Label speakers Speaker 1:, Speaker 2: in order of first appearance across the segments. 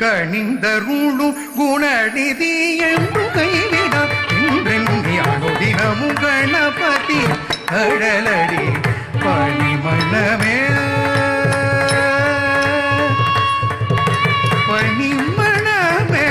Speaker 1: ಕಣಿಂದರುಳು ಗುಣನಿಧಿ ಎಂದು ಕೈವಿಡ ಇಂದ್ರನ್ಯಾನುದಿನಮು ಗಣಪತಿ ಕಡಲಡಿ ಪರಿಮಳವೇ ಪರಿಮಳವೇ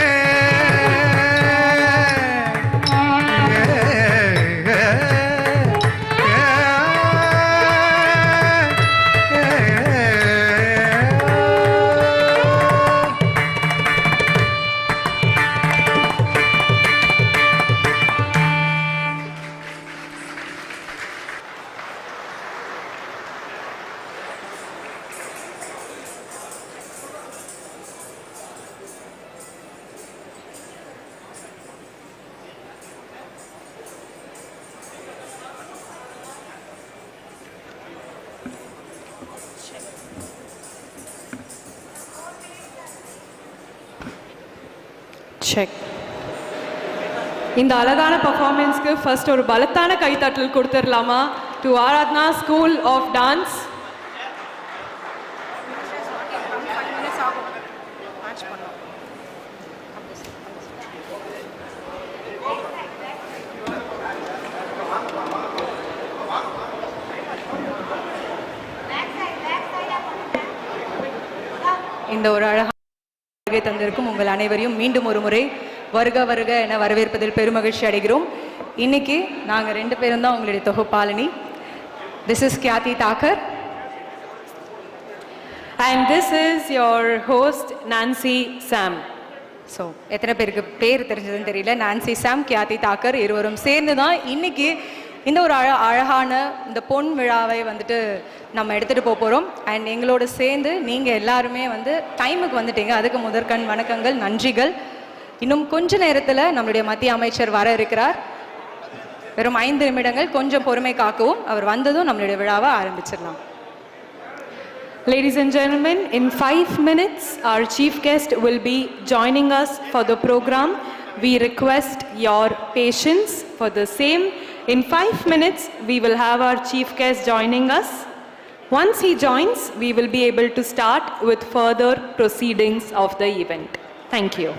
Speaker 2: செக். இந்த அழகான பர்ஃபார்மன்ஸ்க்கு ஃபர்ஸ்ட் ஒரு பலத்தான கைத்தட்டல் கொடுத்துடலாமா? To Aradhana school of dance. இந்த ஒரு அழகான தந்திருக்கும் உங்கள் அனைவரையும் மீண்டும் ஒரு முறை வருக வருக என வரவேற்பதில் பெருமகிழ்ச்சி அடைகிறோம். இன்னைக்கு நாங்கள் 2 பேரும் தான் உங்களுடைய தொகுப்பாளினி. This is KTEA and this is your host Nancy Sam. So எத்தனை பேருக்கு பேர் தெரிஞ்சதுன்னு தெரியல. நான்சி சாம், KTEA இருவரும் சேர்ந்து தான் இன்னைக்கு இந்த ஒரு அழகான இந்த பொன் விழாவை வந்துட்டு நம்ம எடுத்துகிட்டு போகிறோம். அண்ட் எங்களோட சேர்ந்து நீங்கள் எல்லாருமே டைமுக்கு வந்துட்டீங்க. அதுக்கு முதற்கண் வணக்கங்கள், நன்றிகள். இன்னும் கொஞ்ச நேரத்தில் நம்மளுடைய மத்திய அமைச்சர் வர இருக்கிறார். வெறும் 5 நிமிடங்கள், கொஞ்சம் பொறுமை காக்கவும். அவர் வந்ததும் நம்மளுடைய விழாவை ஆரம்பிச்சிடலாம். Ladies and gentlemen, in 5 minutes our chief guest will be joining us for the program. We request your patience for the same. In 5 minutes, we will have our chief guest joining us. Once he joins, we will be able to start with further proceedings of the event. Thank you.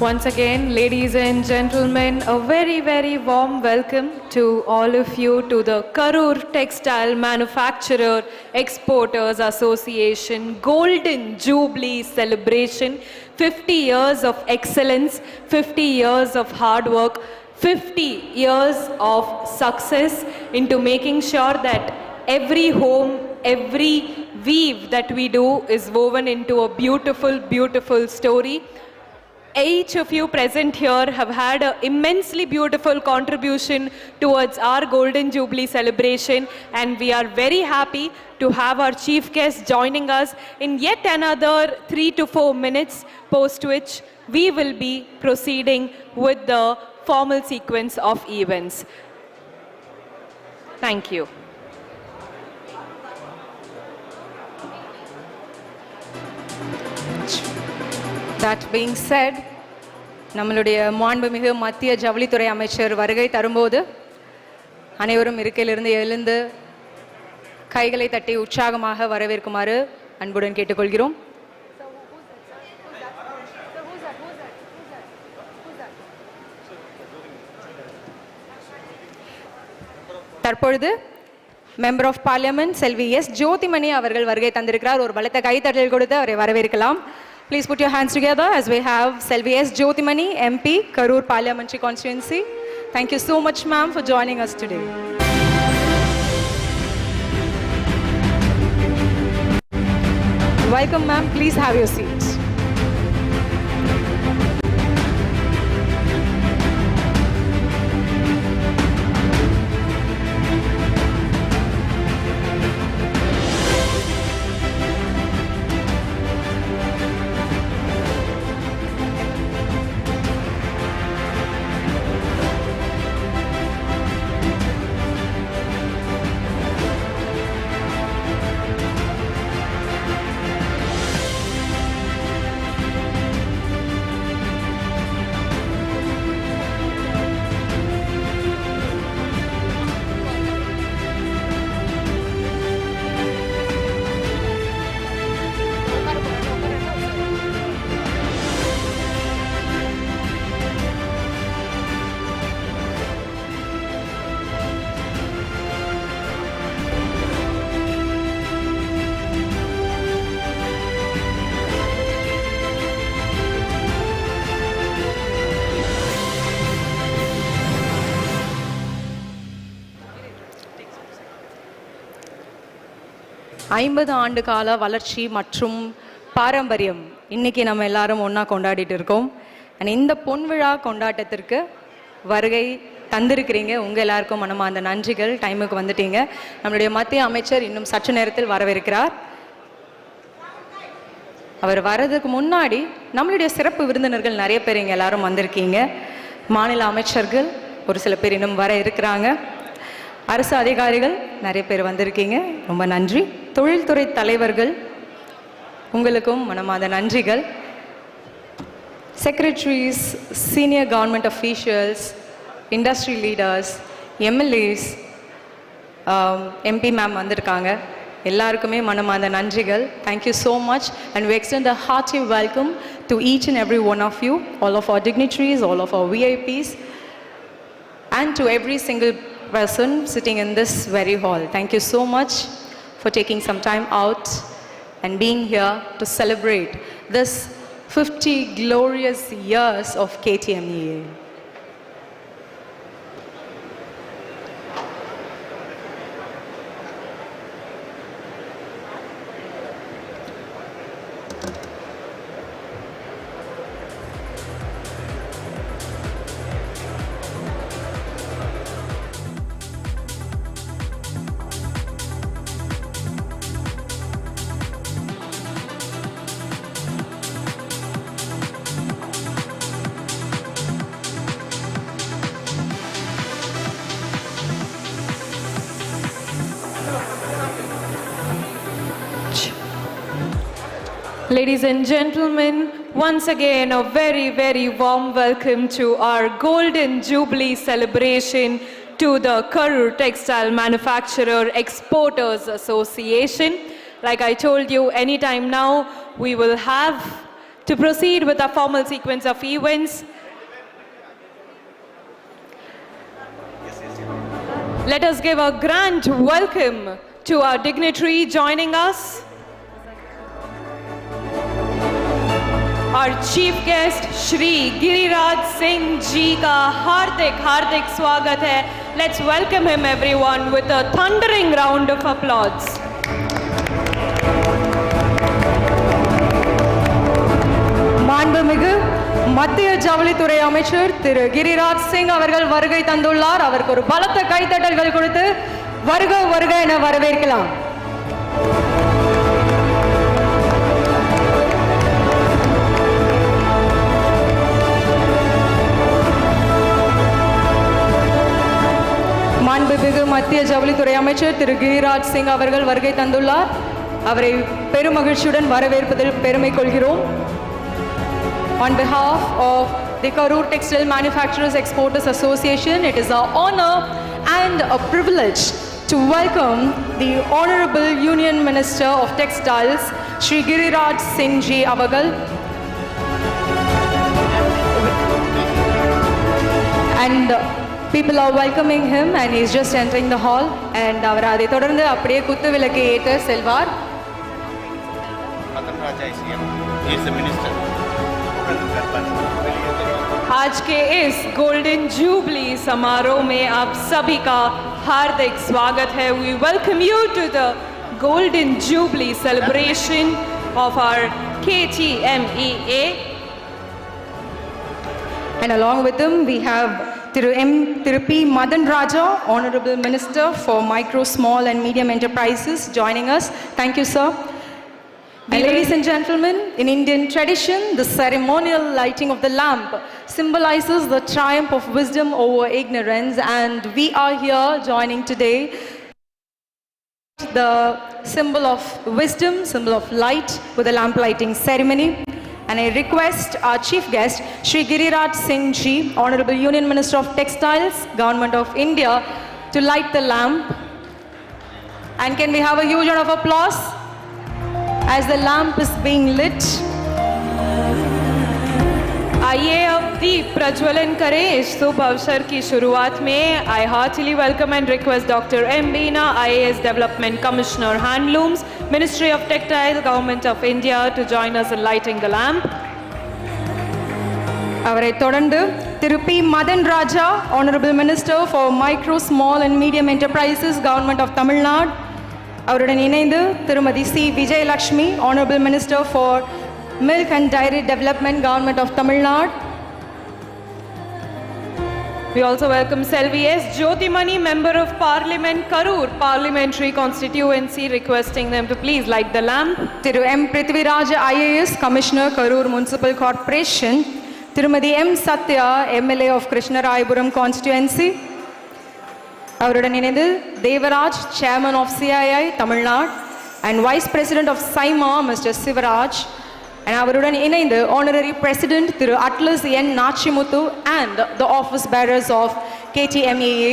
Speaker 2: Once again, ladies and gentlemen, a very, very warm welcome to all of you to the Karur Textile Manufacturer Exporters Association Golden Jubilee Celebration. 50 years of excellence, 50 years of hard work, 50 years of success into making sure that every home, every weave that we do is woven into a beautiful, beautiful story. each of you present here have had an immensely beautiful contribution towards our Golden Jubilee celebration, and we are very happy to have our chief guest joining us in yet another 3 to 4 minutes, post which we will be proceeding with the formal sequence of events. Thank you. That being said, நம்மளுடைய மாண்புமிகு மத்திய ஜவுளித்துறை அமைச்சர் வருகை தரும்போது அனைவரும் இருக்கையிலிருந்து எழுந்து கைகளை தட்டி உற்சாகமாக வரவேற்குமாறு அன்புடன் கேட்டுக்கொள்கிறோம். தற்பொழுது member of parliament Selvi S Jothimani அவர்கள் வருகை தந்திருக்கிறார். ஒரு பலத்த கைத்தட்டல் கொடுத்து அவரை வரவேற்கலாம். Please put your hands together as we have Selvi S. Jyothimani, MP, Karur Parliamentary Constituency. Thank you so much, ma'am, for joining us today. Welcome, ma'am. Please have your seats. ஐம்பது ஆண்டு கால வளர்ச்சி மற்றும் பாரம்பரியம் இன்னைக்கு நம்ம எல்லாரும் ஒன்றா கொண்டாடிட்டு இருக்கோம். இந்த பொன்விழா கொண்டாட்டத்திற்கு வருகை தந்திருக்கிறீங்க. உங்கள் எல்லாருக்கும் மனமார்ந்த நன்றிகள். டைமுக்கு வந்துட்டீங்க. நம்மளுடைய மத்திய அமைச்சர் இன்னும் சற்று நேரத்தில் வரவிருக்கிறார். அவர் வர்றதுக்கு முன்னாடி நம்மளுடைய சிறப்பு விருந்தினர்கள் நிறைய பேர் இங்கே எல்லாரும் வந்திருக்கீங்க. மாநில அமைச்சர்கள் ஒரு சில பேர் இன்னும் வர இருக்கிறாங்க. அரசு அதிகாரிகள் நிறைய பேர் வந்திருக்கீங்க. ரொம்ப நன்றி. தொழில்துறை தலைவர்கள் உங்களுக்கும் மனமார்ந்த நன்றிகள். Secretaries, senior government officials, industry leaders, MLAs, MP ma'am வந்திருக்காங்க. எல்லாருக்குமே மனமார்ந்த நன்றிகள். Thank you so much and we extend a hearty welcome to each and every one of you, all of our dignitaries, all of our VIPs and to every single person sitting in this very hall. Thank you so much for taking some time out and being here to celebrate this 50 glorious years of KTEA. Ladies and gentlemen, once again a very, very warm welcome to our Golden Jubilee celebration to the Karur Textile Manufacturer Exporters Association. Like I told you, anytime now we will have to proceed with a formal sequence of events. Let us give a grand welcome to our dignitary joining us. Our chief guest Shri Giriraj Singh ji ka hardik swagat hai. Let's welcome him everyone with a thundering round of applause. மாண்புமிகு மத்திய ஜவுளித்துறை அமைச்சர் திரு கிரிராஜ் சிங் அவர்கள் வருகை தந்துள்ளார். அவருக்கு ஒரு பலத்த கைத்தட்டல்கள் கொடுத்து வருக வருக என வரவேற்கலாம். மாண்புமிகு மத்திய ஜவுளித்துறை அமைச்சர் திரு கிரிராஜ் சிங் அவர்கள் வருகை தந்துள்ளார். அவரை பெருமகிழ்ச்சியுடன் வரவேற்பதில் பெருமை கொள்கிறோம். On behalf of the Karur Textile Manufacturers Exporters Association, it is our honor and a privilege to welcome the Honorable Union Minister of Textiles, Shri Giriraj Singh ji avagal. And people are welcoming him and he is just entering the hall. And அவர் அதை தொடர்ந்து அப்படியே குத்து விளக்கை ஏற்று செல்வார்.
Speaker 3: He is the minister.
Speaker 4: आज के इस गोल्डन जुबली समारोह में आप सभी का हार्दिक स्वागत है. We welcome you to the golden jubilee celebration of our KTEA.
Speaker 2: And along with him we have Thiru P. Madan Raja, Honorable Minister for Micro, Small and Medium Enterprises, joining us. Thank you, sir. And ladies and gentlemen, in Indian tradition, the ceremonial lighting of the lamp symbolizes the triumph of wisdom over ignorance, and we are here joining today the symbol of wisdom, symbol of light with the lamp lighting ceremony. And I request our chief guest, Shri Giriraj Singh ji, Honorable Union Minister of Textiles, Government of India, to light the lamp. And can we have a huge round of applause as the lamp is being lit?
Speaker 4: आइए अब दीप प्रज्वलन करें इस शुभ अवसर की शुरुआत में. I heartily welcome and request Dr. M. Beena, IAS Development Commissioner Handlooms, Ministry of Textile, Government of India, to join us in lighting the lamp.
Speaker 2: அவரை தொடர்ந்து Thiru P Madan Raja, Honorable Minister for Micro, Small and Medium Enterprises, Government of Tamil Nadu. அவருடன் இணைந்து திருமதி C Vijayalakshmi, Honorable Minister for Milk and Dairy Development, Government of Tamil Nadu.
Speaker 4: We also welcome Selvi S. Jyotimani, Member of Parliament, Karur Parliamentary Constituency, requesting them to please light the lamp.
Speaker 2: Thiru M Prithviraj IAS, Commissioner, Karur Municipal Corporation. திருமதி M Sathya, MLA of Krishnarayapuram Constituency. அவருடன் இணைந்து Devaraj, Chairman of CII, Tamil Nadu, and Vice President of SIMA, Mr. Sivaraj. And அவருடன் இணைந்து Honorary President Thiru atlas N Nachimuthu and the office bearers of KTEA.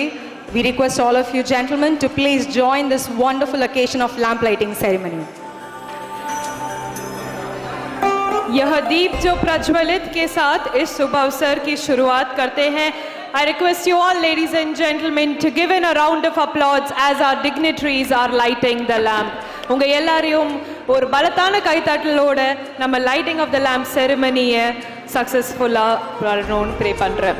Speaker 2: We request all of you gentlemen to please join this wonderful occasion of lamp lighting ceremony.
Speaker 4: यह दीप जो प्रज्वलित के साथ इस शुभ अवसर की शुरुआत करते हैं. I request you all, ladies and gentlemen, to give in a round of applause as our dignitaries are lighting the lamp. உங்க எல்லாரையும் ஒரு பலத்தான கைத்தட்டலோட நம்ம லைட்டிங் ஆஃப் த லேம்ப் செரிமனியை சக்சஸ்ஃபுல்லா வரணும்னு ப்ரே பண்றேன்.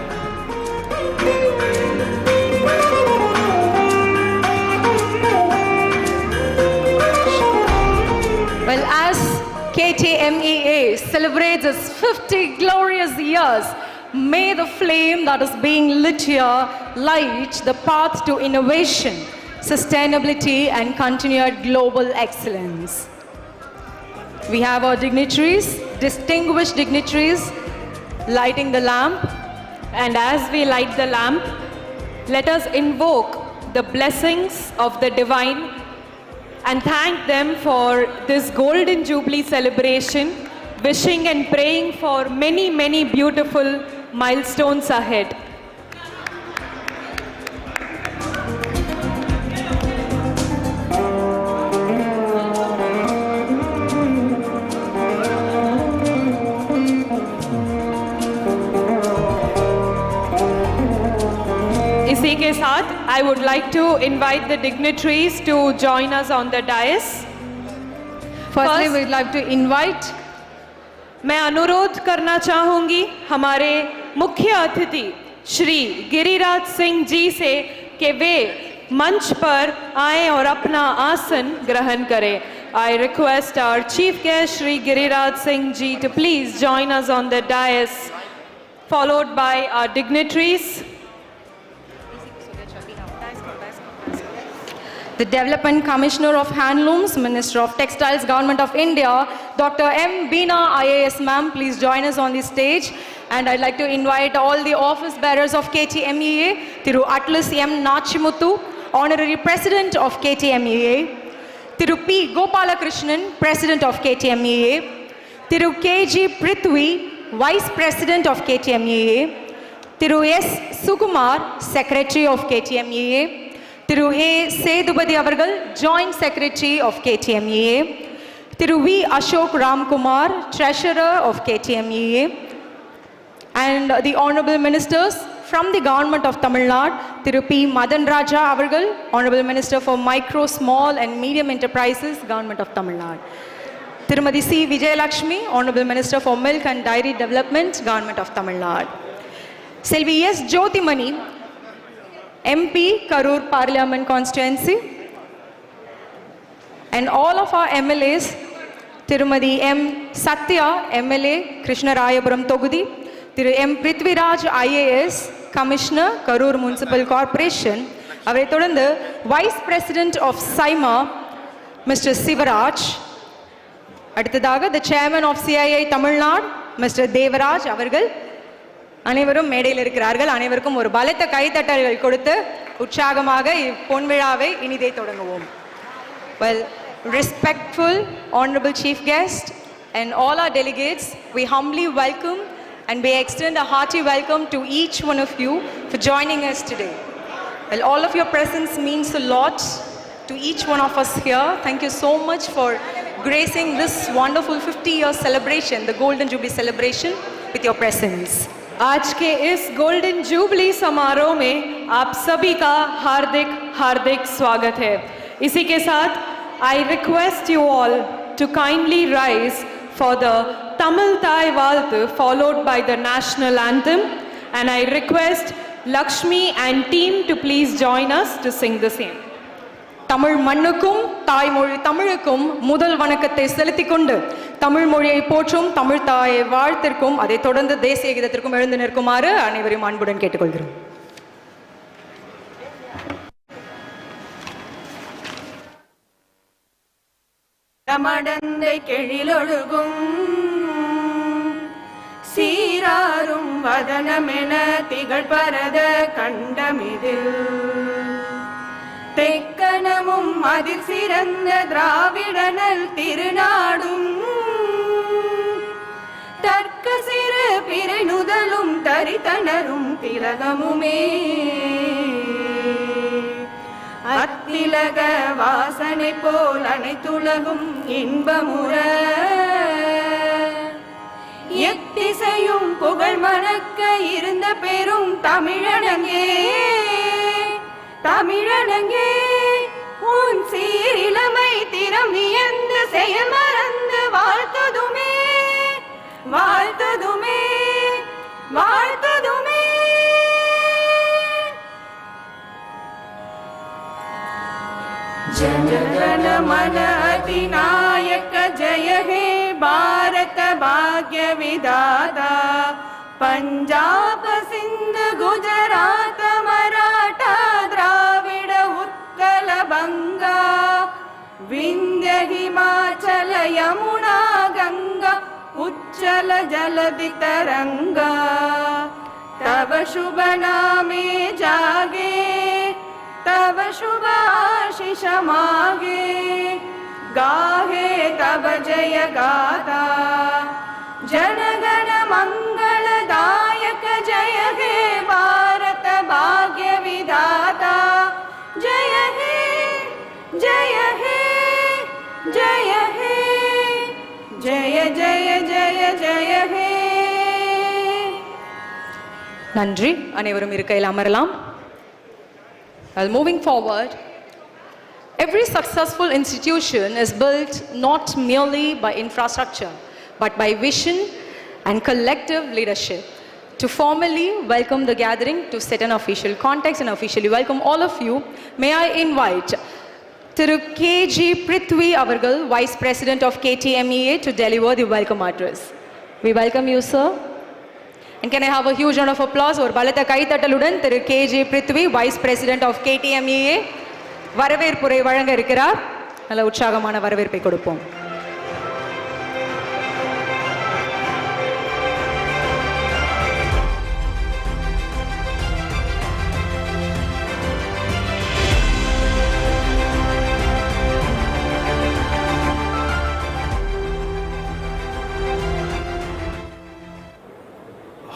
Speaker 2: Well, as KTEA celebrates its 50 glorious years, may the flame that is being lit here light the path to innovation, sustainability and continued global excellence. We have our dignitaries, distinguished dignitaries, lighting the lamp.
Speaker 4: And as we light the lamp, let us invoke the blessings of the divine and thank them for this golden jubilee celebration, wishing and praying for many, many beautiful milestones ahead. इसी के साथ I would like to invite the dignitaries to join us on the dais.
Speaker 2: Firstly, we'd like to invite.
Speaker 4: मैं अनुरोध करना चाहूंगी हमारे मुख्य अतिथि श्री गिरिराज सिंह जी से कि वे मंच पर आए और अपना आसन ग्रहण करें. I request our chief guest Shri Giriraj Singh ji to please join us on the dais followed by our dignitaries.
Speaker 2: The Development Commissioner of Handlooms, Minister of Textiles, Government of India, Dr. M. Beena IAS ma'am, please join us on the stage. And I'd like to invite all the office bearers of KTMEA, Thiru Atlas M. Nachimuthu, Honorary President of KTMEA, Thiru P. Gopalakrishnan, President of KTMEA, Thiru K.G. Prithvi, Vice President of KTMEA, Thiru S. Sukumar, Secretary of KTMEA, Thiru A. Sedupati avargal, Joint Secretary of KTMEA, Thiru V. Ashok Ramkumar, Treasurer of KTMEA, and the Honorable Ministers from the Government of Tamil Nadu, Thiru P. Madan Raja avargal, Honorable Minister for Micro, Small and Medium Enterprises, Government of Tamil Nadu, Tirumati C. Vijayalakshmi, Honorable Minister for Milk and Dairy Development, Government of Tamil Nadu, Selvi S. Jyothimani, MP, Karur Parliament Constituency, and all of our MLAs, Tirumadi M. Satya, MLA, Krishnarayapuram Togudi, Thiru M. Prithviraj, IAS, Commissioner, Karur Municipal Corporation, அவரை தொடர்ந்து Vice President of SIMA, Mr. Sivaraj, அடுத்ததாக the Chairman of CII Tamil Nadu, Mr. Devaraj அவர்கள் அனைவரும் மேடையில் இருக்கிறார்கள். அனைவருக்கும் ஒரு பலத்த கைத்தட்டல்கள் கொடுத்து உற்சாகமாக பொன்விழாவை இனிதே தொடங்குவோம். Well, respectful, honorable chief guest and all our delegates, we humbly welcome and we extend a hearty welcome to each one of you for joining us today. Well, all of your presence means a lot to each one of us here. Thank you so much for gracing this wonderful 50-year celebration, the Golden Jubilee celebration, with your presence.
Speaker 4: आज के इस golden jubilee समारोह में आप सभी का हार्दिक हार्दिक स्वागत है. इसी के साथ I request you all to kindly rise for the Tamil Thai Valthu followed by the national anthem, and I request Lakshmi and team to please join us to sing the same. Tamil மண்ணுக்கும் தாய்மொழி தமிழுக்கும் முதல் வணக்கத்தை செலுத்திக் கொண்டு தமிழ் மொழியை போற்றும் தமிழ் தாயை வாழ்த்திற்கும் அதை தொடர்ந்து தேசிய கீதத்திற்கும் எழுந்து நிற்குமாறு அனைவரையும் அன்புடன் கேட்டுக்கொள்கிறோம்.
Speaker 5: மடந்தை கெழிலொழுகும் சீராரும் வதனமென திகழ் பரத கண்டமிதில் தெக்கணமும் அதில் சிறந்த திராவிடனல் திருநாடும் தர்க்க சிறு பிறை நுதலும் தரித்தனரும் திலகமுமே அத்திலக வாசனை போல் அனைத்துலகும் இன்பமுற எத்திசையும் புகழ் மணக்க இருந்த பெரும் தமிழனங்கே தமிழனங்கே உன் சீரிலமை திறம் வியந்து செயல் மறந்து வாழ்த்துதுமே வாழ்த்துதுமே வாழ்த்துதுமே. जनगण मन अधिनायक जय हे भारत भाग्य विधाता पंजाब सिंध गुजरात मराठा द्राविड उत्कल बंगा विंध्य हिमाचल यमुना गंगा उच्चल जलधि तरंगा तव शुभ नामे जागे तव शुभ आशीष मागे गाहे तव जय गाथा जनगण मंगलदायक जय हे भारत भाग्य विधाता जय हे जय हे जय हे जय जय जय जय हे.
Speaker 2: நன்றி. அனைவரும் இருக்கையில் அமரலாம். Well, moving forward, every successful institution is built not merely by infrastructure, but by vision and collective leadership. To formally welcome the gathering, to set an official context and officially welcome all of you, may I invite Thiru K.G. Prithvi avargal, Vice President of KTMEA, to deliver the welcome address. We welcome you, sir. And can I have a huge round of applause or பலத்த கைத்தட்டலுடன் திரு KJ Prithvi, Vice President of KTEA, வரவேற்புரை வழங்க இருக்கிறார். நல்ல உற்சாகமான வரவேற்பை கொடுப்போம்.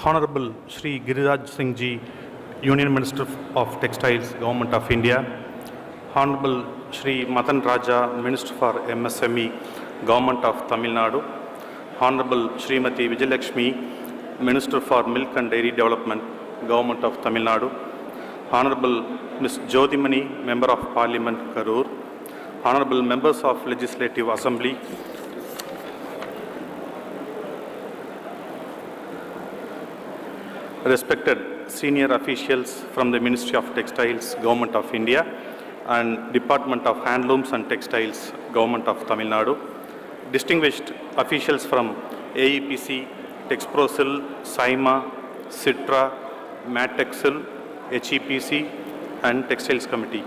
Speaker 6: Honorable Shri Giriraj Singh Ji, Union Minister of Textiles, Government of India. Honorable Shri Madan Raja, Minister for MSME, Government of Tamil Nadu. Honorable Srimati Vijayalakshmi, Minister for Milk and Dairy Development, Government of Tamil Nadu. Honorable Ms. Jyothimani, Member of Parliament, Karur. Honorable Members of Legislative Assembly, respected senior officials from the Ministry of Textiles, Government of India, and Department of Handlooms and Textiles, Government of Tamil Nadu, distinguished officials from AEPC, Texprosil, Saima, Citra, Matexil, HEPC, and Textiles Committee.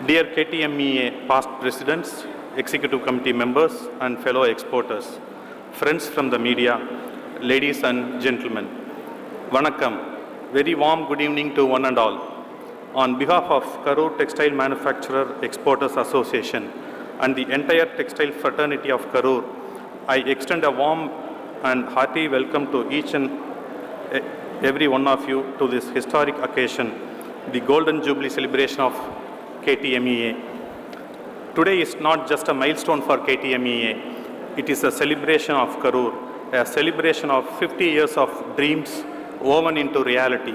Speaker 6: Dear KTMEA past presidents, executive committee members, and fellow exporters, friends from the media, ladies and gentlemen, Vanakkam, very warm good evening to one and all. On behalf of Karur Textile Manufacturer Exporters Association and the entire textile fraternity of Karur, I extend a warm and hearty welcome to each and every one of you to this historic occasion, the Golden Jubilee celebration of KTMEA. Today is not just a milestone for KTMEA, it is a celebration of Karur, a celebration of 50 years of dreams woven into reality.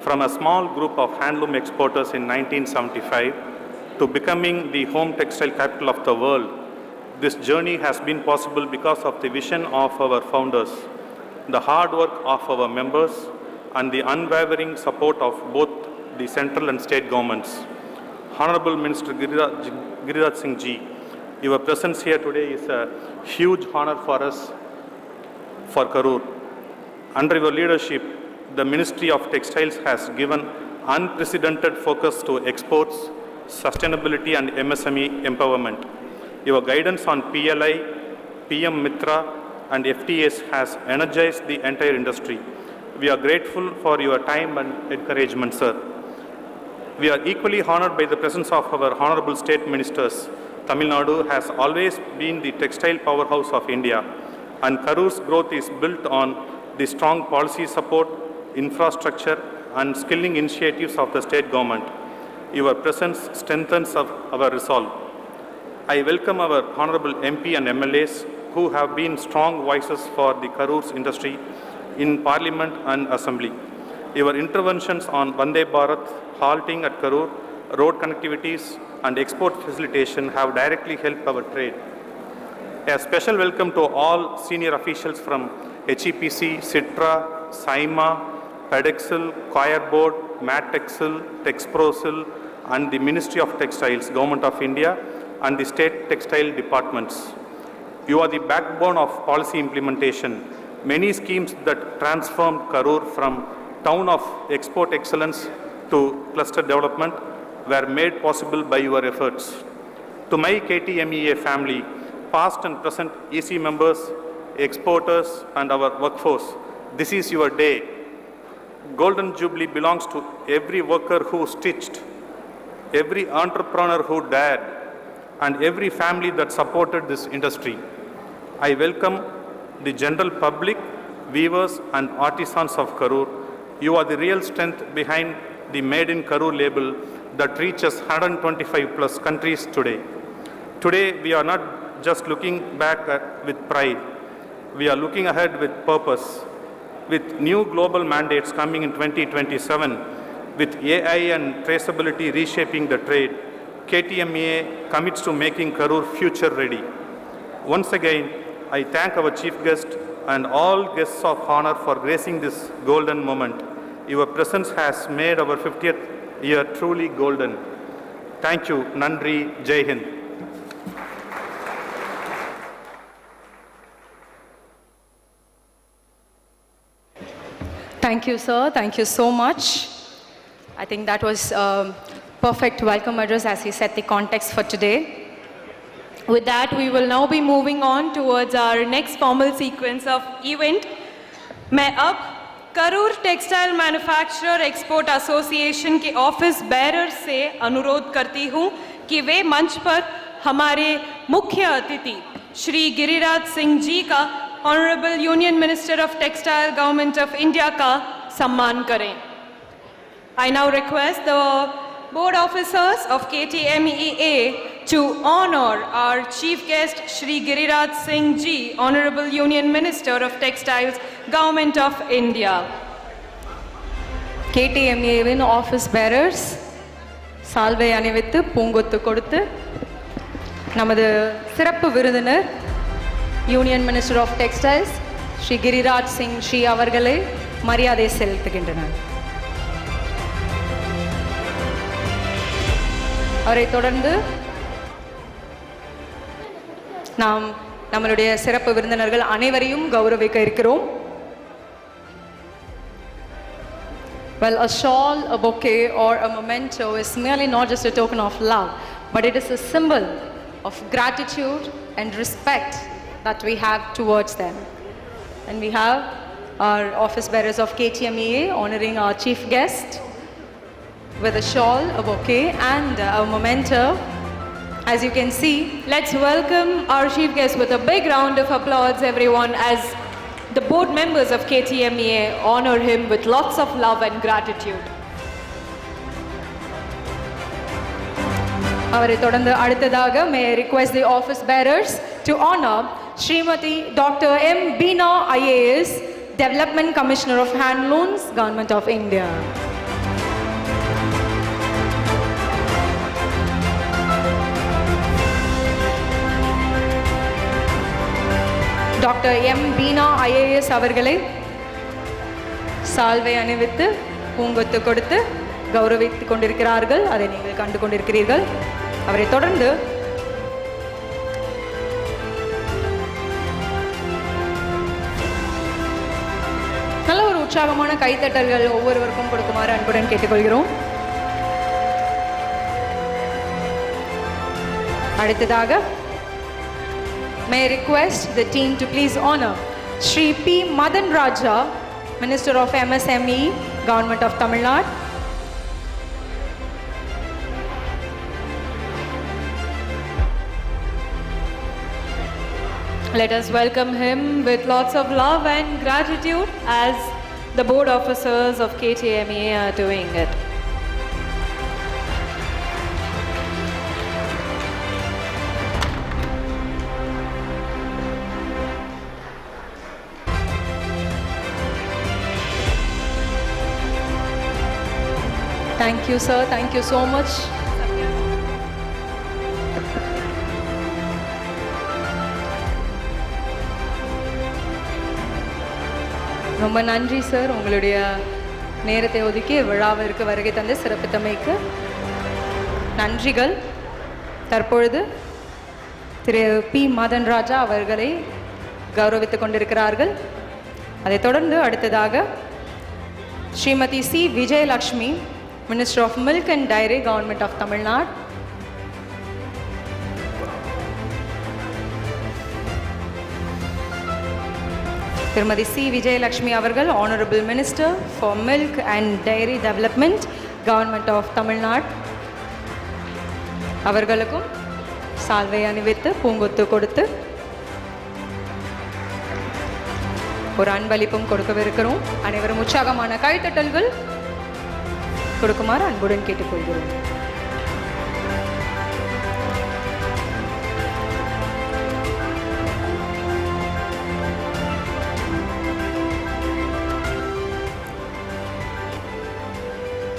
Speaker 6: From a small group of handloom exporters in 1975 to becoming the home textile capital of the world, this journey has been possible because of the vision of our founders, the hard work of our members, and the unwavering support of both the central and state governments. Honorable Minister Giriraj Singh Ji, your presence here today is a huge honor for us, for Karur. Under your leadership, the Ministry of Textiles has given unprecedented focus to exports, sustainability, and MSME empowerment. Your guidance on PLI, PM Mitra, and FTAs has energized the entire industry. We are grateful for your time and encouragement, sir. We are equally honored by the presence of our honorable state ministers. Tamil Nadu has always been the textile powerhouse of India, and Karur's growth is built on the strong policy support, infrastructure, and skilling initiatives of the state government. Your presence strengthens our resolve. I welcome our honorable MP and MLAs who have been strong voices for the Karur's industry in Parliament and Assembly. Your interventions on Vande Bharat, halting at Karur, road connectivities, and export facilitation have directly helped our trade. A special welcome to all senior officials from HEPC, Citra, Saima, Pedexil, Choir Board, Matexil, Texprosil, and the Ministry of Textiles, Government of India, and the state textile departments. You are the backbone of policy implementation. Many schemes that transformed Karur from town of export excellence to cluster development were made possible by your efforts. To my KTMEA family, past and present EC members, exporters, and our workforce, this is your day. Golden Jubilee belongs to every worker who stitched, every entrepreneur who dared, and every family that supported this industry. I welcome the general public, weavers, and artisans of Karur. You are the real strength behind the Made in Karur label that reaches 125 plus countries today. Today, we are not just looking back with pride. We are looking ahead with purpose. With new global mandates coming in 2027, with AI and traceability reshaping the trade, KTMEA commits to making Karur future ready. Once again, I thank our chief guest and all guests of honor for gracing this golden moment. Your presence has made our 50th year truly golden. Thank you. Nandri. Jai Hind.
Speaker 2: Thank you, sir. Thank you so much. I think that was a perfect welcome address as he set the context for today.
Speaker 4: With that, we will now be moving on towards our next formal sequence of event. मैं अब Karur textile manufacturer export association के office bearer से अनुरोध करती हूँ कि वे मंच पर हमारे मुख्य अतिथि श्री गिरिराज सिंह जी का honourable union minister of textile government of India का सम्मान करें. I now request the board officers of KTEA to honor our chief guest Shri Giriraj Singh ji, Honorable Union Minister of Textiles, Government of India.
Speaker 2: KTEA office bearers சால்வை அணிவித்து பூங்கொத்து கொடுத்து நமது சிறப்பு விருந்தினர் union minister of textiles Shri Giriraj Singh Shri அவர்களை மரியாதை செலுத்துகின்றனர். அவரை தொடர்ந்து நாம் நம்மளுடைய சிறப்பு விருந்தினர்கள் அனைவரையும் கௌரவிக்க இருக்கிறோம். Well, a shawl, a bouquet or a memento is merely not just a token of love, but it is a symbol of gratitude and respect that we have towards them. And we have our office bearers of KTEA honoring our chief guest with a shawl, a bouquet and a memento. As you can see,
Speaker 4: let's welcome our chief guest with a big round of applause, everyone, as the board members of KTEA honor him with lots of love and gratitude.
Speaker 2: அவரை தொடர்ந்து அடுத்ததாக may I request the office bearers to honor Srimati Dr. M. Beena IAS, Development Commissioner of Handlooms, Government of India. Doctor M Beena IAS அவர்களை சால்வை அணிவித்து பூங்கொத்து கொடுத்து கௌரவித்துக் கொண்டிருக்கிறார்கள். அதை நீங்கள் கண்டு கொண்டிருக்கிறீர்கள். அவரை தொடர்ந்து நல்ல ஒரு உற்சாகமான கைத்தட்டல்கள் ஒவ்வொருவருக்கும் கொடுக்குமாறு அன்புடன் கேட்டுக்கொள்கிறோம். அடுத்ததாக may I request the team to please honor Shri P. Madan Raja, Minister of MSME, Government of Tamil Nadu.
Speaker 4: Let us welcome him with lots of love and gratitude as the board officers of KTEA are doing it.
Speaker 2: Thank you, sir. Thank you so much. ரொம்ப நன்றி sir, உங்களுடைய நேரத்தை ஒதுக்கி விழாவிற்கு வருகை தந்து சிறப்பித்தமைக்கு நன்றிகள். தற்பொழுது திரு பி மதன் ராஜா அவர்களை கௌரவித்துக் கொண்டிருக்கிறார்கள். அதைத் தொடர்ந்து அடுத்ததாக Shrimati C Vijayalakshmi, Minister of Milk and Dairy, Government of Tamil Nadu. Srimati C. Vijayalakshmi avargal, Honorable Minister for Milk and Dairy Development, Government of Tamil Nadu. அவர்களுக்கும் சால்வை அணிவித்து பூங்கொத்து கொடுத்து ஒரு அன்பளிப்பும் கொடுக்கவிருக்கிறோம். அனைவரும் உற்சாகமான கைத்தட்டல்கள் கொடுக்குமாறு அன்புடன் கேட்டுக்கொள்கிறோம்.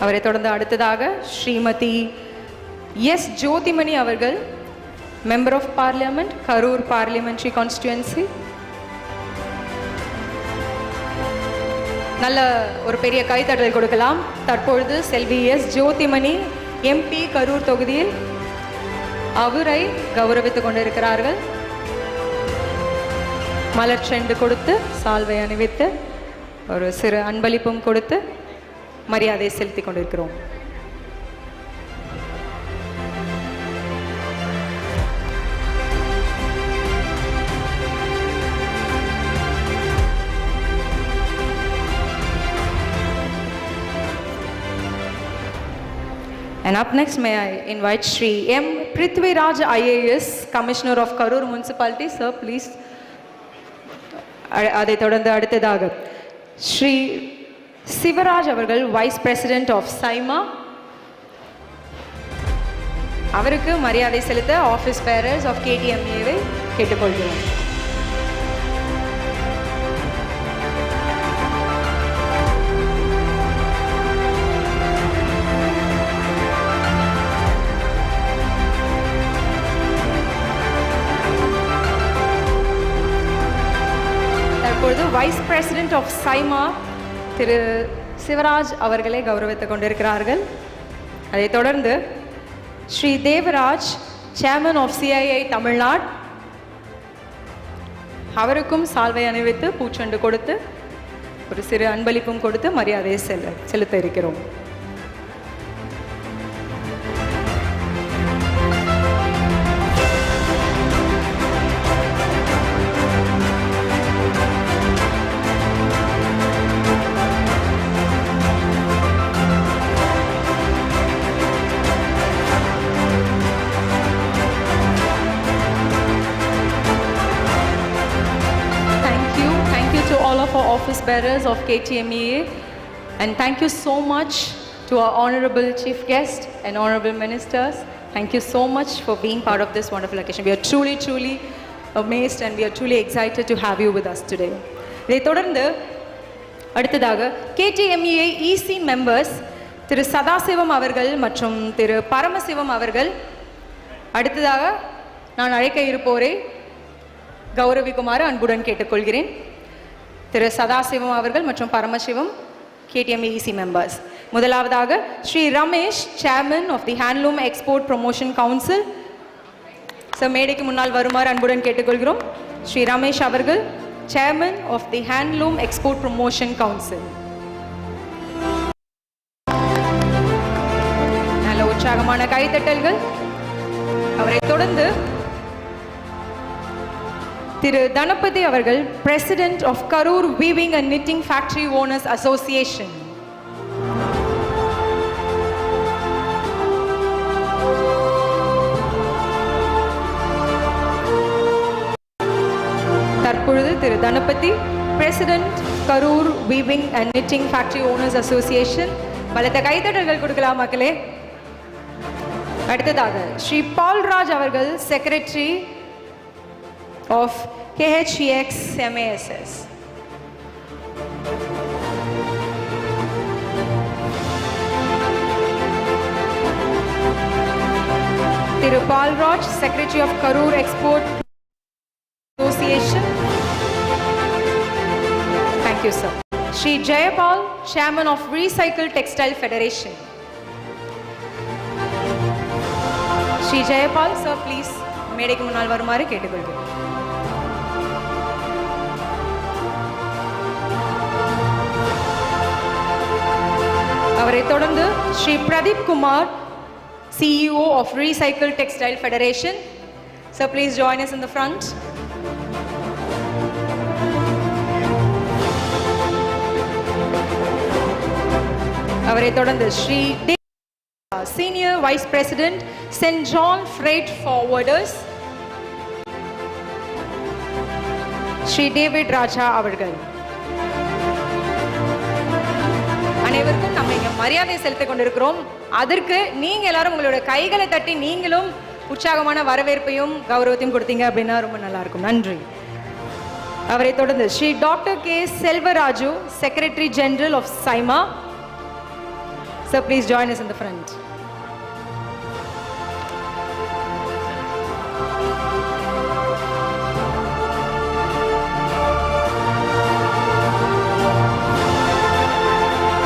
Speaker 2: அவரை தொடர்ந்து அடுத்ததாக ஸ்ரீமதி எஸ் ஜோதிமணி அவர்கள், member of parliament, Karur parliamentary constituency. நல்ல ஒரு பெரிய கைத்தட்டல் கொடுக்கலாம். தற்பொழுது செல்வி எஸ் ஜோதிமணி எம்பி கரூர் தொகுதியில் அவரை கௌரவித்துக் கொண்டிருக்கிறார்கள். மலர் செண்டு கொடுத்து சால்வை அணிவித்து ஒரு சிறு அன்பளிப்பும் கொடுத்து மரியாதை செலுத்தி கொண்டிருக்கிறோம். And up next, may I invite Shri M. Prithviraj IAS, Commissioner of Karur Municipality. Sir, please. அதை தொடர்ந்து அடுத்ததாக ஸ்ரீ சிவராஜ் அவர்கள் வைஸ் பிரசிடென்ட் ஆஃப் சைமா, அவருக்கு மரியாதை செலுத்த ஆஃபீஸ் பேரர்ஸ் ஆஃப் KTEA கேட்டுக்கொள்கிறோம். Vice president of SIMA Thiru Sivaraj அவர்களை கௌரவித்துக் கொண்டிருக்கிறார்கள். அதைத் தொடர்ந்து Shri Devaraj, chairman of CII Tamil Nadu, அவருக்கும் சால்வை அணிவித்து பூச்செண்டு கொடுத்து ஒரு சிறு அன்பளிப்பும் கொடுத்து மரியாதையை செலுத்த இருக்கிறோம். Office bearers of KTEA, and thank you so much to our honorable chief guest and honorable ministers. Thank you so much for being part of this wonderful occasion. We are truly amazed and we are truly excited to have you with us today. இதை தொடர்ந்து அடுத்ததாக KTEA EC members திரு சதாசிவம் அவர்கள் மற்றும் திரு பரமசிவம் அவர்கள் அடுத்ததாக நான் அழைக்க இருப்போரை கௌரவிக்குமாறு அன்புடன் கேட்டுக்கொள்கிறேன். திரு சதாசிவம் அவர்கள் மற்றும் பரமசிவம் KTEA EC members. முதலாவதாக Shri Ramesh, chairman of the handloom export promotion council. Sir, மேடைக்கு முன்னால் வருமாறு அன்புடன் கேட்டுக்கொள்கிறோம். ஸ்ரீ ரமேஷ் அவர்கள், chairman of the handloom export promotion council. நல்ல உற்சாகமான கைத்தட்டல்கள். அவரை தொடர்ந்து திரு தனபதி அவர்கள், president of Karur weaving and knitting factory owners association. தற்பொழுது Thiru Dhanapathi, president Karur weaving and knitting factory owners association. பலத்த கைத்தட்டல்கள் கொடுக்கலாம் மக்களே. அடுத்ததாக ஸ்ரீ பால்ராஜ் அவர்கள், secretary of KHEX MASS. Thiru Palraj, Secretary of Karur Export Association. Thank you, sir. Shri Jayapal, Chairman of Recycle Textile Federation. Shri Jayapal, sir, please மேடைக்கு முன்னால் வருமாறு கேட்டுக்கொள்கிறேன். அவரை தொடர்ந்து Sri Pradeep Kumar, CEO of Recycle Textile Federation. Sir, please join us in the front. அவரை தொடர்ந்து Shri Senior Vice President, St. John Freight Forwarders, Shri David Raja அவர்கள். அனைவருக்கும் நம்ம இங்க மரியாதை செலுத்திக் கொண்டிருக்கிறோம். அதற்கு நீங்க எல்லாரும் உங்களோட கைகளை தட்டி நீங்களும் உற்சாகமான வரவேற்பையும் கௌரவத்தையும் கொடுத்தீங்க அப்படின்னா ரொம்ப நல்லா இருக்கும். நன்றி. அவரை தொடர்ந்து Shri doctor K Selvaraju, secretary general of SIMA. Sir, please join us in the front.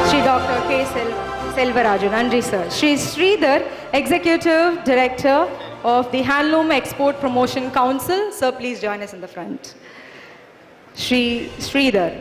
Speaker 2: Shri Dr. K. Selvaraju, Nandri sir. Shri Sridhar, Executive Director of the Handloom Export Promotion Council. Sir, please join us in the front. Shri Sridhar.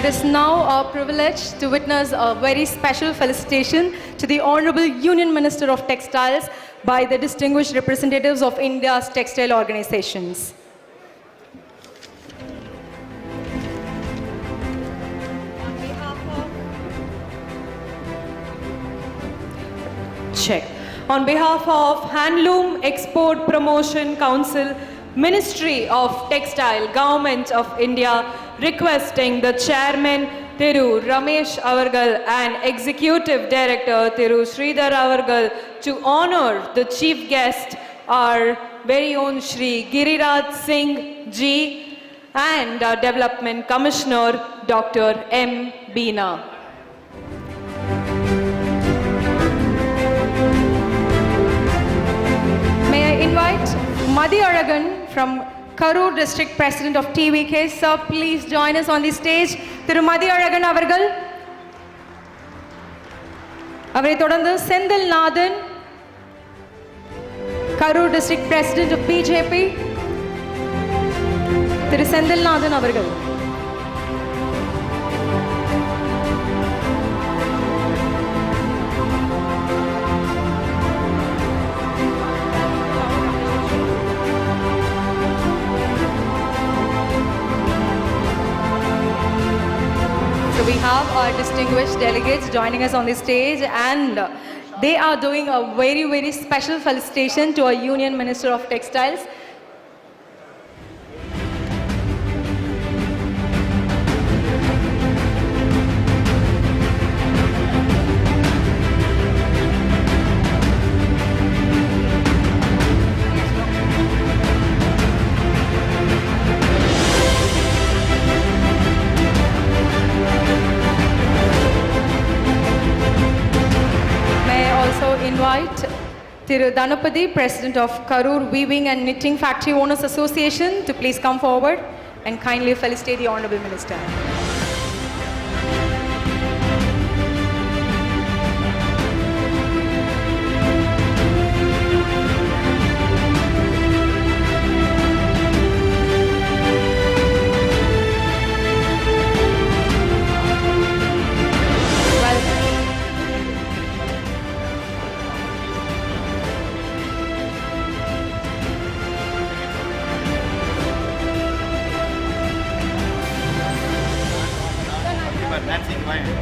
Speaker 2: It is now our privilege to witness a very special felicitation to the Honorable Union Minister of Textiles by the distinguished representatives of India's textile organizations.
Speaker 4: Check. On behalf of Handloom Export Promotion Council, Ministry of Textile, Government of India, requesting the Chairman Thiru Ramesh Avargal and Executive Director Thiru Sridhar Avargal to honor the chief guest, our very own Shri Giriraj Singh Ji, and our Development Commissioner Dr. M. Beena.
Speaker 2: May I invite Arrangam from Karur District President of TVK. Sir, please join us on the stage. Thirumalai Arrangam avargal. அவரை தொடர்ந்து Senthil Nathan, Karur district president of BJP, Thiru Senthil Nathan அவர்கள். So we have our distinguished delegates joining us on the stage, and they are doing a very, very special felicitation to our Union Minister of Textiles. Invite Thiru Dhanapati, President of Karur Weaving and Knitting Factory Owners Association, to please come forward and kindly felicitate the Honorable Minister.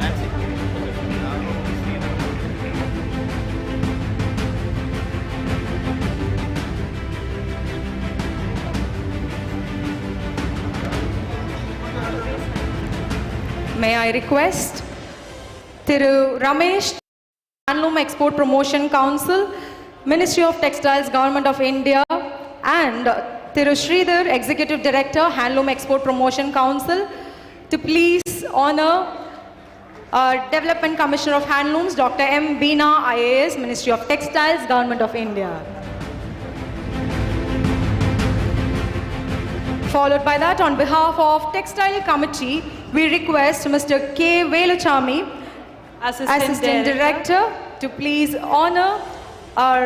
Speaker 3: Nancy.
Speaker 2: May I request Thiru Ramesh, Handloom Export Promotion Council, Ministry of Textiles, Government of India, and Thiru Sridhar, Executive Director, Handloom Export Promotion Council, to please honor our Development Commissioner of Handlooms, Dr. M. Beena, IAS, Ministry of Textiles, Government of India. Followed by that, on behalf of Textile Committee, we request Mr. K. Veluchami, Assistant Director, to please honor our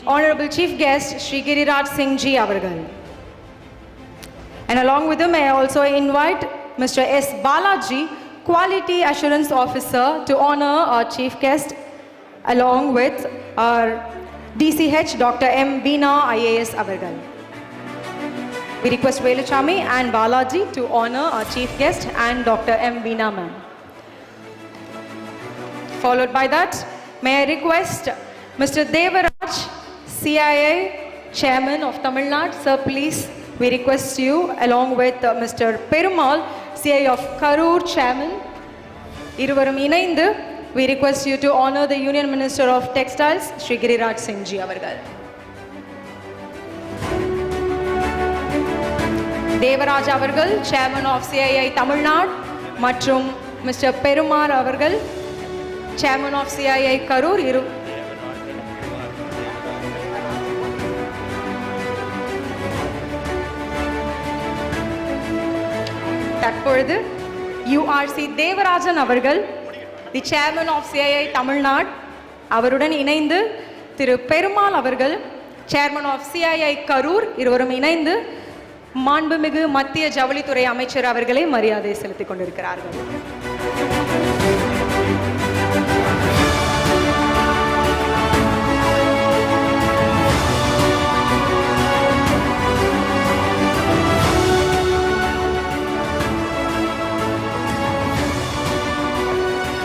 Speaker 2: Honorable Chief Guest, Shri Giriraj Singh Ji Avargal. And along with him, I also invite Mr. S. Balaji, Quality Assurance Officer, to honor our Chief Guest, along with our DCH, Dr. M. Beena, IAS Avargal. We request Veluchami and Balaji to honor our Chief Guest and Dr. M. Beena ma'am. Followed by that, may I request Mr. Devaraj, CIA Chairman of Tamil Nadu. Sir, please, we request you, along with Mr. Perumal, CIA of Karur Chairman. Iruvarum inaindu, we request you to honor the Union Minister of Textiles, Shri Giriraj Singh Ji Avargal. Devaraj Avargal, Chairman of CII Tamil Nadu, மற்றும் Mr. Perumal Avargal, Chairman of CII Karur. தற்பொழுது URC Devarajan அவர்கள், the chairman of CII Tamil Nadu, அவருடன் இணைந்து திரு பெருமாள் அவர்கள், chairman of CII Karur, இருவரும் இணைந்து மாண்புமிகு மத்திய ஜவுளித்துறை அமைச்சர் அவர்களே மரியாதை செலுத்திக் கொண்டிருக்கிறார்கள்.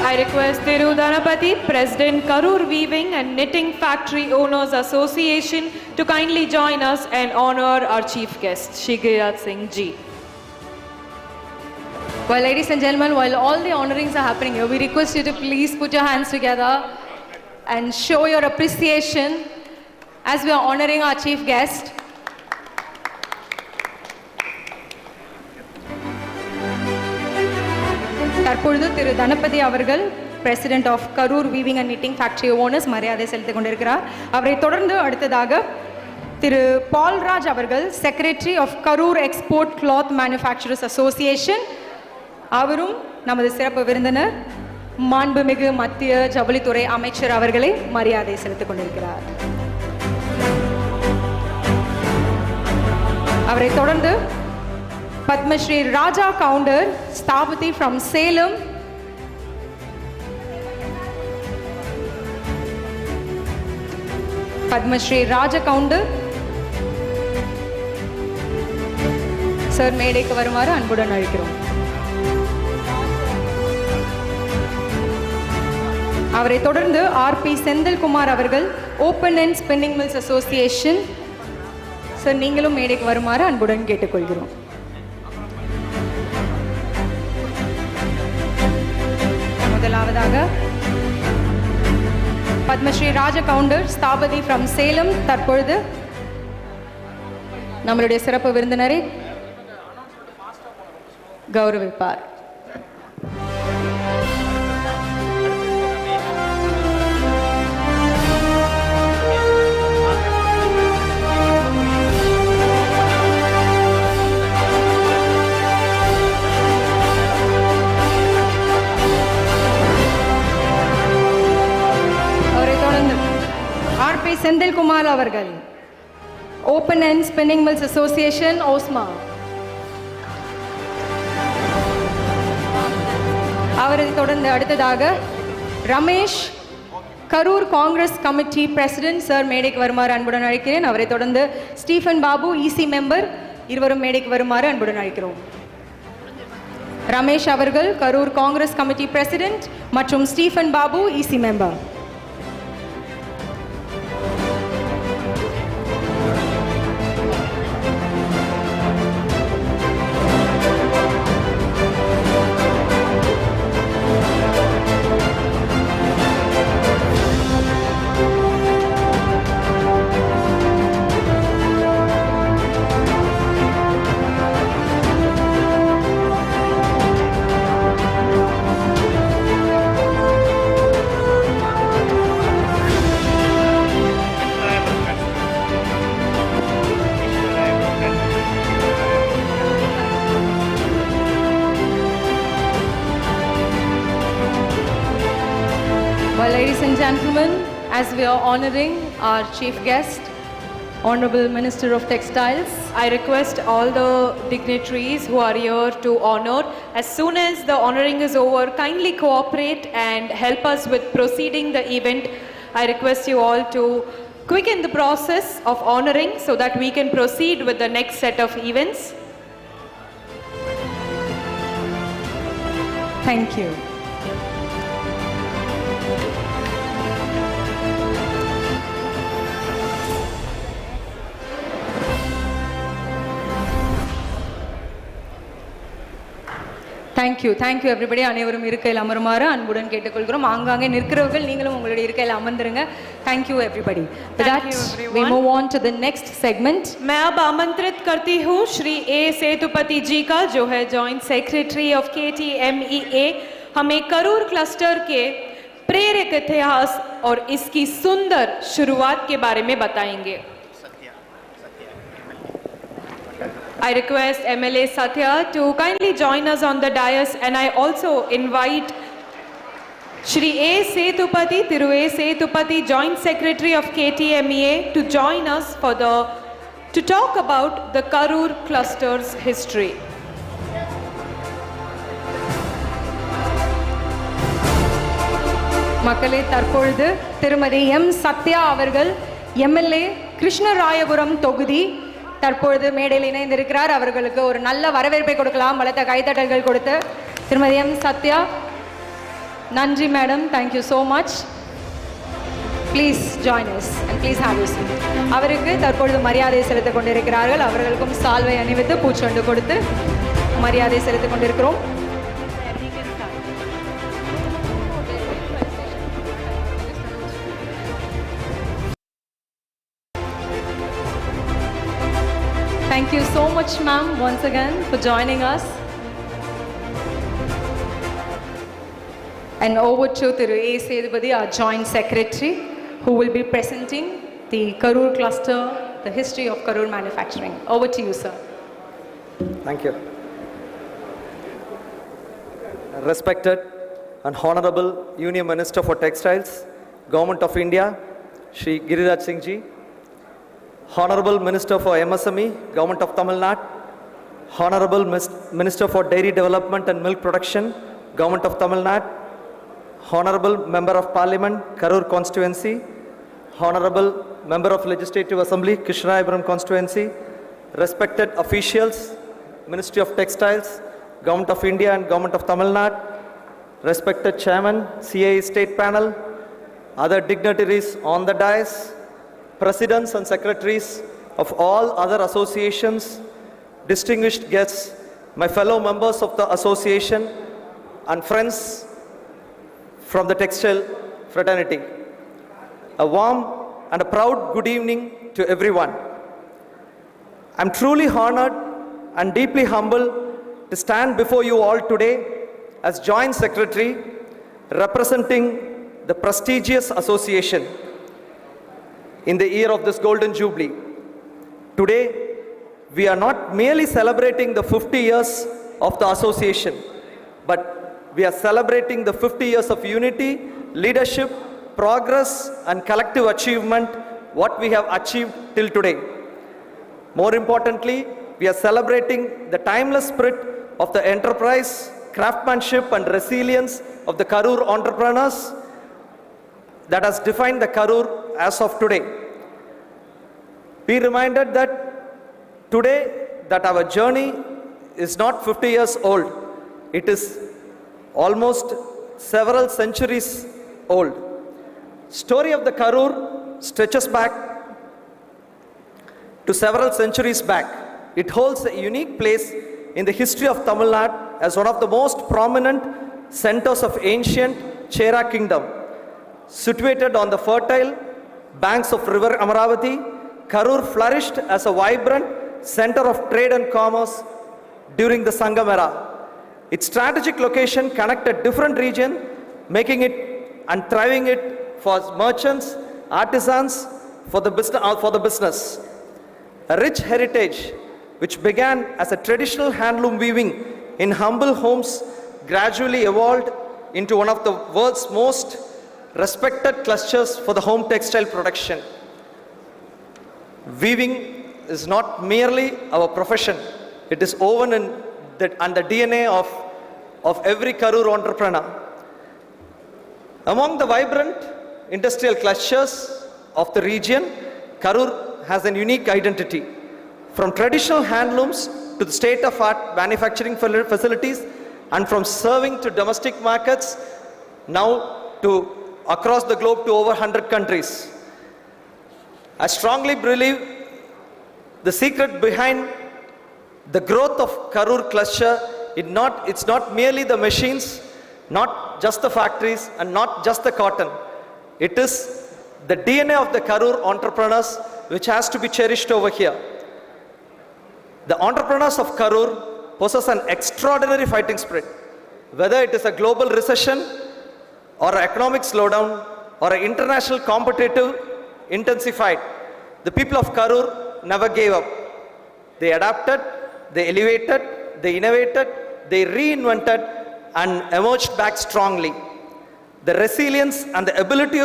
Speaker 4: I request Thiru Dhanapati, President Karur Weaving and Knitting Factory Owners Association, to kindly join us and honor our chief guest, Shri Giriraj Singh ji.
Speaker 2: Well, ladies and gentlemen, while all the honorings are happening here, we request you to please put your hands together and show your appreciation as we are honoring our chief guest. தற்பொழுது திரு தனபதி அவர்கள் president of Karur weaving and knitting factory owners மரியாதை செலுத்திக் கொண்டிருக்கிறார். அவரை தொடர்ந்து அடுத்ததாக திரு பால்ராஜ் அவர்கள் secretary of Karur export cloth manufacturers association, அவரும் நமது சிறப்பு விருந்தினர் மாண்புமிகு மத்திய ஜவுளித்துறை அமைச்சர் அவர்களை மரியாதை செலுத்திக் கொண்டிருக்கிறார். அவரை தொடர்ந்து பத்மஸ்ரீ ராஜா counter ஸ்தாபதி from Salem, Padmashri Raja counter sir மேடைக்கு வருமாறு அன்புடன் அழைக்கிறோம். அவரை தொடர்ந்து ஆர்பி செந்தில்குமார் அவர்கள் open and spinning mills association, sir நீங்களும் மேடைக்கு வருமாறு அன்புடன் கேட்டுக்கொள்கிறோம். முதலாவதாக பத்மஸ்ரீ ராஜ கவுண்டர் ஸ்தாபதி from சேலம் தற்பொழுது நம்மளுடைய சிறப்பு விருந்தினரை கௌரவிப்பார். ஆர்பி செந்தில்குமார் அவர்கள் open and spinning mills association OSMA, அவரை தொடர்ந்து அடுத்ததாக Ramesh Karur Congress committee president, sir மேடைக்கு வருமாறு அன்புடன் அழைக்கிறேன். அவரை தொடர்ந்து ஸ்டீஃபன் பாபு இசி மெம்பர், இருவரும் மேடைக்கு வருமாறு அன்புடன் அழைக்கிறோம். ரமேஷ் அவர்கள் கரூர் காங்கிரஸ் கமிட்டி பிரசிடென்ட் மற்றும் Stephen Babu EC member. Well, ladies and gentlemen, as we are honoring our chief guest, Honorable Minister of Textiles,
Speaker 4: I request all the dignitaries who are here to honor, as soon as the honoring is over, kindly cooperate and help us with proceeding the event. I request you all to quicken the process of honoring so that we can proceed with the next set of events.
Speaker 2: thank you. Thank you everybody. அனைவரும் இருக்கையில் அமருமாறு அன்புடன் கேட்டுக்கொள்கிறோம். ஆங்காங்கே நிற்கிறவர்கள் நீங்களும் உங்களுடைய இருக்கையில் அமர்ந்துருங்க. Thank you everybody. With that, we move on to the next segment.
Speaker 4: मैं अब आमंत्रित करती हूँ श्री ए सेतुपति जी का, जो है जॉइंट सेक्रेटरी ऑफ KTEA, हमें करूर क्लस्टर के प्रेरक इतिहास और इसकी सुंदर शुरुआत के बारे में बताएंगे. I request MLA Satya to kindly join us on the dais, and I also invite Shri A Setupati, Thiru A Setupati, Joint Secretary of KTMEA, to join us for the to talk about the Karur cluster's history.
Speaker 2: மக்களே, தற்பொழுது திருமதி M Sathya அவர்கள் MLA Krishnarayapuram தொகுதி தற்பொழுது மேடையில் இணைந்திருக்கிறார். அவர்களுக்கு ஒரு நல்ல வரவேற்பை கொடுக்கலாம், பலத்த கைத்தட்டல்கள் கொடுத்து. திருமதி எம் சத்யா, நன்றி madam, thank you so much. Please join us and please have you seat. அவருக்கு தற்பொழுது மரியாதை செலுத்திக் கொண்டிருக்கிறார்கள். அவர்களுக்கும் சால்வை அணிவித்து பூச்சொண்டு கொடுத்து மரியாதை செலுத்திக் கொண்டிருக்கிறோம். Thank you so much, ma'am, once again for joining us. And over to Thiru A. Sethupathi, our Joint Secretary, who will be presenting the Karur cluster, the history of Karur manufacturing. Over to you, sir.
Speaker 7: Thank you. Respected and Honorable Union Minister for Textiles, Government of India, Shri Giriraj Singh ji, Honorable Minister for MSME, Government of Tamil Nadu, Honorable Minister for Dairy Development and Milk Production, Government of Tamil Nadu, Honorable Member of Parliament, Karur Constituency, Honorable Member of Legislative Assembly, Krishnarayapuram Constituency, respected officials, Ministry of Textiles, Government of India and Government of Tamil Nadu, respected Chairman, CAE State Panel, other dignitaries on the dais, Presidents and Secretaries of all other associations, distinguished guests, my fellow members of the association and friends from the textile fraternity. A warm and a proud good evening to everyone. I'm truly honored and deeply humbled to stand before you all today as Joint Secretary representing the prestigious association in the year of this Golden Jubilee. Today, we are not merely celebrating the 50 years of the association, but we are celebrating the 50 years of unity, leadership, progress, and collective achievement, what we have achieved till today. More importantly, we are celebrating the timeless spirit of the enterprise, craftsmanship, and resilience of the Karur entrepreneurs that has defined the Karur as of today. Be reminded that today that our journey is not 50 years old. It is almost several centuries old. Story of the Karur stretches back to several centuries back. It holds a unique place in the history of Tamil Nadu as one of the most prominent centers of ancient Chera kingdom. Situated on the fertile banks of river Amaravati, Karur flourished as a vibrant center of trade and commerce during the Sangam era. Its strategic location connected different regions, making it and thriving it for merchants, artisans, for the business. A rich heritage which began as a traditional handloom weaving in humble homes gradually evolved into one of the world's most respected clusters for the home textile production. Weaving is not merely our profession, it is woven in the DNA of every Karur entrepreneur. Among the vibrant industrial clusters of the region, Karur has a unique identity. From traditional handlooms to the state-of-art manufacturing facilities, and from serving to domestic markets, now to across the globe to over 100 countries. I strongly believe the secret behind the growth of Karur cluster, it's not merely the machines, not just the factories, and not just the cotton. It is the DNA of the Karur entrepreneurs which has to be cherished over here. The entrepreneurs of Karur possess an extraordinary fighting spirit. Whether it is a global recession or an economic slowdown or an international competitive intensified, the people of Karur never gave up. They adapted, they elevated, they innovated, they reinvented and emerged back strongly. The resilience and the ability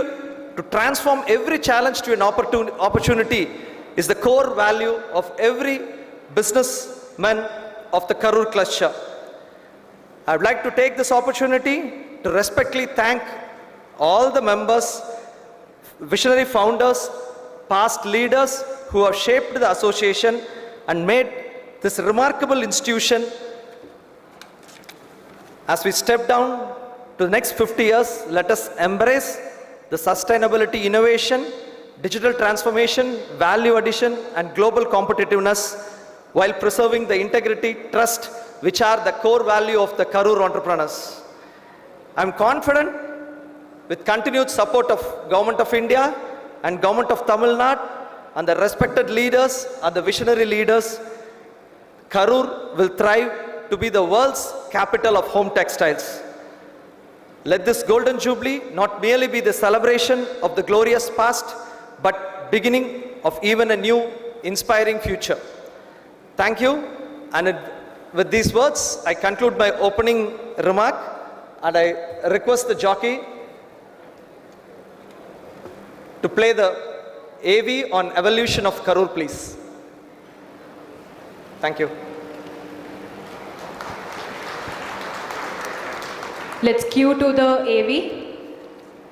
Speaker 7: to transform every challenge to an opportunity is the core value of every businessman of the Karur cluster. I would like to take this opportunity to respectfully thank all the members, visionary founders, past leaders who have shaped the association and made this remarkable institution. As we step down to the next 50 years, let us embrace the sustainability, innovation, digital transformation, value addition, and global competitiveness while preserving the integrity, trust, which are the core value of the Karur entrepreneurs. I am confident with continued support of Government of India and Government of Tamil Nadu and the respected leaders and the visionary leaders, Karur will thrive to be the world's capital of home textiles. Let this golden jubilee not merely be the celebration of the glorious past, but beginning of even a new inspiring future. Thank you, and with these words, I conclude my opening remark, and I request the jockey to play the AV on evolution of Karur, please. Thank you.
Speaker 4: Let's cue to the AV.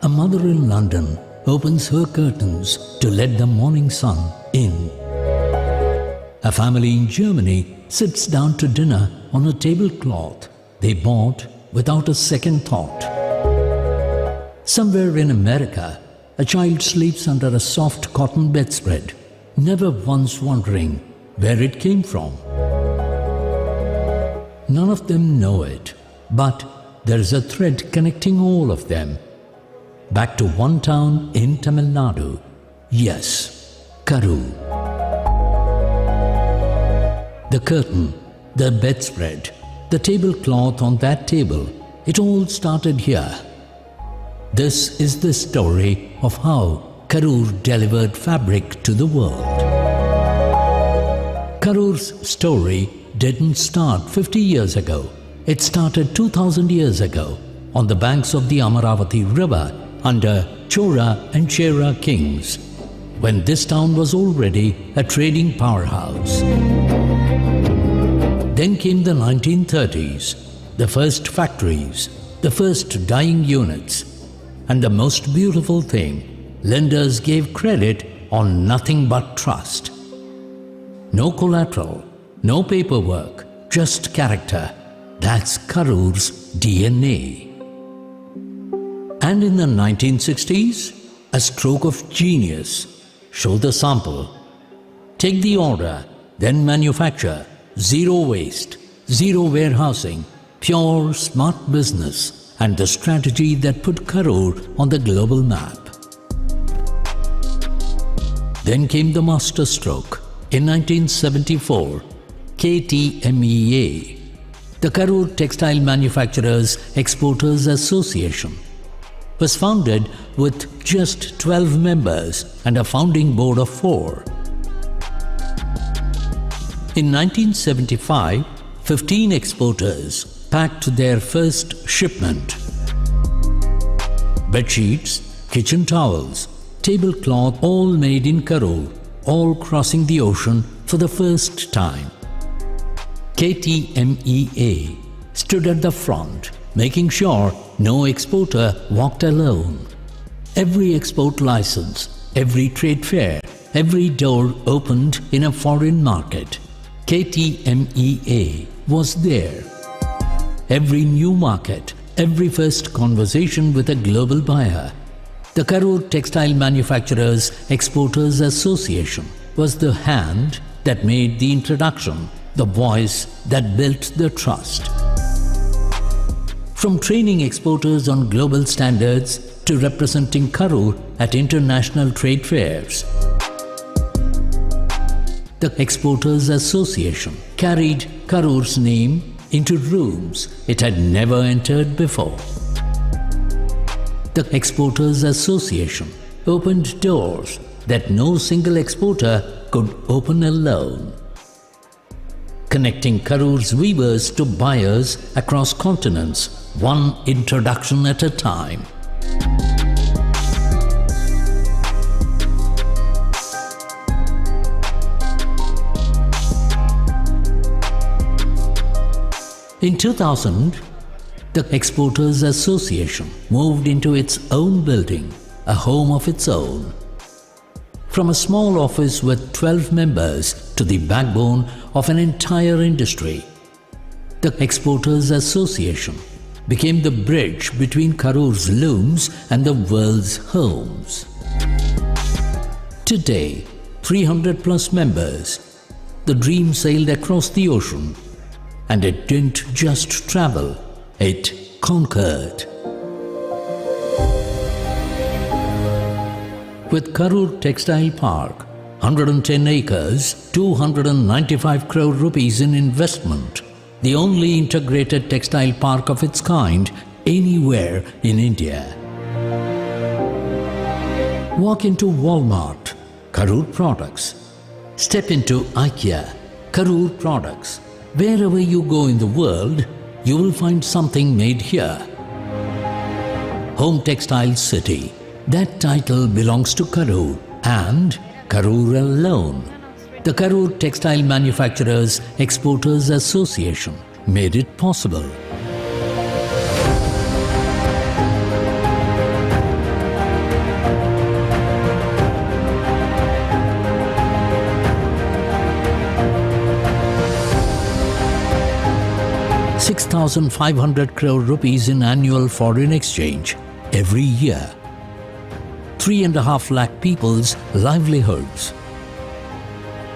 Speaker 8: A mother in London opens her curtains to let the morning sun in. A family in Germany sits down to dinner on a tablecloth they bought without a second thought. Somewhere in America, a child sleeps under a soft cotton bedspread, never once wondering where it came from. None of them know it, but there is a thread connecting all of them. Back to one town in Tamil Nadu. Yes, Karur. The curtain, the bedspread, the tablecloth on that table, it all started here. This is the story of how Karur delivered fabric to the world. Karur's story didn't start 50 years ago. It started 2000 years ago on the banks of the Amaravati river under Chola and Chera kings, when this town was already a trading powerhouse. Then came the 1930s, the first factories, the first dyeing units, and the most beautiful thing, lenders gave credit on nothing but trust. No collateral, no paperwork, just character. That's Karur's DNA. And in the 1960s, a stroke of genius. Show the sample. Take the order, then manufacture. Zero waste, zero warehousing, pure smart business, and the strategy that put Karur on the global map. Then came the master stroke. In 1974, KTEA, the Karur Textile Manufacturers Exporters Association, was founded with just 12 members and a founding board of 4. In 1975, 15 exporters packed their first shipment. Bedsheets, kitchen towels, tablecloth, all made in Karur, all crossing the ocean for the first time. KTEA stood at the front, making sure no exporter walked alone. Every export license, every trade fair, every door opened in a foreign market, KTEA was there. Every new market, every first conversation with a global buyer, the Karur Textile Manufacturers Exporters Association was the hand that made the introduction, the voice that built the trust. From training exporters on global standards to representing Karur at international trade fairs, the Exporters Association carried Karur's name into rooms it had never entered before. The Exporters Association opened doors that no single exporter could open alone, connecting Karur's weavers to buyers across continents, one introduction at a time. In 2000, the Exporters Association moved into its own building, a home of its own. From a small office with 12 members to the backbone of an entire industry, the Exporters Association became the bridge between Karur's looms and the world's homes. Today, 300 plus members, the dream sailed across the ocean, and it didn't just travel, it conquered. With Karur Textile Park, 110 acres, 295 crore rupees in investment, the only integrated textile park of its kind anywhere in India. Walk into Walmart, Karur products. Step into IKEA, Karur products. Wherever you go in the world, you will find something made here. Home Textile City. That title belongs to Karur and Karur alone. The Karur Textile Manufacturers Exporters Association made it possible. ₹6,500 crore in annual foreign exchange every year. 3.5 lakh people's livelihoods.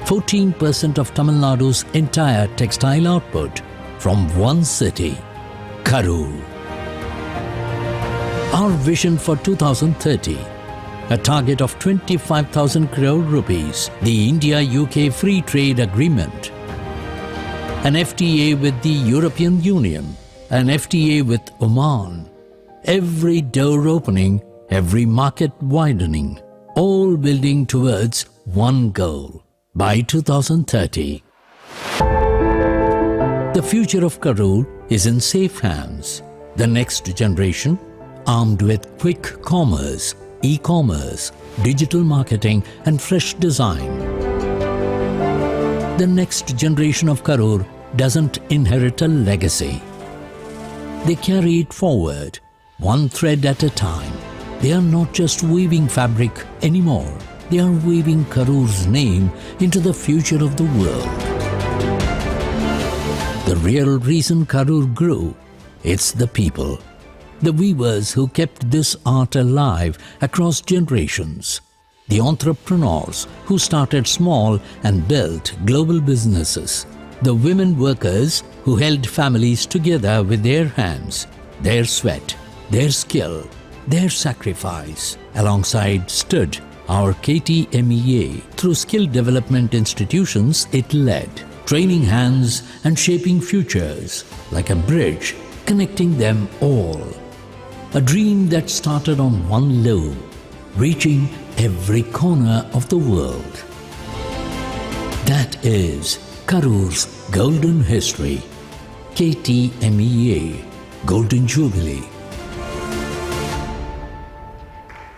Speaker 8: 14% of Tamil Nadu's entire textile output from one city, Karur. Our vision for 2030, a target of 25,000 crore rupees, the India-UK Free Trade Agreement, an FTA with the European Union, an FTA with Oman, every door opening, every market widening, all building towards one goal. By 2030, the future of Karur is in safe hands. The next generation, armed with quick commerce, e-commerce, digital marketing and fresh design. The next generation of Karur doesn't inherit a legacy. They carry it forward, one thread at a time. They are not just weaving fabric anymore. They are weaving Karur's name into the future of the world. The real reason Karur grew, it's the people. The weavers who kept this art alive across generations. The entrepreneurs who started small and built global businesses. The women workers who held families together with their hands, their sweat, their skill, their sacrifice. Alongside stood our KTEA. Through skill development institutions it led, training hands and shaping futures like a bridge connecting them all. A dream that started on one loom, reaching every corner of the world. That is Karur's golden history. KTEA, Golden Jubilee.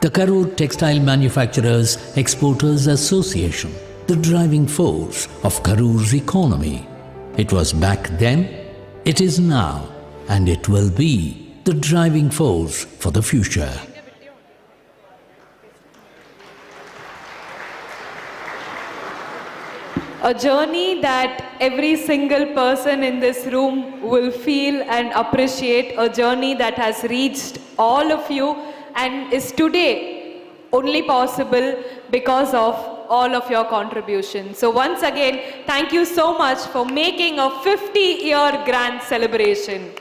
Speaker 8: The Karur Textile Manufacturers Exporters Association, the driving force of Karur's economy. It was back then, it is now, and it will be the driving force for the future.
Speaker 4: A journey that every single person in this room will feel and appreciate, a journey that has reached all of you and is today only possible because of all of your contributions. So once again, thank you so much for making a 50-year grand celebration.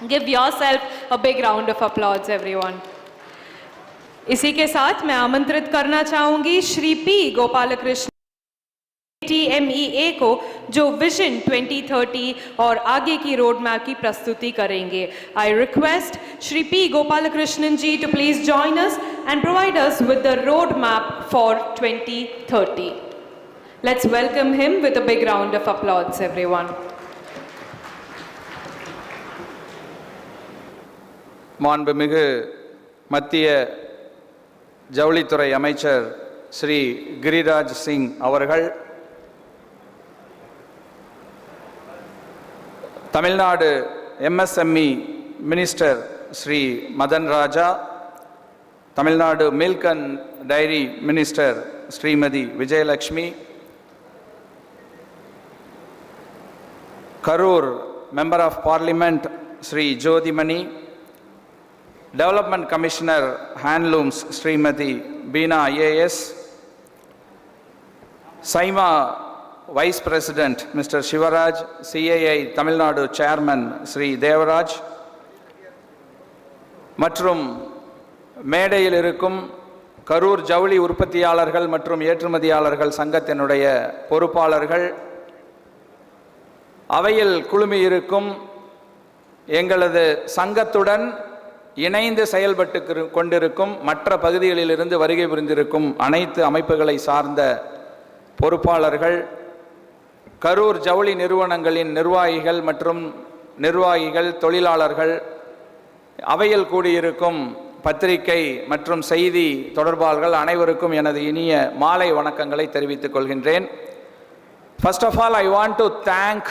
Speaker 4: Give yourself a big round of applause, everyone. इसी के साथ मैं आमंत्रित करना चाहूंगी Shri P Gopalkrishna KTEA को जो vision 2030 और आगे की रोड मैप की प्रस्तुति करेंगे. I request Shri P. Gopalakrishnan ji to please join us and provide us with the road map for 2030. Let's welcome him with a big round of applause, everyone.
Speaker 9: மாண்புமிகு மத்திய ஜவுளித்துறை அமைச்சர் ஸ்ரீ கிரிராஜ் சிங் அவர்கள், Tamil Nadu MSME Minister Shri Madan Raja, Tamil Nadu Milk and Dairy Minister Srimadi Vijayalakshmi, Karur Member of Parliament Shri Jodhimani, Development Commissioner Handlooms Srimadi Beena AS, Saima Vice President Mr. Shivaraj, CAI Tamil Nadu Chairman Shri Devaraj, மற்றும் மேடையில் இருக்கும் கரூர் ஜவுளி உற்பத்தியாளர்கள் மற்றும் ஏற்றுமதியாளர்கள் சங்கத்தினுடைய பொறுப்பாளர்கள், அவையில் குழுமி இருக்கும் எங்களது சங்கத்துடன் இணைந்து செயல்பட்டு கொண்டிருக்கும் மற்ற பகுதிகளிலிருந்து வருகை புரிந்திருக்கும் அனைத்து அமைப்புகளை சார்ந்த பொறுப்பாளர்கள், கரூர் ஜவுளி நிறுவனங்களின் நிர்வாகிகள் மற்றும் தொழிலாளர்கள், அவையில் கூடியிருக்கும் பத்திரிகை மற்றும் செய்தி தொடர்பாளர்கள் அனைவருக்கும் எனது இனிய மாலை வணக்கங்களை தெரிவித்துக் கொள்கின்றேன். First of all, I want to thank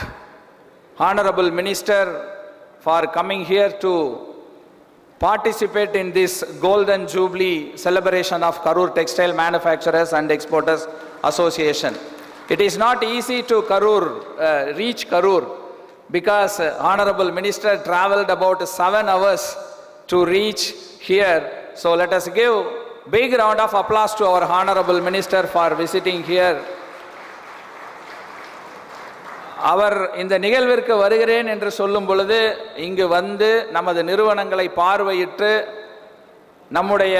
Speaker 9: Honorable Minister for coming here to participate in this Golden Jubilee celebration of Karur Textile Manufacturers and Exporters Association. It is not easy to reach Karur because Honorable Minister traveled about 7 hours to reach here. So let us give big round of applause to our Honorable Minister for visiting here. அவர் இந்த நிகழ்விற்கு வருகிறேன் என்று சொல்லும் பொழுது இங்கு வந்து நமது நிறுவனங்களை பார்வையிட்டு நம்முடைய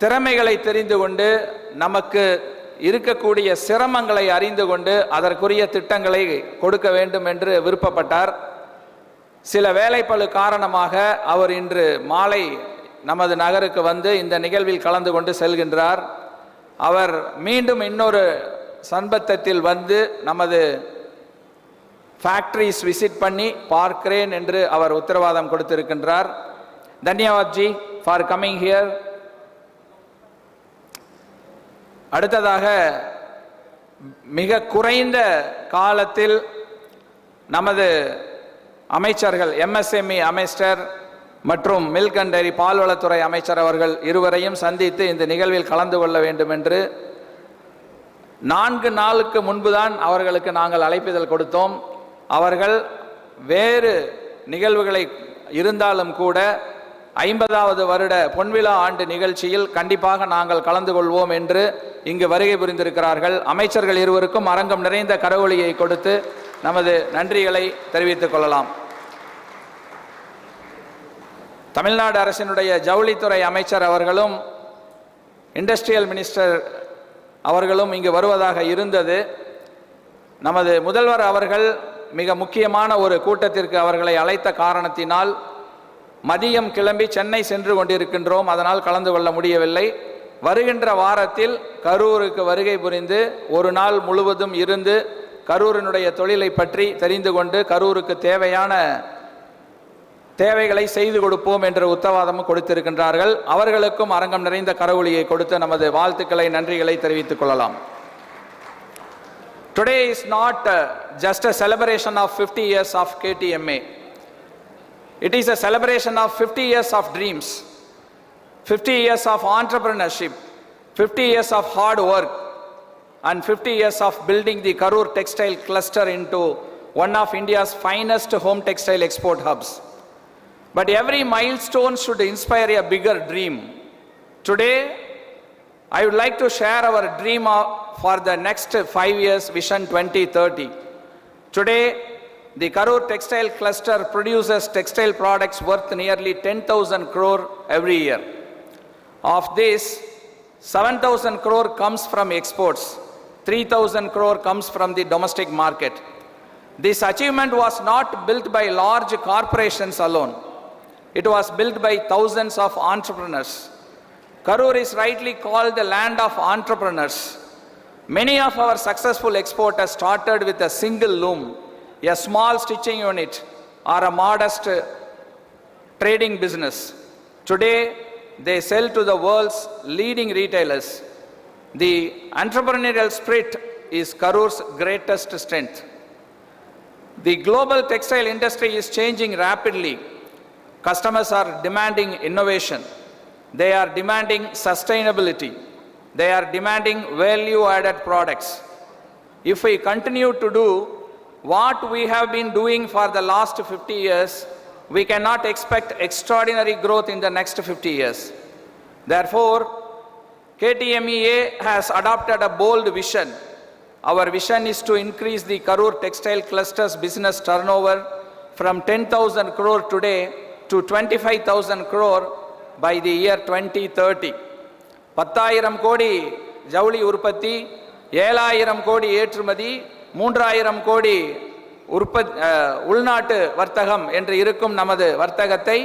Speaker 9: திறமைகளை தெரிந்து கொண்டு நமக்கு இருக்கக்கூடிய சிரமங்களை அறிந்து கொண்டு அதற்குரிய திட்டங்களை கொடுக்க வேண்டும் என்று விருப்பப்பட்டார். சில வேலைப்பளு காரணமாக அவர் இன்று மாலை நமது நகருக்கு வந்து இந்த நிகழ்வில் கலந்து கொண்டு செல்கின்றார். அவர் மீண்டும் இன்னொரு சந்தர்ப்பத்தில் வந்து நமது ஃபேக்டரிஸ் விசிட் பண்ணி பார்க்கிறேன் என்று அவர் உத்தரவாதம் கொடுத்திருக்கின்றார். தன்யவாத் ஜி ஃபார் கமிங் ஹியர். அடுத்ததாக மிக குறைந்த காலத்தில் நமது அமைச்சர்கள் MSME அமைச்சர் மற்றும் மில்க் அண்ட் டைரி பால்வளத்துறை அமைச்சர் அவர்கள் இருவரையும் சந்தித்து இந்த நிகழ்வில் கலந்து கொள்ள வேண்டும் என்று 4 நாளுக்கு முன்புதான் அவர்களுக்கு நாங்கள் அழைப்பிதழ் கொடுத்தோம். அவர்கள் வேறு நிகழ்வுகளை இருந்தாலும் கூட 50வது வருட பொன்விழா ஆண்டு நிகழ்ச்சியில் கண்டிப்பாக நாங்கள் கலந்து கொள்வோம் என்று இங்கு வருகை புரிந்திருக்கிறார்கள். அமைச்சர்கள் இருவருக்கும் அரங்கம் நிறைந்த கரவொலியை கொடுத்து நமது நன்றிகளை தெரிவித்துக் கொள்ளலாம். தமிழ்நாடு அரசினுடைய ஜவுளித்துறை அமைச்சர் அவர்களும் இண்டஸ்ட்ரியல் மினிஸ்டர் அவர்களும் இங்கு வருவதாக இருந்தது. நமது முதல்வர் அவர்கள் மிக முக்கியமான ஒரு கூட்டத்திற்கு அவர்களை அழைத்த காரணத்தினால் மதியம் கிளம்பி சென்னை சென்று கொண்டிருக்கின்றோம். அதனால் கலந்து கொள்ள முடியவில்லை. வருகின்ற வாரத்தில் கரூருக்கு வருகை புரிந்து ஒரு நாள் முழுவதும் இருந்து கரூரினுடைய தொழிலை பற்றி தெரிந்து கொண்டு கரூருக்கு தேவைகளை செய்து கொடுப்போம் என்ற உத்தரவாதமும் கொடுத்திருக்கின்றார்கள். அவர்களுக்கும் அரங்கம் நிறைந்த கரவொலியை கொடுத்து நமது வாழ்த்துக்களை நன்றிகளை தெரிவித்துக் கொள்ளலாம். Today is not just a celebration of 50 years of KTMA. It is a celebration of 50 years of dreams, 50 years of entrepreneurship, 50 years of hard work, and 50 years of building the Karur Textile cluster into one of India's finest home textile export hubs. But every milestone should inspire a bigger dream. Today, I would like to share our dream for the next 5 years, Vision 2030. Today, the Karur Textile cluster produces textile products worth nearly 10,000 crore every year. Of this, 7,000 crore comes from exports, 3,000 crore comes from the domestic market. This achievement was not built by large corporations alone. It was built by thousands of entrepreneurs. Karur is rightly called the land of entrepreneurs. Many of our successful exporters started with a single loom, a small stitching unit, or a modest trading business. Today, they sell to the world's leading retailers. The entrepreneurial spirit is Karur's greatest strength. The global textile industry is changing rapidly. Customers are demanding innovation. They are demanding sustainability. They are demanding value-added products. If we continue to do what we have been doing for the last 50 years, we cannot expect extraordinary growth in the next 50 years. Therefore, KTEA has adopted a bold vision. Our vision is to increase the Karur Textile Cluster's business turnover from 10,000 crore today to 25,000 crore by the year 2030. 10,000 கோடி ஜவுளி உற்பத்தி, 7,000 கோடி ஏற்றுமதி, 3,000 கோடி உள்நாட்டு வர்த்தகம் என்று இருக்கும் நமது வர்த்தகத்தை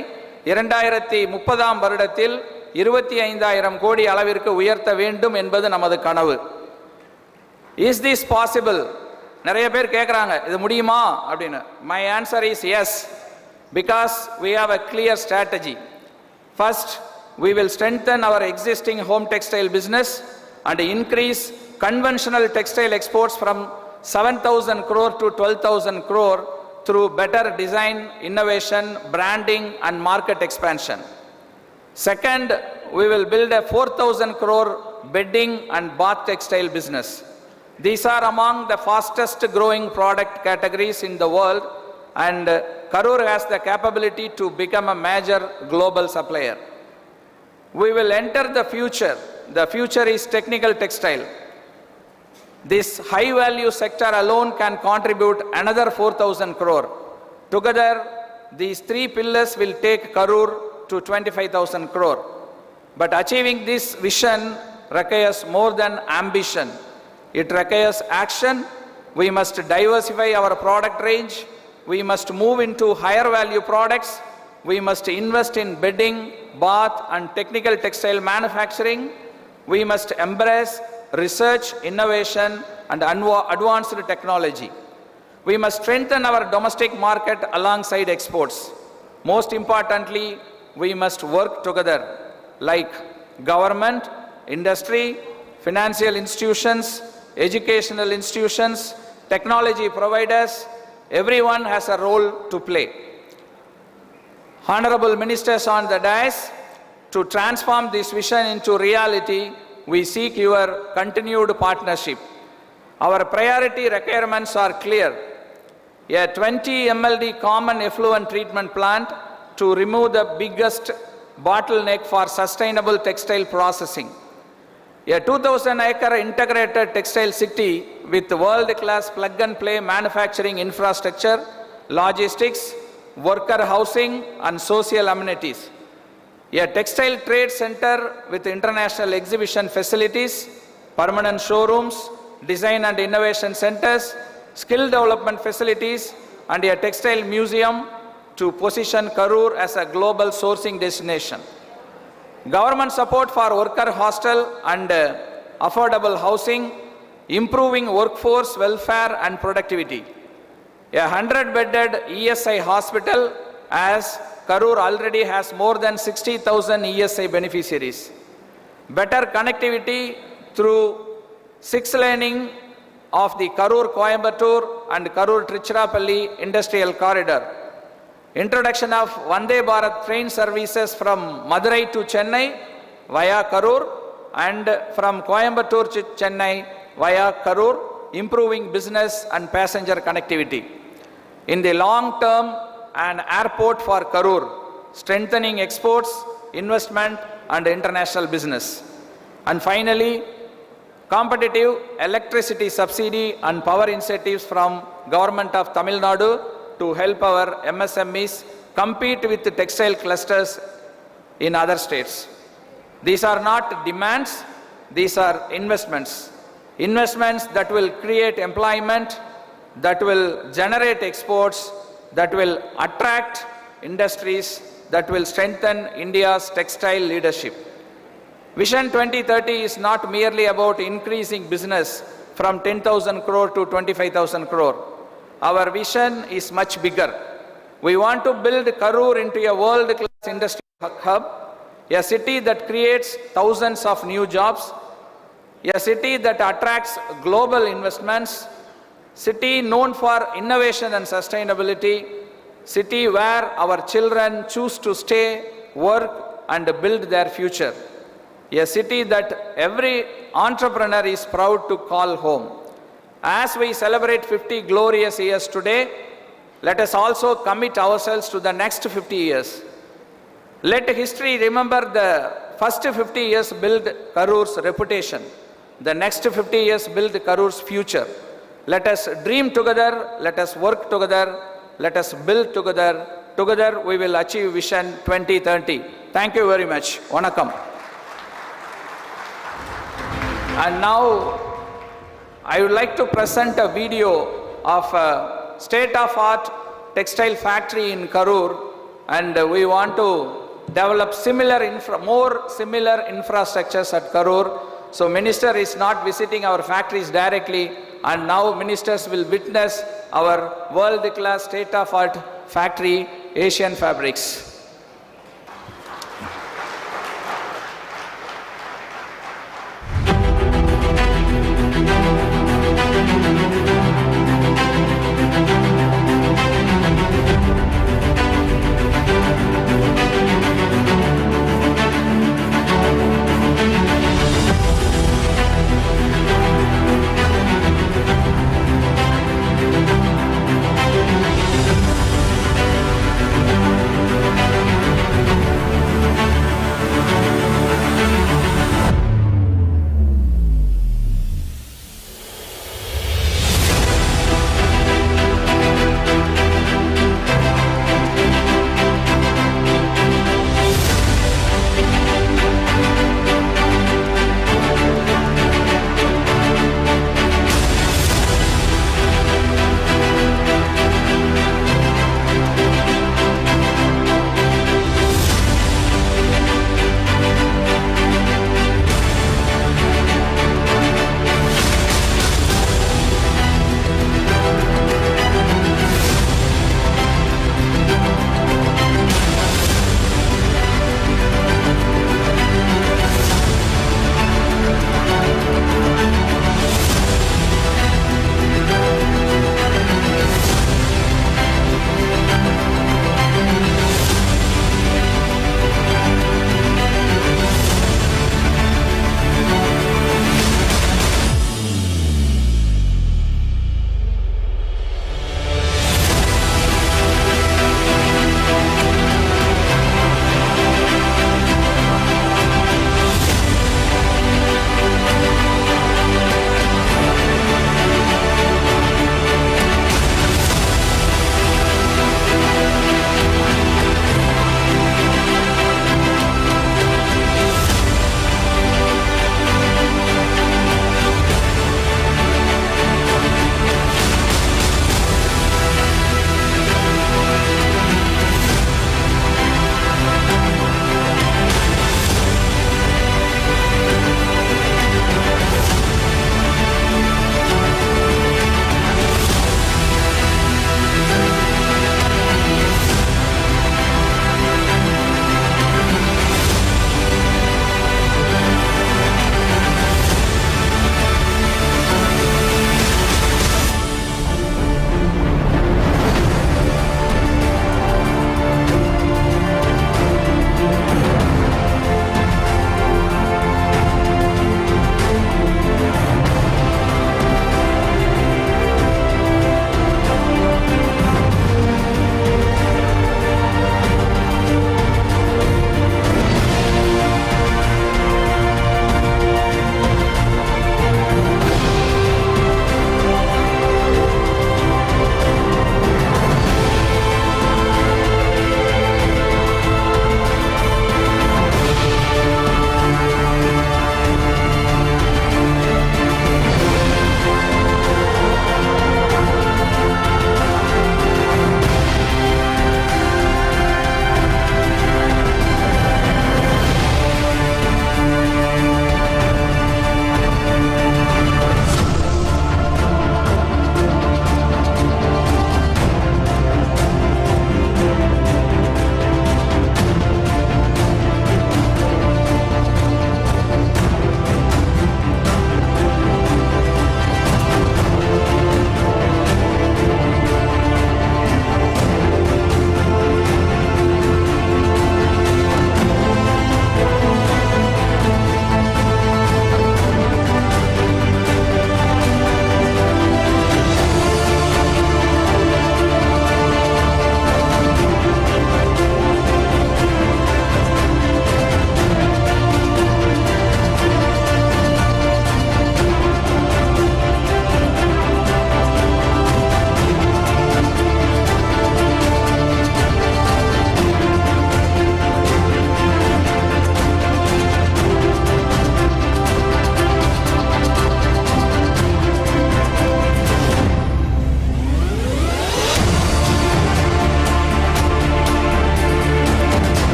Speaker 9: 2030ஆம் வருடத்தில் 25,000 கோடி அளவிற்கு உயர்த்த வேண்டும் என்பது நமது கனவு. Is this possible? நிறைய பேர் கேட்குறாங்க, இது முடியுமா அப்படின்னு. My answer is yes, because we have a clear strategy. First, we will strengthen our existing home textile business and increase conventional textile exports from 7,000 crore to 12,000 crore through better design, innovation, branding and market expansion. Second, we will build a 4,000 crore bedding and bath textile business. These are among the fastest growing product categories in the world, and Karur has the capability to become a major global supplier. We will enter the future. The future is technical textile. This high value sector alone can contribute another 4,000 crore. Together, these three pillars will take Karur to 25,000 crore. But achieving this vision requires more than ambition. It requires action. We must diversify our product range. We must move into higher value products. We must invest in bedding, bath and technical textile manufacturing. We must embrace research, innovation and advanced technology. We must strengthen our domestic market alongside exports. Most importantly, we must work together like government, industry, financial institutions, educational institutions, technology providers. Everyone has a role to play. Honorable ministers on the dais, to transform this vision into reality, we seek your continued partnership. Our priority requirements are clear. A 20 MLD common effluent treatment plant to remove the biggest bottleneck for sustainable textile processing. A 2,000-acre integrated textile city with world-class plug-and-play manufacturing infrastructure, logistics, worker housing and social amenities. A textile trade center with international exhibition facilities, permanent showrooms, design and innovation centers, skill development facilities and a textile museum to position Karur as a global sourcing destination. Government support for worker hostel and affordable housing, improving workforce welfare and productivity. A 100-bedded ESI hospital, as Karur already has more than 60,000 ESI beneficiaries. Better connectivity through 6-laning of the Karur-Coimbatore and Karur-Trichirappalli industrial corridor. Introduction of Vande Bharat train services from Madurai to Chennai via Karur and from Coimbatore to Chennai via Karur, improving business and passenger connectivity. In the long term, an airport for Karur, strengthening exports, investment and international business. And finally, competitive electricity subsidy and power incentives from Government of Tamil Nadu to help our MSMEs compete with the textile clusters in other states. These are not demands, these are investments. Investments that will create employment, that will generate exports, that will attract industries, that will strengthen India's textile leadership. Vision 2030 is not merely about increasing business from 10,000 crore to 25,000 crore. Our vision is much bigger. We want to build Karur into a world-class industry hub, a city that creates thousands of new jobs, a city that attracts global investments, city known for innovation and sustainability, city where our children choose to stay, work and build their future. A city that every entrepreneur is proud to call home. As we celebrate 50 glorious years today, let us also commit ourselves to the next 50 years. Let history remember the first 50 years build Karur's reputation. The next 50 years build Karur's future. Let us dream together, let us work together, let us build together. Together we will achieve Vision 2030. Thank you very much. Vanakkam. And now I would like to present a video of a state-of-art textile factory in Karur, and we want to develop more similar infrastructures at Karur. So Minister is not visiting our factories directly, and now ministers will witness our world-class state-of-art factory, Asian Fabrics.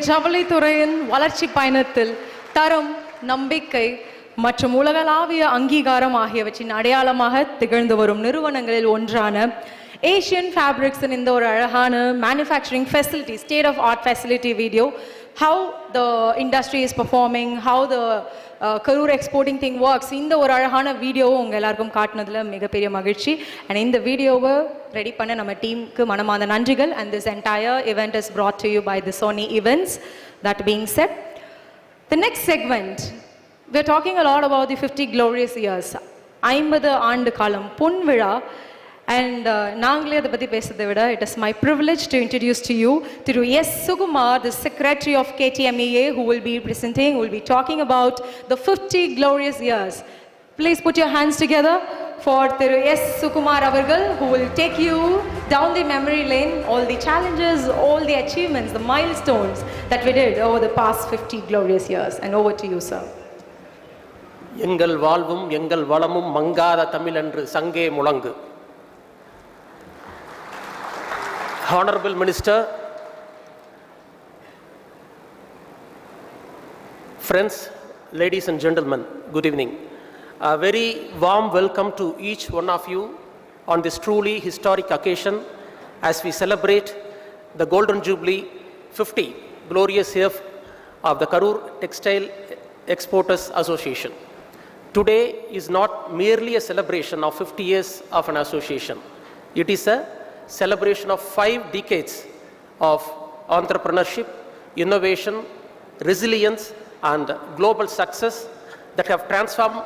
Speaker 2: ஜவுளி துறையின் வளர்ச்சி பயணத்தில் தரம், நம்பிக்கை மற்றும் உலகளாவிய அங்கீகாரம் ஆகியவற்றின் அடையாளமாக திகழ்ந்து வரும் நிறுவனங்களில் ஒன்றான ஏஷியன் ஃபேப்ரிக்ஸின் இந்த ஒரு அழகான manufacturing facility, state of art facility video, how the industry is performing, how the Karur exporting thing works, இந்த ஒரு அழகான வீடியோவை உங்கள் எல்லாருக்கும் காட்டினதில் மிகப்பெரிய மகிழ்ச்சி. அண்ட் இந்த வீடியோவை ரெடி பண்ண நம்ம டீமுக்கு மனமார்ந்த நன்றிகள். And this entire event is brought to you by the Sony Events. That being said, the next segment, we're talking a lot about the 50 glorious years, 50 ஆண்டு காலம் பொன் விழா. And நாங்களே அதை பற்றி பேசுறதை விட, it is my privilege to introduce to you Thiru S. Sukumar, the Secretary of KTEA, who will be presenting, who will be talking about the 50 glorious years. Please put your hands together for Thiru S. Sukumar avargal, who will take you down the memory lane, all the challenges, all the achievements, the milestones that we did over the past 50 glorious years. And over to you, sir.
Speaker 10: எங்கள் வாழ்வும் எங்கள் வளமும் மங்காத தமிழென்று சங்கே முழங்கு. Honorable Minister, friends, ladies and gentlemen, good evening. A very warm welcome to each one of you on this truly historic occasion as we celebrate the Golden Jubilee 50 glorious years of the Karur Textile Exporters Association. Today is not merely a celebration of 50 years of an association. It is a celebration of 5 decades of entrepreneurship, innovation, resilience, and global success that have transformed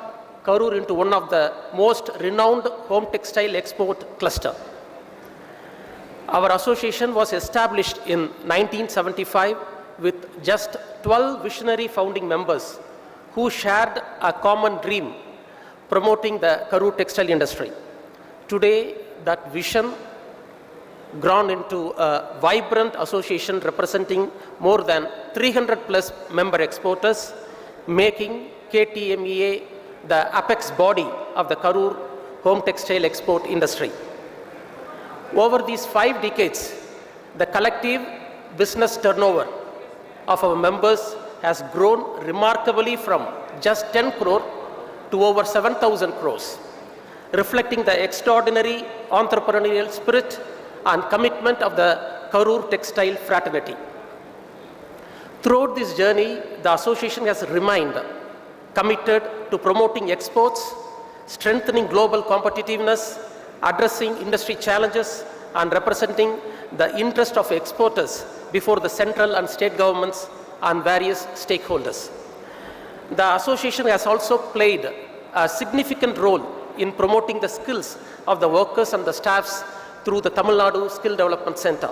Speaker 10: Karur into one of the most renowned home textile export cluster. Our association was established in 1975 with just 12 visionary founding members who shared a common dream, promoting the Karur textile industry. Today, that vision grown into a vibrant association representing more than 300 plus member exporters, making KTEA the apex body of the Karur home textile export industry. Over these 5 decades, the collective business turnover of our members has grown remarkably from just 10 crore to over 7,000 crores, reflecting the extraordinary entrepreneurial spirit and commitment of the Karur Textile fraternity. Throughout this journey, the association has remained committed to promoting exports, strengthening global competitiveness, addressing industry challenges, and representing the interest of exporters before the central and state governments and various stakeholders. The association has also played a significant role in promoting the skills of the workers and the staffs through the Tamil Nadu Skill Development Center.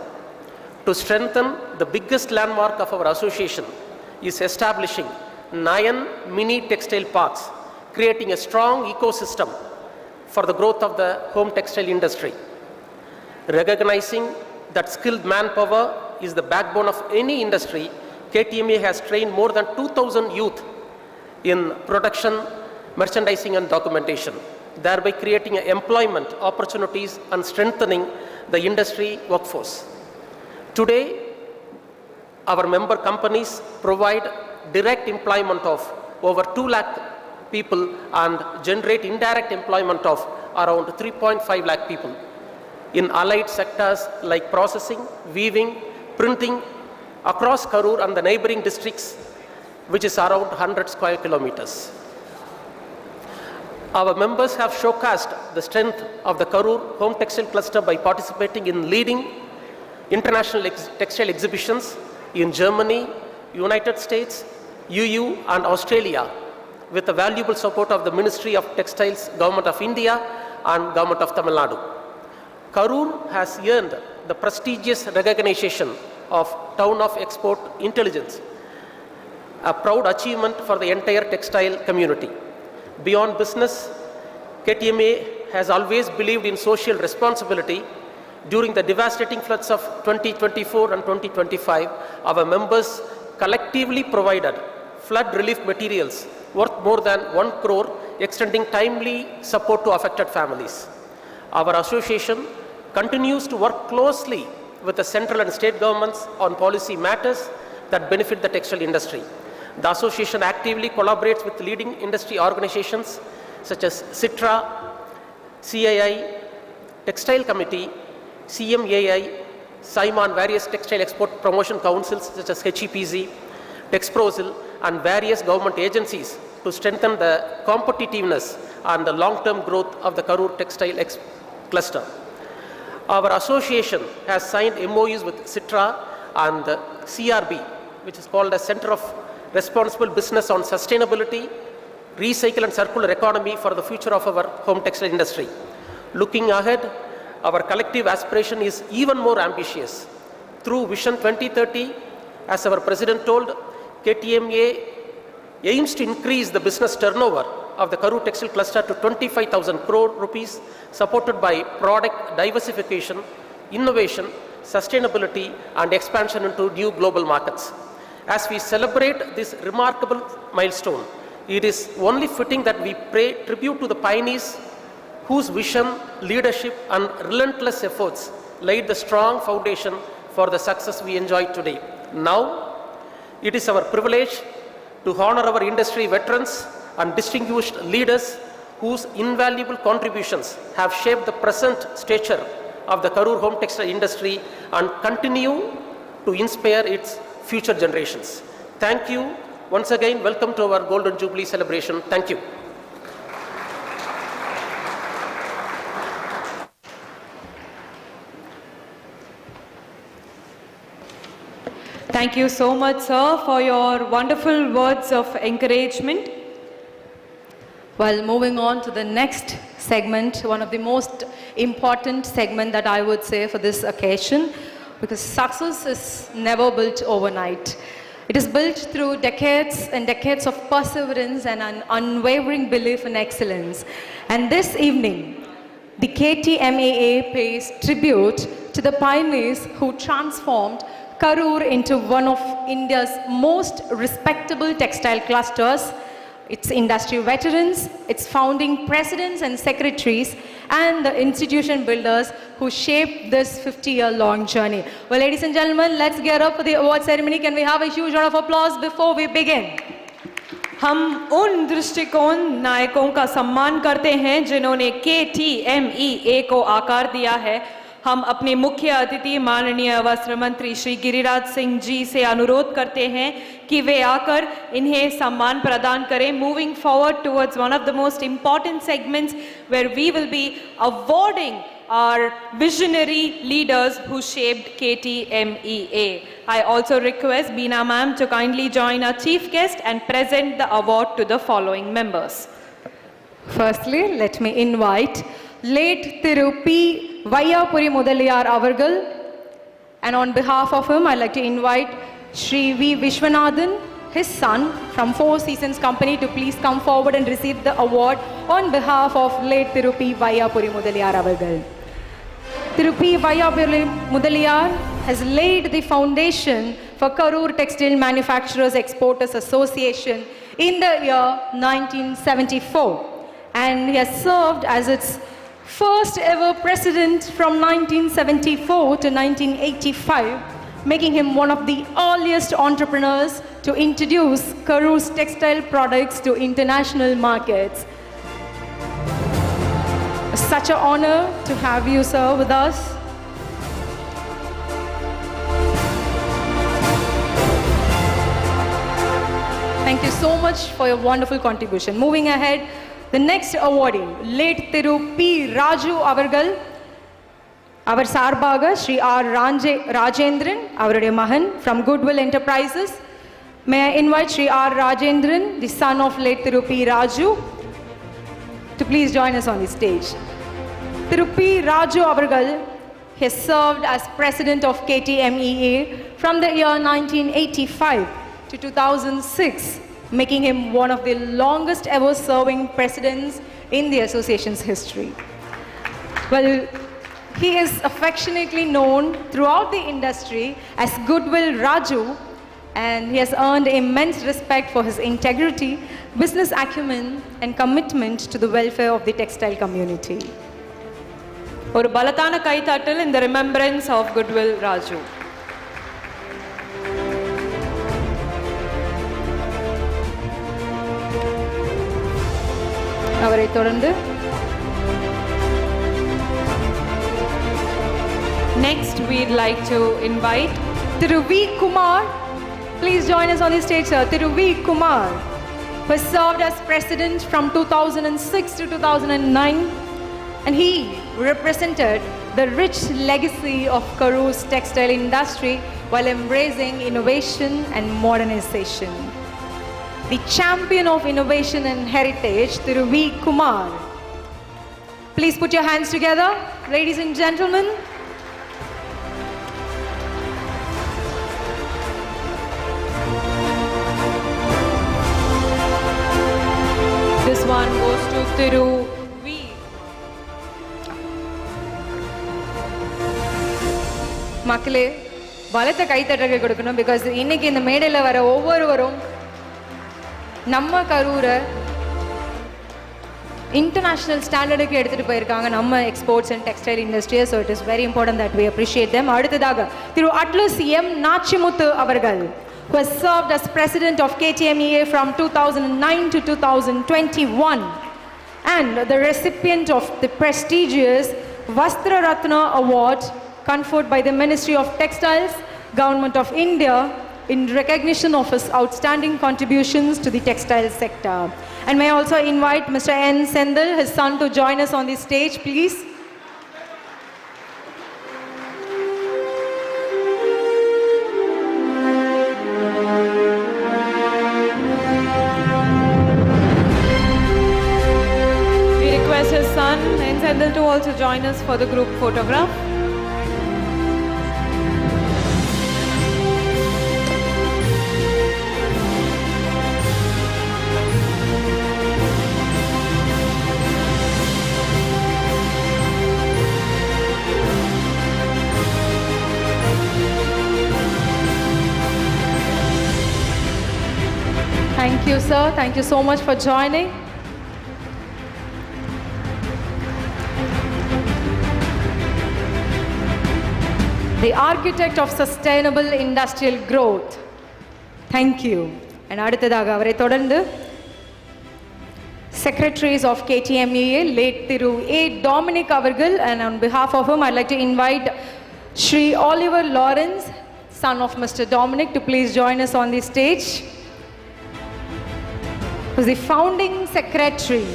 Speaker 10: To strengthen, the biggest landmark of our association is establishing 9 mini textile parks, creating a strong ecosystem for the growth of the home textile industry. Recognizing that skilled manpower is the backbone of any industry, KTEA has trained more than 2,000 youth in production, merchandising, and documentation, thereby creating employment opportunities and strengthening the industry workforce. Today, our member companies provide direct employment of over 2 lakh people and generate indirect employment of around 3.5 lakh people in allied sectors like processing, weaving, printing across Karur and the neighboring districts, which is around 100 square kilometers. Our members have showcased the strength of the Karur home textile cluster by participating in leading international textile exhibitions in Germany, United States, EU, and Australia, with the valuable support of the Ministry of Textiles, Government of India, and Government of Tamil Nadu. Karur has earned the prestigious recognition of Town of Export Intelligence, a proud achievement for the entire textile community. Beyond business, KTEA has always believed in social responsibility. During the devastating floods of 2024 and 2025, our members collectively provided flood relief materials worth more than 1 crore, extending timely support to affected families. Our association continues to work closely with the central and state governments on policy matters that benefit the textile industry. The association actively collaborates with leading industry organizations such as CITRA, CII, Textile Committee, CMAI, SIMA, and various textile export promotion councils such as HEPZ, Texprosil, and various government agencies to strengthen the competitiveness and the long-term growth of the Karur Textile cluster. Our association has signed MOUs with CITRA and the CRB, which is called the Center of Responsible Business on Sustainability, Recycle and Circular Economy for the future of our home textile industry. Looking ahead, our collective aspiration is even more ambitious. Through Vision 2030, as our president told, KTEA aims to increase the business turnover of the Karur Textile cluster to 25,000 crore rupees, supported by product diversification, innovation, sustainability, and expansion into new global markets. As we celebrate this remarkable milestone, it is only fitting that we pay tribute to the pioneers whose vision, leadership, and relentless efforts laid the strong foundation for the success we enjoy today. Now, it is our privilege to honor our industry veterans and distinguished leaders whose invaluable contributions have shaped the present stature of the Karur home textile industry and continue to inspire its future generations. Thank you. Once again, welcome to our Golden Jubilee celebration. Thank you.
Speaker 4: Thank you so much, sir, for your wonderful words of encouragement.
Speaker 2: Well, moving on to the next segment, one of the most important segment that I would say for this occasion, because success is never built overnight. It is built through decades and decades of perseverance and an unwavering belief in excellence. And this evening, the KTEA pays tribute to the pioneers who transformed Karur into one of India's most respectable textile clusters, its industry veterans, its founding presidents and secretaries, and the institution builders who shaped this 50-year-long journey. Well, ladies and gentlemen, let's get up for the award ceremony. Can we have a huge round of applause before we begin?
Speaker 4: हम उन दृष्टिकोण नायकों का सम्मान करते हैं जिन्होंने KTEA को आकार दिया है। हम अपने मुख्य अतिथि माननीय वस्त्र मंत्री श्री गिरिराज सिंह जी से अनुरोध करते हैं कि वे आकर इन्हें सम्मान प्रदान करें। Moving forward towards one of the most important segments where we will be awarding our visionary leaders who shaped KTEA. I also request Beena ma'am to kindly join our chief guest and present the award to the following members.
Speaker 2: Firstly, let me invite late Thiru Vaiyapuri Mudaliyar Avargal, and on behalf of him, I'd like to invite Shri V. Vishwanathan, his son, from Four Seasons Company to please come forward and receive the award on behalf of late Thiru Vaiyapuri Mudaliyar Avargal. Thiru Vaiyapuri Mudaliyar has laid the foundation for Karur Textile Manufacturers Exporters Association in the year 1974, and he has served as its first ever president from 1974 to 1985, making him one of the earliest entrepreneurs to introduce Karur's textile products to international markets. Such an honor to have you, sir, with us. Thank you so much for your wonderful contribution. Moving ahead, the next awardee, late Thiru Raju Avargal, our Sarbaga, Shri R. Rajendran, our Mahan from Goodwill Enterprises. May I invite Shri R. Rajendran, the son of late Thiru Raju, to please join us on the stage. Thiru Raju Avargal has served as president of KTEA from the year 1985 to 2006, making him one of the longest ever serving presidents in the association's history. Well, he is affectionately known throughout the industry as Goodwill Raju, and he has earned immense respect for his integrity, business acumen, and commitment to the welfare of the textile community.
Speaker 4: ஒரு பலத்தான கைதட்டல் in the remembrance of Goodwill Raju.
Speaker 2: அவரை தொடர்ந்து
Speaker 4: Next, we'd like to invite
Speaker 2: Thiru V. Kumar. Please join us on the stage, sir. Thiru V. Kumar was served as president from 2006 to 2009, and he represented the rich legacy of Karur's textile industry while embracing innovation and modernization. The champion of innovation and heritage, Thiru V. Kumar. Please put your hands together, ladies and gentlemen.
Speaker 4: this one goes to Thiru V.
Speaker 2: மக்களே பலத்த கைத்தட்டல்கள் கொடுக்கணும். Because இன்னைக்கு இந்த மேடையில் வர ஒவ்வொருவரும் நம்ம கரூரை international ஸ்டாண்டர்டுக்கு எடுத்துகிட்டு போயிருக்காங்க நம்ம எக்ஸ்போர்ட்ஸ் அண்ட் டெக்ஸ்டைல் இண்டஸ்ட்ரியை. So it is very important that we appreciate them. அடுத்ததாக திரு அட்லஸ் எம் நாச்சிமுத்து அவர்கள், who has served as president of KTEA from 2009 to 2021 and the recipient of the prestigious Vastra Ratna Award conferred by the Ministry of Textiles, Government of India, in recognition of his outstanding contributions to the textile sector. And may I also invite Mr. N. Sendil, his son, to join us on the stage, please.
Speaker 4: We request his son, N. Sendil, to also join us for the group photograph.
Speaker 2: Thank you, sir. Thank you so much for joining. The architect of sustainable industrial growth. Thank you. And அடுத்ததாக அவரை தொடர்ந்து secretaries of KTEA, late Thiru A. Dominic அவர்கள், and on behalf of him I'd like to invite Shri Oliver Lawrence, son of Mr. Dominic, to please join us on the stage. Was the founding secretary.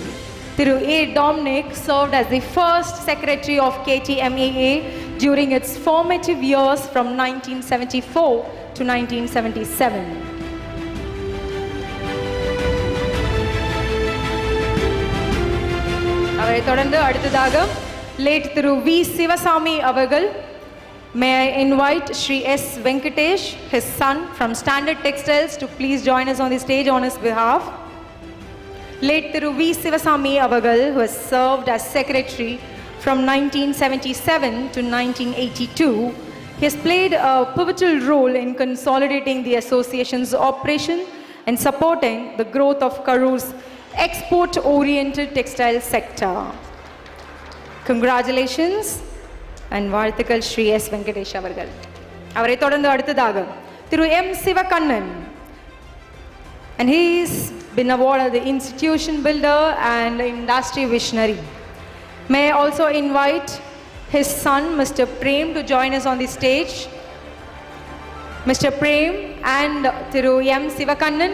Speaker 2: Thiru A. Dominic served as the first secretary of KTEA during its formative years from 1974 to 1977. அவரை தொடர்ந்து அடுத்ததாக late Thiru V. Sivasamy அவர்கள். May I invite Shri S. Venkatesh, his son, from Standard Textiles, to please join us on the stage on his behalf. Late Thiru V. Sivasamy Avagal, who has served as secretary from 1977 to 1982, he has played a pivotal role in consolidating the association's operation and supporting the growth of Karur's export-oriented textile sector. Congratulations and வாழ்த்துக்கள் Shri S. Venkatesh அவர்கள். அவரை தொடர்ந்து அடுத்ததாக திரு M. Sivakannan, and he's been awarded the institution builder and industry visionary. May I also invite his son, Mr. Prem, to join us on the stage. Mr. Prem and Thiru M. Sivakannan,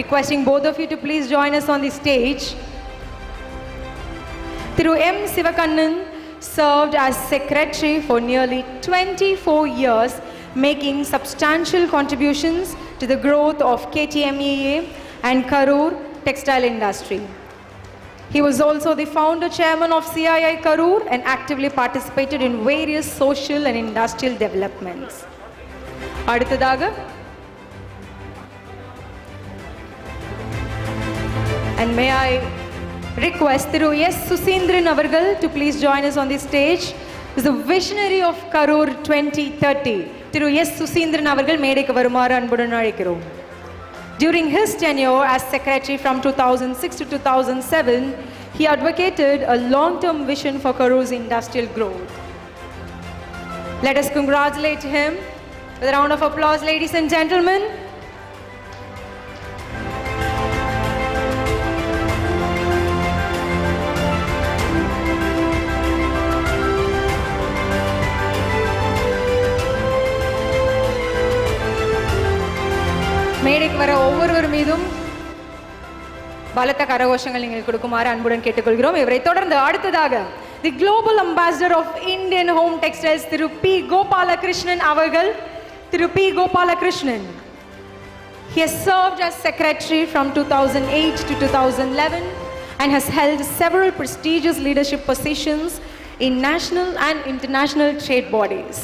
Speaker 2: requesting both of you to please join us on the stage. Thiru M. Sivakannan served as secretary for nearly 24 years, making substantial contributions to the growth of KTEA and Karur Textile industry. He was also the founder chairman of CII Karur and actively participated in various social and industrial developments. அடுத்ததாக and may I request Thiru S. Susindran avargal to please join us on the stage. He is the visionary of Karur 2030. Thiru S. Susindran avargal மேடைக்கு வருமாறு அன்புடன் அழைக்கிறோம். During his tenure as secretary from 2006 to 2007, he advocated a long-term vision for Karur's industrial growth. Let us congratulate him with a round of applause, ladies and gentlemen. பலத்த கரகோஷங்கள் நீங்கள் கொடுக்குமாறு அன்புடன் கேட்டுக்கொள்கிறோம். இவரை தொடர்ந்து அடுத்ததாக the global ambassador of Indian home textiles Thiru P Gopalakrishnan அவர்கள். Thiru P Gopalakrishnan. He has served as secretary from 2008 to 2011 and has held several prestigious leadership positions in national and international trade bodies.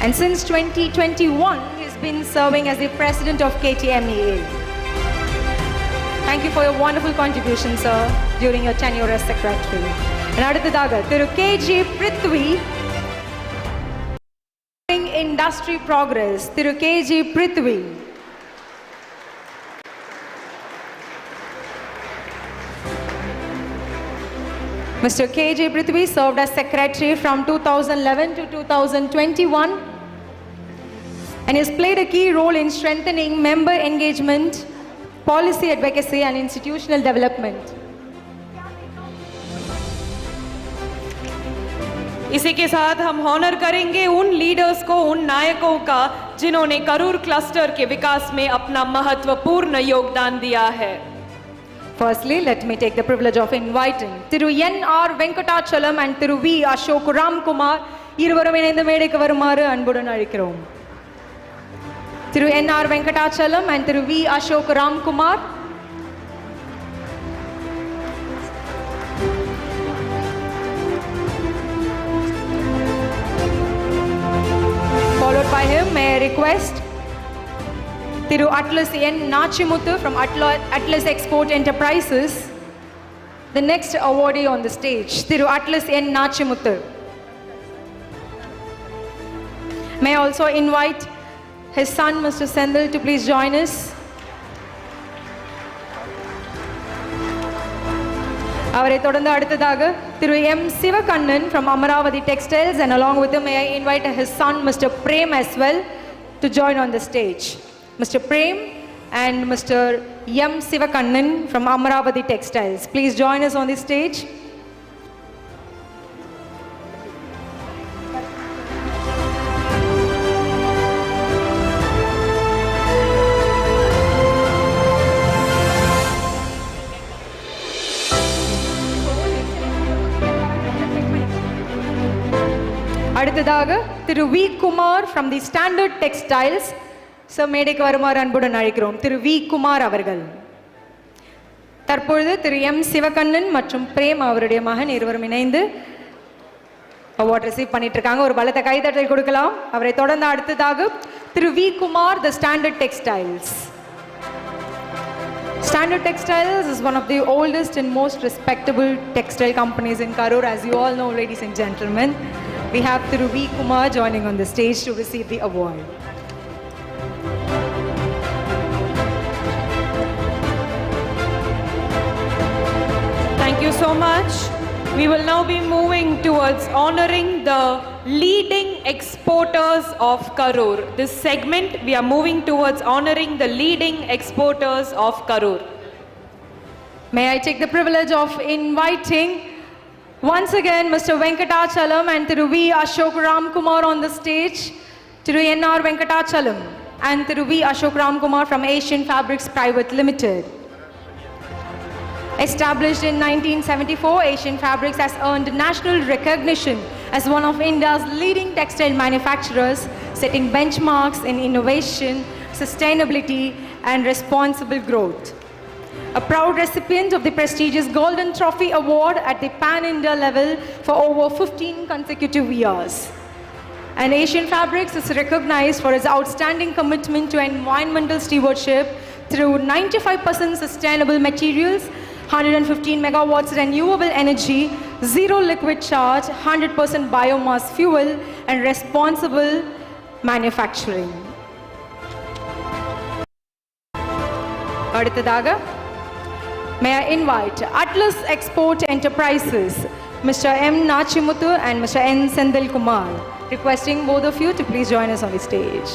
Speaker 2: And since 2021, he's been serving as the president of KTEA. Thank you for your wonderful contribution, sir, during your tenure as secretary. And அடுத்ததாக திரு KG Prithvi, industry progress, Thiru KG Prithvi. Mr. KG Prithvi served as secretary from 2011 to 2021 and has played a key role in strengthening member engagement, policy advocacy and institutional development.
Speaker 4: इसी के साथ हम Honor करेंगे उन leaders को, उन नायकों का जिन्होंने करूर क्लस्टर के विकास में अपना महत्वपूर्ण योगदान दिया है.
Speaker 2: Firstly, let me take the privilege of inviting Thiru N.R. Venkatachalam and Thiru V. Ashok Ramkumar இருவரும் இணைந்து மேடைக்கு வருமாறு அன்புடன் அழைக்கிறோம். Thiru N.R. Venkatachalam and Thiru V. Ashok Ramkumar. Followed by him, may I request Thiru Atlas N. Nachimuthu from Atlas Export Enterprises, the next awardee on the stage, Thiru Atlas N. Nachimuthu. May I also invite his son, Mr. Sendil, to please join us. அவரை தொடர்ந்து அடுத்ததாக திரு M. Sivakannan from Amaravati Textiles, and along with him may I invite his son, Mr. Prem, as well to join on the stage. Mr. Prem and Mr. M. Sivakannan from Amaravati Textiles, please join us on the stage. அடுத்ததாக Thiru V Kumar from the Standard Textiles, so மேடைக்கு வருமாறு அன்புடன் அழைக்கிறோம். திரு V Kumar அவர்கள். தற்பொழுது திரு M Sivakannan மற்றும் frame அவருடைய மகன் இருவரும் இணைந்து அவார்ட் ரிசீவ் பண்ணிட்டு இருக்காங்க. ஒரு பலத்த கைதட்டல் கொடுக்கலாம். அவரை தொடர்ந்து அடுத்ததாக Thiru V Kumar, the Standard Textiles. Standard Textiles is one of the oldest and most respectable textile companies in Karur, as you all know, ladies and gentlemen. We have Thiru V. Kumar joining on the stage to receive the award.
Speaker 4: Thank you so much. We will now be moving towards honoring the leading exporters of Karur. This segment, we are moving towards honoring the leading exporters of Karur.
Speaker 2: May I take the privilege of inviting once again Mr. Venkatachalam and Thiru V. Ashok Ramkumar on the stage. Thiru N.R. Venkatachalam and Thiru V. Ashok Ramkumar from Asian Fabrics Private Limited. Established in 1974, Asian Fabrics has earned national recognition as one of India's leading textile manufacturers, setting benchmarks in innovation, sustainability, and responsible growth. A proud recipient of the prestigious Golden Trophy Award at the Pan-India level for over 15 consecutive years. And Asian Fabrics is recognized for its outstanding commitment to environmental stewardship through 95% sustainable materials, 115 megawatts renewable energy, zero liquid charge, 100% biomass fuel, and responsible manufacturing. அடுத்ததாக may I invite Atlas Export Enterprises, Mr. M. Nachimuthu and Mr. N. Sendil Kumar, requesting both of you to please join us on the stage.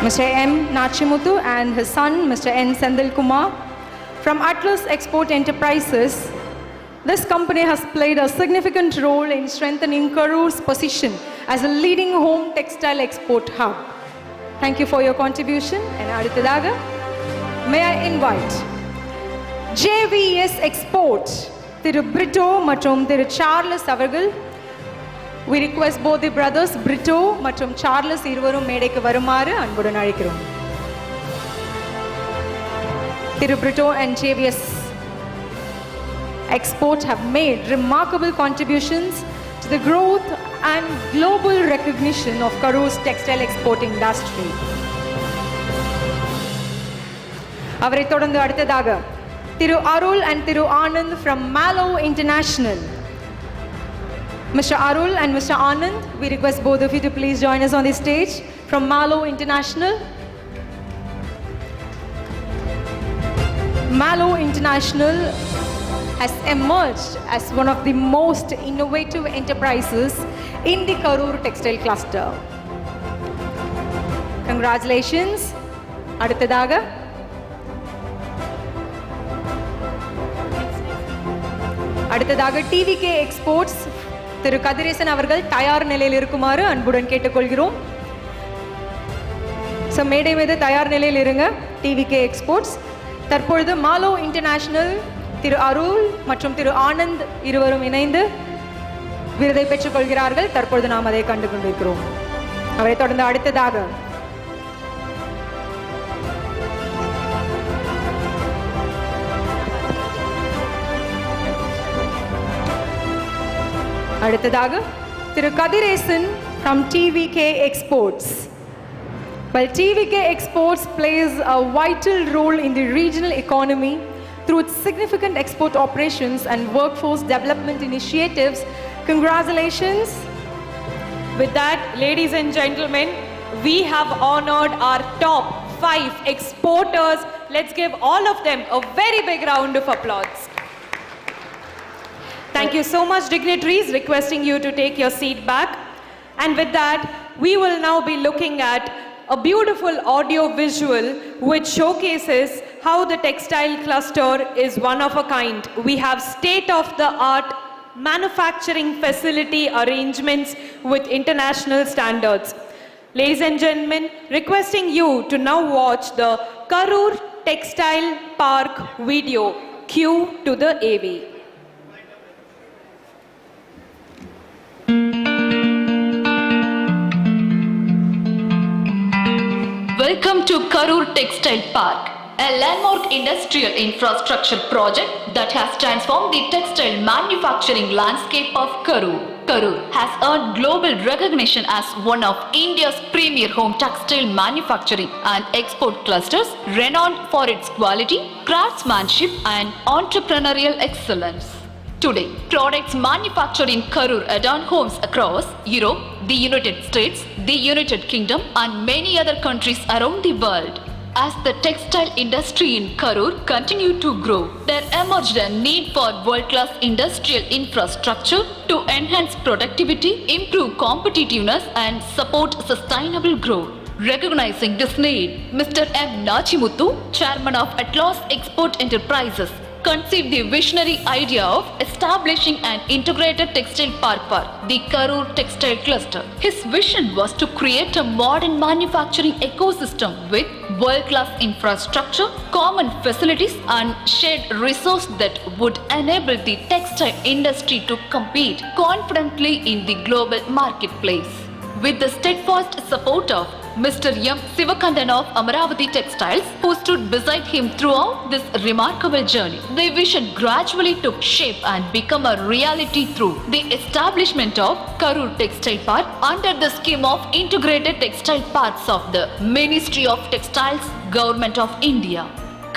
Speaker 2: Mr. M. Nachimuthu and his son, Mr. N. Sendil Kumar, from Atlas Export Enterprises, This company has played a significant role in strengthening Karur's position as a leading home textile export hub. Thank you for your contribution. And அடுத்ததாக, may I invite JVS Export, Thiru Brito மற்றும் Thiru Charles அவர்கள். We request both the brothers, Brito மற்றும் Charles இருவரும் மேடைக்கு வருமாறு அன்புடன் அழைக்கிறோம். திரு Britto and JVS Export have made remarkable contributions to the growth and global recognition of Karur's textile export industry. அவரை தொடர்ந்து அடுத்ததாக Thiru Arul and Thiru Anand from Malo International. Mr. Arul and Mr. Anand, we request both of you to please join us on the stage from Malo International. Malo International has emerged as one of the most innovative enterprises in the Karur Textile Cluster. Congratulations. அடுத்ததாக TVK Exports திரு கதிரேசன் அவர்கள் தயார் நிலையில் இருக்குமாறு அன்புடன் கேட்டுக்கொள்கிறோம். So மேடை மீது தயார் நிலையில் இருங்க. TVK Exports. தற்பொழுது மாலோ இன்டர்நேஷனல் திரு அருள் மற்றும் திரு ஆனந்த் இருவரும் இணைந்து விருதை பெற்றுக்கொள்கிறார்கள். தற்பொழுது நாம் அதை கண்டு கொண்டிருக்கிறோம். அவரை தொடர்ந்து அடுத்ததாக திரு Kathiresan from TVK Exports. While TVK Exports plays a vital role in the regional economy through its significant export operations and workforce development initiatives, congratulations.
Speaker 4: With that, ladies and gentlemen, we have honored our top 5 exporters. Let's give all of them a very big round of applause. Thank you so much, dignitaries. Requesting you to take your seat back. And with that, we will now be looking at a beautiful audio visual which showcases how the textile cluster is one of a kind. We have state-of-the-art manufacturing facility arrangements with international standards. Ladies and gentlemen, requesting you to now watch the Karur Textile Park video. Cue to the AV.
Speaker 11: Welcome to Karur Textile Park, a landmark industrial infrastructure project that has transformed the textile manufacturing landscape of Karur. Karur has earned global recognition as one of India's premier home textile manufacturing and export clusters, renowned for its quality, craftsmanship and entrepreneurial excellence. Today, products manufactured in Karur adorn homes across Europe, the United States, the United Kingdom and many other countries around the world. As the textile industry in Karur continued to grow, there emerged a need for world-class industrial infrastructure to enhance productivity, improve competitiveness and support sustainable growth. Recognizing this need, Mr. M. Nachimuthu, chairman of Atlas Export Enterprises, conceived the visionary idea of establishing an integrated textile park for the Karur Textile Cluster. His vision was to create a modern manufacturing ecosystem with world-class infrastructure, common facilities and shared resources that would enable the textile industry to compete confidently in the global marketplace. With the steadfast support of Mr. M. Sivakandan of Amaravati Textiles, who stood beside him throughout this remarkable journey, the vision gradually took shape and became a reality through the establishment of Karur Textile Park under the scheme of Integrated Textile Parks of the Ministry of Textiles, Government of India.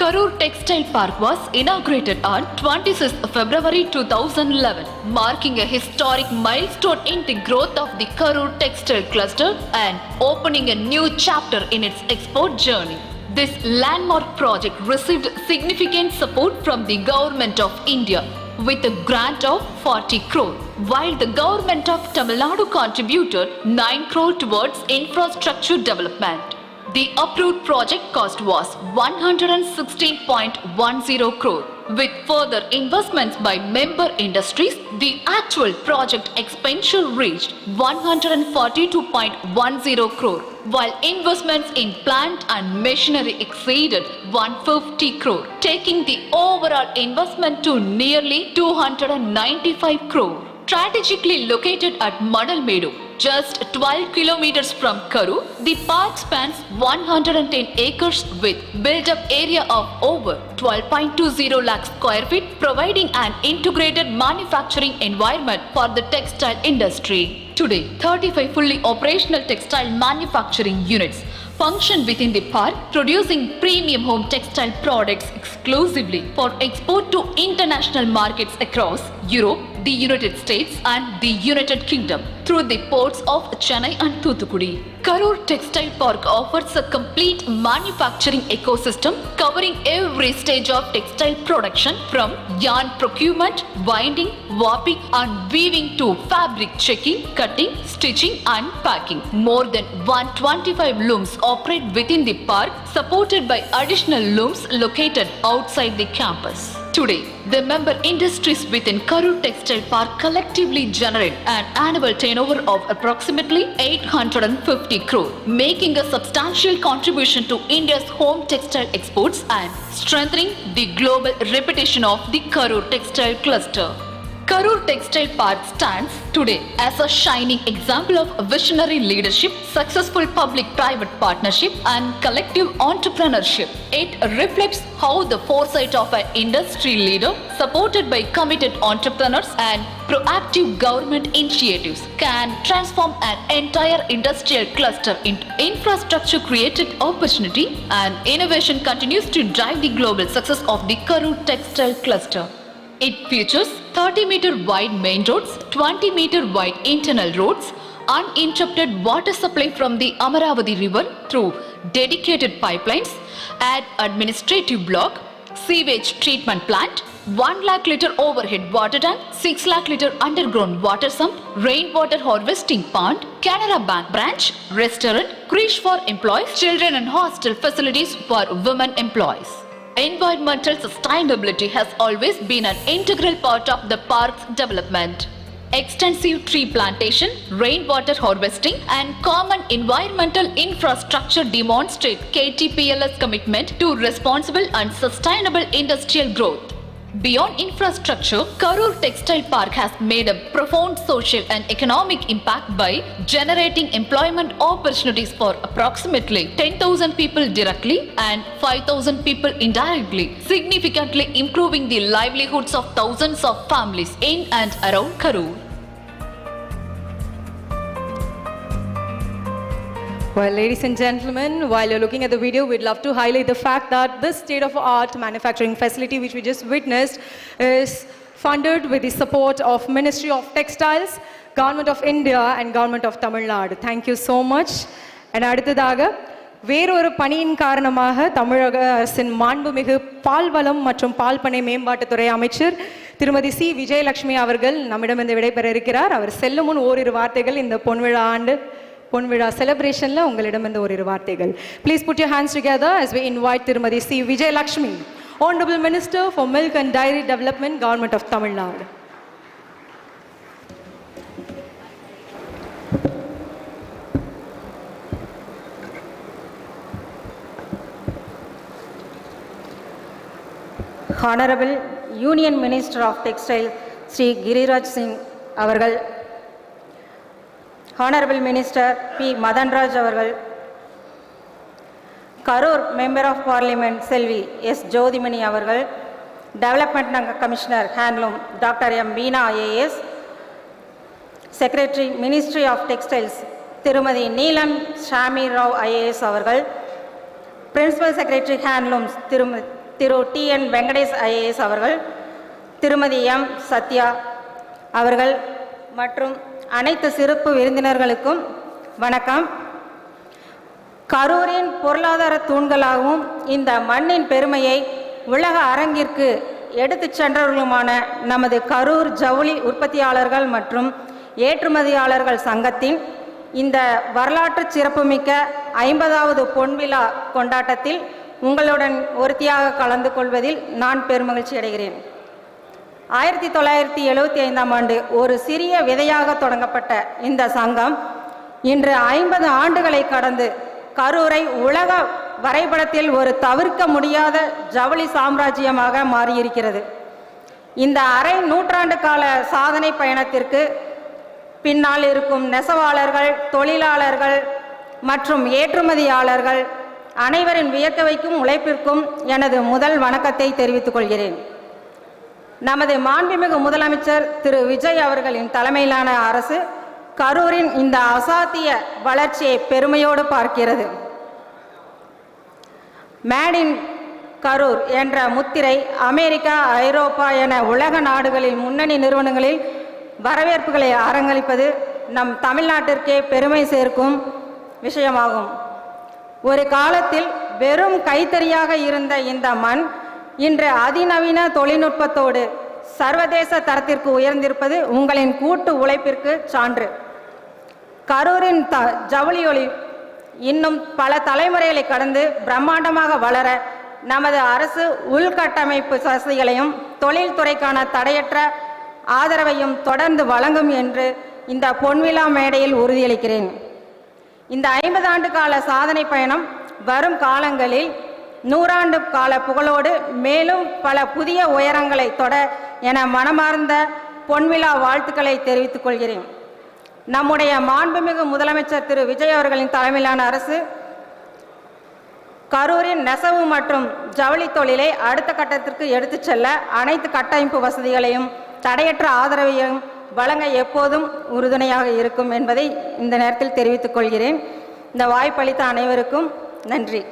Speaker 11: Karur Textile Park was inaugurated on 26th February 2011, marking a historic milestone in the growth of the Karur Textile Cluster and opening a new chapter in its export journey. This landmark project received significant support from the Government of India with a grant of 40 crore, while the Government of Tamil Nadu contributed 9 crore towards infrastructure development. The approved project cost was 116.10 crore. With further investments by member industries, the actual project expenditure reached 142.10 crore, while investments in plant and machinery exceeded 150 crore, taking the overall investment to nearly 295 crore. Strategically located at Madalmedu, just 12 kilometers from Karur, the park spans 110 acres with built-up area of over 12.20 lakh square feet, providing an integrated manufacturing environment for the textile industry. Today, 35 fully operational textile manufacturing units function within the park, producing premium home textile products exclusively for export to international markets across Europe, the United States and the United Kingdom through the ports of Chennai and Thoothukudi. Karur Textile Park offers a complete manufacturing ecosystem covering every stage of textile production from yarn procurement, winding, warping and weaving to fabric checking, cutting, stitching and packing. More than 125 looms operate within the park, supported by additional looms located outside the campus. Today, the member industries within Karur Textile Park collectively generate an annual turnover of approximately 850 crore, making a substantial contribution to India's home textile exports and strengthening the global reputation of the Karur Textile Cluster. Karur Textile Park stands today as a shining example of visionary leadership, successful public-private partnership and collective entrepreneurship. It reflects how the foresight of an industry leader, supported by committed entrepreneurs and proactive government initiatives, can transform an entire industrial cluster into infrastructure-created opportunity, and innovation continues to drive the global success of the Karur Textile Cluster. It features 30-meter wide main roads, 20-meter wide internal roads, uninterrupted water supply from the Amaravati river through dedicated pipelines, an administrative block, sewage treatment plant, 1 lakh litre overhead water tank, 6 lakh litre underground water sump, rainwater harvesting pond, Canara Bank branch, restaurant, creche for employees, children and hostel facilities for women employees. Environmental sustainability has always been an integral part of the park's development. Extensive tree plantation, rainwater harvesting and common environmental infrastructure demonstrate KTPL's commitment to responsible and sustainable industrial growth. Beyond infrastructure, Karur Textile Park has made a profound social and economic impact by generating employment opportunities for approximately 10,000 people directly and 5,000 people indirectly, significantly improving the livelihoods of thousands of families in and around Karur.
Speaker 2: Well, ladies and gentlemen, while you're looking at the video, we'd love to highlight the fact that this state-of-the-art manufacturing facility which we just witnessed is funded with the support of Ministry of Textiles, Government of India and Government of Tamil Nadu. Thank you so much. And அடுத்ததாக வேறொரு பணியின் காரணமாக தமிழக அரசின் மாண்புமிகு பால்வளம் மற்றும் பால்பனை மேம்பாட்டுத்துறை அமைச்சர் திருமதி சி விஜயலட்சுமி அவர்கள் நம்மிடமிருந்து விடைபெற இருக்கிறார். அவர் செல்லும் முன் ஓரிரு வார்த்தைகள் இந்த பொன்விழா செலிப்ரேஷன்ல உங்களிடமிருந்து ஓரிரு வார்த்தைகள். Please put your hands together as we invite திருமதி C Vijayalakshmi, Honorable Minister for Milk and Dairy Development, Government of Tamil Nadu.
Speaker 12: Honorable Union Minister of Textile, Shri Giriraj Singh avargal, Honorable Minister P. Madanraj avargal, Karur Member of Parliament Selvi S. Jodhimani avargal, Development Commissioner Handloom Dr. M. Veena IAS, Secretary Ministry of Textiles Tirumadi Neelam Shami Rao IAS avargal, Principal Secretary Handlooms Thiru T.N. Venkatesh IAS avargal, Tirumadi M. Satya avargal மற்றும் அனைத்து சிறப்பு விருந்தினர்களுக்கும் வணக்கம். கரூரின் பொருளாதார தூண்களாகவும் இந்த மண்ணின் பெருமையை உலக அரங்கிற்கு எடுத்துச் சென்றவர்களுமான நமது கரூர் ஜவுளி உற்பத்தியாளர்கள் மற்றும் ஏற்றுமதியாளர்கள் சங்கத்தின் இந்த வரலாற்று சிறப்புமிக்க 50வது பொன்விழா கொண்டாட்டத்தில் உங்களுடன் ஒருத்தியாக கலந்து கொள்வதில் நான் பெருமகிழ்ச்சி அடைகிறேன். 1975ஆம் ஆண்டு ஒரு சிறிய விதையாக தொடங்கப்பட்ட இந்த சங்கம் இன்று 50 ஆண்டுகளை கடந்து கரூரை உலக வரைபடத்தில் ஒரு தவிர்க்க முடியாத ஜவுளி சாம்ராஜ்யமாக மாறியிருக்கிறது. இந்த அரை நூற்றாண்டு கால சாதனை பயணத்திற்கு பின்னால் இருக்கும் நெசவாளர்கள், தொழிலாளர்கள் மற்றும் ஏற்றுமதியாளர்கள் அனைவரின் வியக்க வைக்கும் உழைப்பிற்கும் எனது முதல் வணக்கத்தை தெரிவித்துக் கொள்கிறேன். நமது மாண்புமிகு முதலமைச்சர் திரு விஜய் அவர்களின் தலைமையிலான அரசு கரூரின் இந்த அசாத்திய வளர்ச்சியை பெருமையோடு பார்க்கிறது. மேட் இன் கரூர் என்ற முத்திரை அமெரிக்கா, ஐரோப்பா என உலக நாடுகளில் முன்னணி நிறுவனங்களில் வரவேற்புகளை அரங்களிப்பது நம் தமிழ்நாட்டிற்கே பெருமை சேர்க்கும் விஷயமாகும். ஒரு காலத்தில் வெறும் கைத்தறியாக இருந்த இந்த மண் இன்று அதிநவீன தொழில்நுட்பத்தோடு சர்வதேச தரத்திற்கு உயர்ந்திருப்பது உங்களின் கூட்டு உழைப்பிற்கு சான்று. கரூரின் ஜவுளியொலி இன்னும் பல தலைமுறைகளை கடந்து பிரம்மாண்டமாக வளர நமது அரசு உள்கட்டமைப்பு வசதிகளையும் தொழில்துறைக்கான தடையற்ற ஆதரவையும் தொடர்ந்து வழங்கும் என்று இந்த பொன்விழா மேடையில் உறுதியளிக்கிறேன். இந்த 50 ஆண்டு கால சாதனை பயணம் வரும் காலங்களில் 100 ஆண்டு கால புகழோடு மேலும் பல புதிய உயரங்களை தொட என மனமார்ந்த பொன்விழா வாழ்த்துக்களை தெரிவித்துக் கொள்கிறேன். நம்முடைய மாண்புமிகு முதலமைச்சர் திரு விஜய் அவர்களின் தலைமையிலான அரசு கரூரின் நெசவு மற்றும் ஜவுளி தொழிலை அடுத்த கட்டத்திற்கு எடுத்துச் செல்ல அனைத்து கட்டமைப்பு வசதிகளையும் தடையற்ற ஆதரவையும் வழங்க எப்போதும் உறுதுணையாக இருக்கும் என்பதை இந்த நேரத்தில் தெரிவித்துக் கொள்கிறேன். இந்த வாய்ப்பளித்த அனைவருக்கும் நன்றி.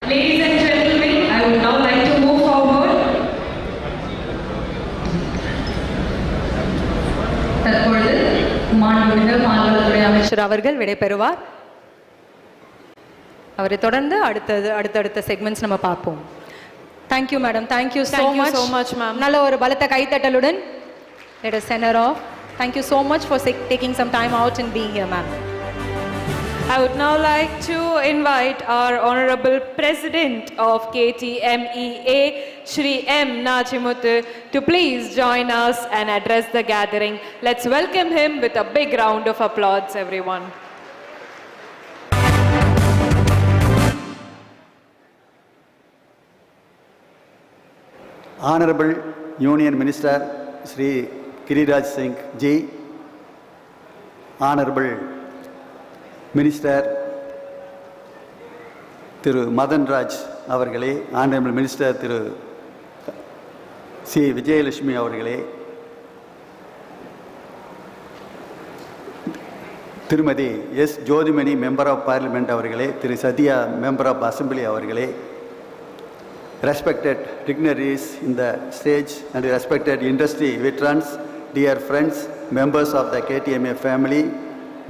Speaker 4: Ladies and gentlemen, I would now like to move forward.
Speaker 2: தற்பொழுது மாண்புமிகு மாநிலத்துறை அமைச்சர் அவர்கள் விடைபெறுவார். அவரை தொடர்ந்து அடுத்தடுத்த செக்மெண்ட்ஸ் நம்ம பார்ப்போம். Thank you madam. Thank you so much ma'am. நல்ல ஒரு பலத்த கைத்தட்டலுடன் let us send her off. Thank you so much for taking some time out and being here ma'am.
Speaker 4: I would now like to invite our Honorable President of KTEA, Shri M. Nachimuthu, to please join us and address the gathering. Let's welcome him with a big round of applause, everyone.
Speaker 13: Honorable Union Minister Shri Giriraj Singh ji, Honorable Minister Thiru Madanraj அவர்களே, honourable minister Thiru C Vijayalakshmi அவர்களே, Thirumathi S Jothimani member of parliament அவர்களே, Thiru Sathya member of assembly அவர்களே, respected dignitaries in the stage and respected industry veterans, dear friends, members of the KTMA family,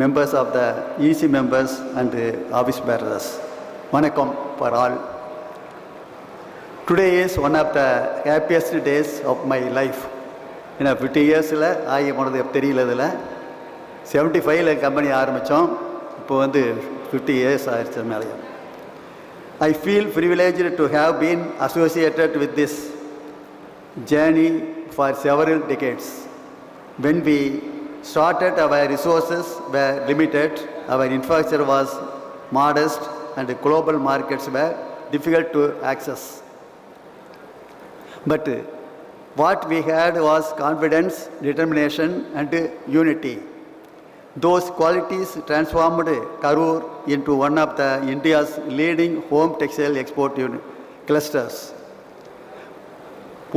Speaker 13: members of the EC members and office bearers. Vanakkam for all. Today is one of the happiest days of my life. In 50 years ஆகி போனது தெரியல. 75 company ஆரம்பித்தோம், இப்போ 50 years ஆயிடுச்சு மேலே. I feel privileged to have been associated with this journey for several decades. When we started, our resources were limited, our infrastructure was modest, and global markets were difficult to access. But what we had was confidence, determination, and unity. Those qualities transformed Karur into one of the India's leading home textile export clusters.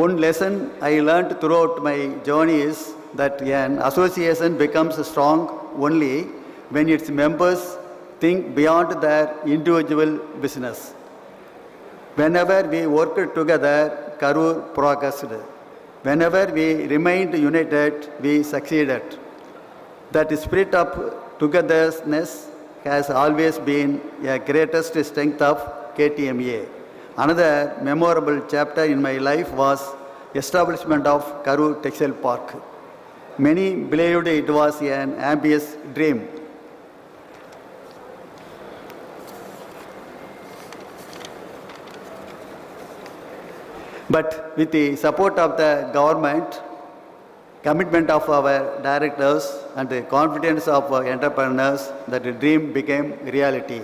Speaker 13: One lesson I learned throughout my journey is that an association becomes strong only when its members think beyond their individual business. Whenever we worked together, Karur progressed. Whenever we remained united, we succeeded. That spirit of togetherness has always been a greatest strength of KTMA. Another memorable chapter in my life was establishment of Karur Textile Park. Many believed it was an ambitious dream. But with the support of the government, commitment of our directors and the confidence of our entrepreneurs, that dream became reality.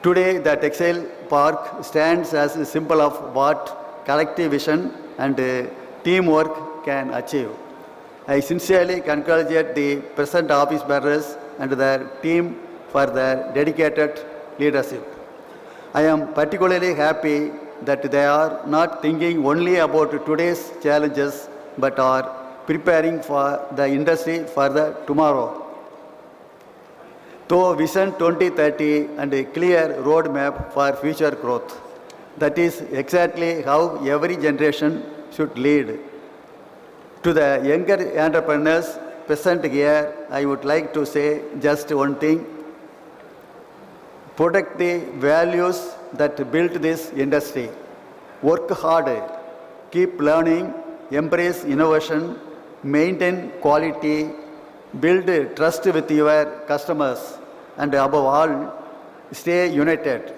Speaker 13: Today, the textile park stands as a symbol of what collective vision and teamwork can achieve. I sincerely congratulate the present office bearers and their team for their dedicated leadership. I am particularly happy that they are not thinking only about today's challenges, but are preparing for the industry for the tomorrow. Through Vision 2030 and a clear roadmap for future growth. That is exactly how every generation should lead. To the younger entrepreneurs present here, I would like to say just one thing. Protect the values that built this industry. Work hard, keep learning, embrace innovation, maintain quality, build trust with your customers, and above all, stay united.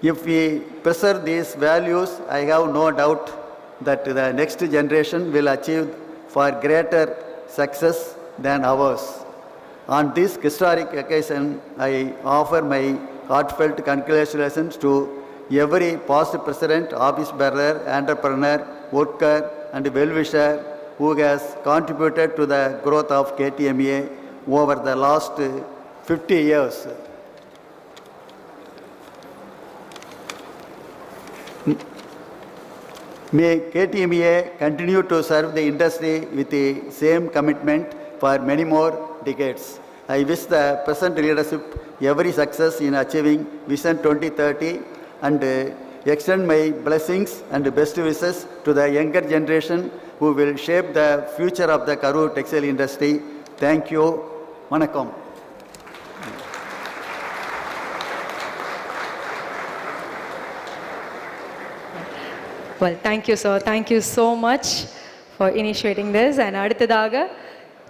Speaker 13: If we preserve these values, I have no doubt that the next generation will achieve far greater success than ours. On this historic occasion, I offer my heartfelt congratulations to every past president, office bearer, entrepreneur, worker, and well-wisher who has contributed to the growth of KTMA over the last 50 years. May KTEA continue to serve the industry with the same commitment for many more decades. I wish the present leadership every success in achieving Vision 2030 and extend my blessings and best wishes to the younger generation who will shape the future of the Karur textile industry. Thank you. Vanakkam.
Speaker 2: Well, thank you, sir. Thank you so much for initiating this. And Aditadaga,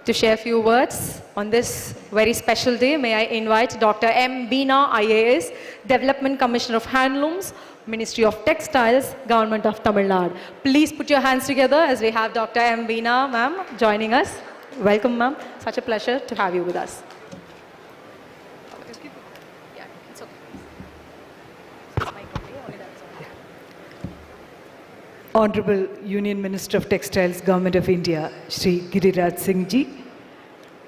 Speaker 2: to share a few words on this very special day, may I invite Dr. M. Beena, IAS, Development Commissioner of Handlooms, Ministry of Textiles, Government of Tamil Nadu. Please put your hands together as we have Dr. M. Beena, ma'am, joining us. Welcome, ma'am. Such a pleasure to have you with us.
Speaker 14: Honorable Union Minister of Textiles, Government of India, Shri Giriraj Singh ji.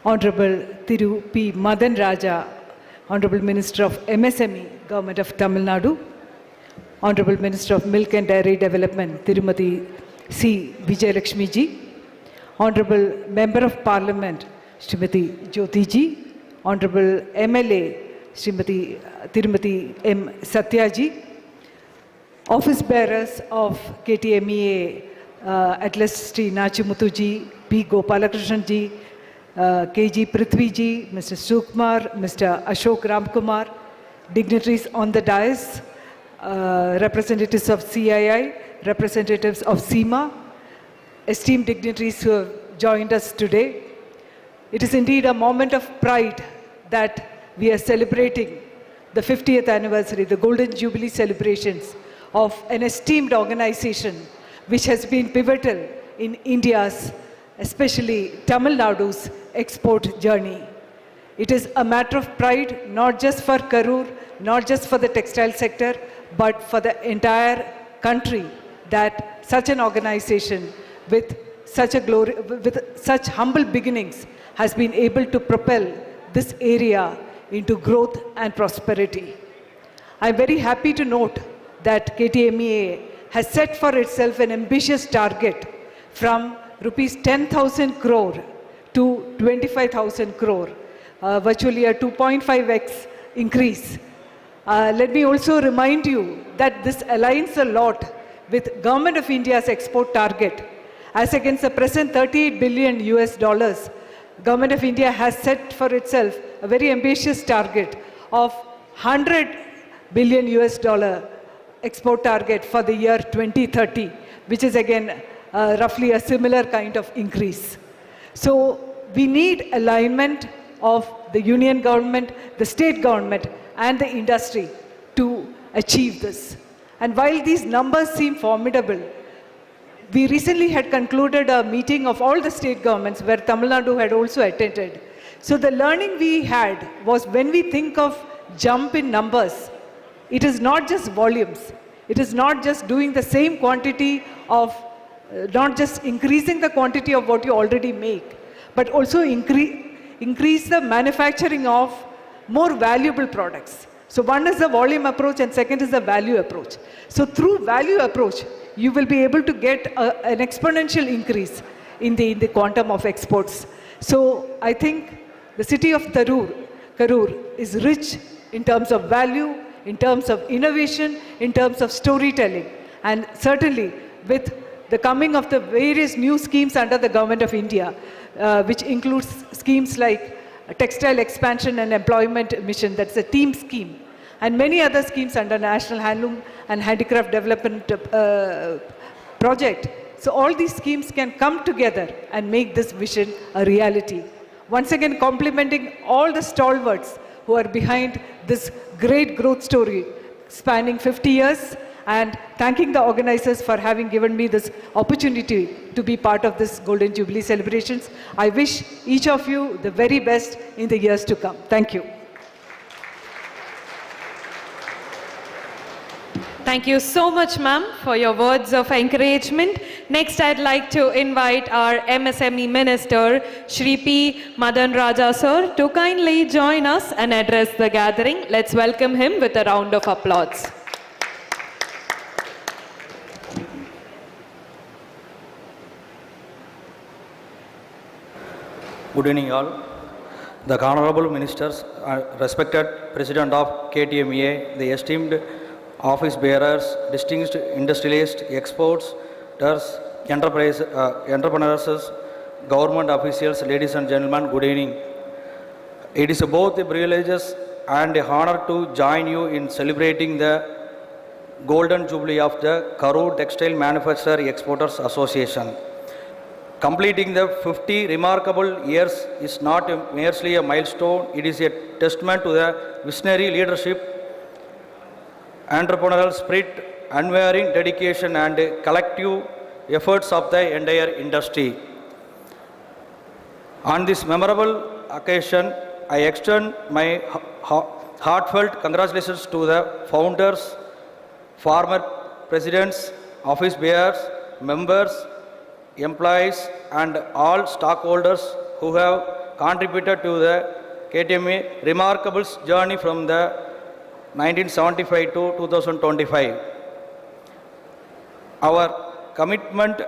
Speaker 14: Honorable Thiru P. Madan Raja, Honorable Minister of MSME, Government of Tamil Nadu. Honorable Minister of Milk and Dairy Development, Tirumati C. Vijayalakshmi ji. Honorable Member of Parliament, Srimati Jyoti ji. Honorable MLA, Srimati Tirumati M. Satya ji. Office bearers of KTMEA, Atlas Shri Nachimuthu ji, P. Gopalakrishnan ji, KG Prithvi ji, Mr. Sukumar, Mr. Ashok Ramkumar, dignitaries on the dais, representatives of CII, representatives of SEMA, esteemed dignitaries who have joined us today. It is indeed a moment of pride that we are celebrating the 50th anniversary, the Golden Jubilee celebrations of an esteemed organization which has been pivotal in India's, especially Tamil Nadu's, export journey. It is a matter of pride, not just for Karur, not just for the textile sector, but for the entire country, that such an organization with such humble beginnings has been able to propel this area into growth and prosperity. I'm very happy to note that KTMEA has set for itself an ambitious target from rupees 10,000 crore to 25,000 crore, virtually a 2.5x increase. Let me also remind you that this aligns a lot with Government of India's export target. As against the present $38 billion, Government of India has set for itself a very ambitious target of 100 billion US dollar export target for the year 2030, which is again roughly a similar kind of increase. So we need alignment of the union government, the state government, and the industry to achieve this. And while these numbers seem formidable, we recently had concluded a meeting of all the state governments where Tamil Nadu had also attended. So the learning we had was when we think of jump in numbers, it is not just volumes. It is not just doing the same quantity of, not just increasing the quantity of what you already make, but also increase the manufacturing of more valuable products. So one is the volume approach and second is the value approach. So through value approach, you will be able to get an exponential increase in the quantum of exports. So I think the city of Karur is rich in terms of value, in terms of innovation, in terms of storytelling. And certainly with the coming of the various new schemes under the Government of India, which includes schemes like Textile Expansion and Employment Mission, that's a team scheme, and many other schemes under National Handloom and Handicraft Development Project. So all these schemes can come together and make this vision a reality. Once again, complimenting all the stalwarts who are behind this great growth story spanning 50 years, and thanking the organizers for having given me this opportunity to be part of this Golden Jubilee celebrations. I wish each of you the very best in the years to come. Thank you.
Speaker 4: Thank you so much, ma'am, for your words of encouragement. Next, I'd like to invite our MSME Minister, Shri P. Madan Raja sir, to kindly join us and address the gathering. Let's welcome him with a round of applause.
Speaker 15: Good evening all. The Honorable Ministers, respected President of KTEA, the esteemed office bearers, distinguished industrialists, exporters, entrepreneurs, government officials, ladies and gentlemen, good evening. It is both a privilege and an honor to join you in celebrating the Golden Jubilee of the Karur Textile Manufacturer Exporters Association. Completing the 50 remarkable years is not merely a milestone, it is a testament to the visionary leadership, entrepreneurial spirit, unwavering dedication and collective efforts of the entire industry. On this memorable occasion, I extend my heartfelt congratulations to the founders, former presidents, office bearers, members, employees and all stockholders who have contributed to the KTEA remarkable journey from the 1975 to 2025. Our commitment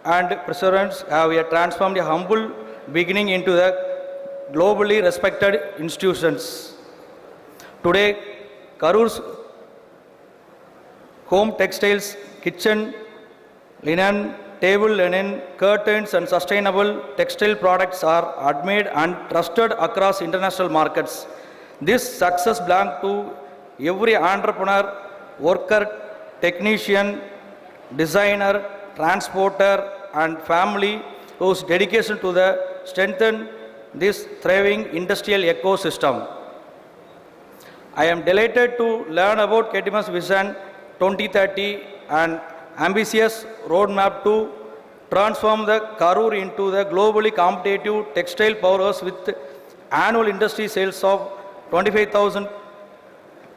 Speaker 15: and perseverance have transformed a humble beginning into the globally respected institutions. Today, Karur's home textiles, kitchen, linen, table linen, curtains and sustainable textile products are admired and trusted across international markets. This success belongs to every entrepreneur, worker, technician, designer, transporter and family whose dedication to the strengthen this thriving industrial ecosystem. I am delighted to learn about KTEA's Vision 2030 and ambitious roadmap to transform the Karur into the globally competitive textile powerhouse with annual industry sales of 25,000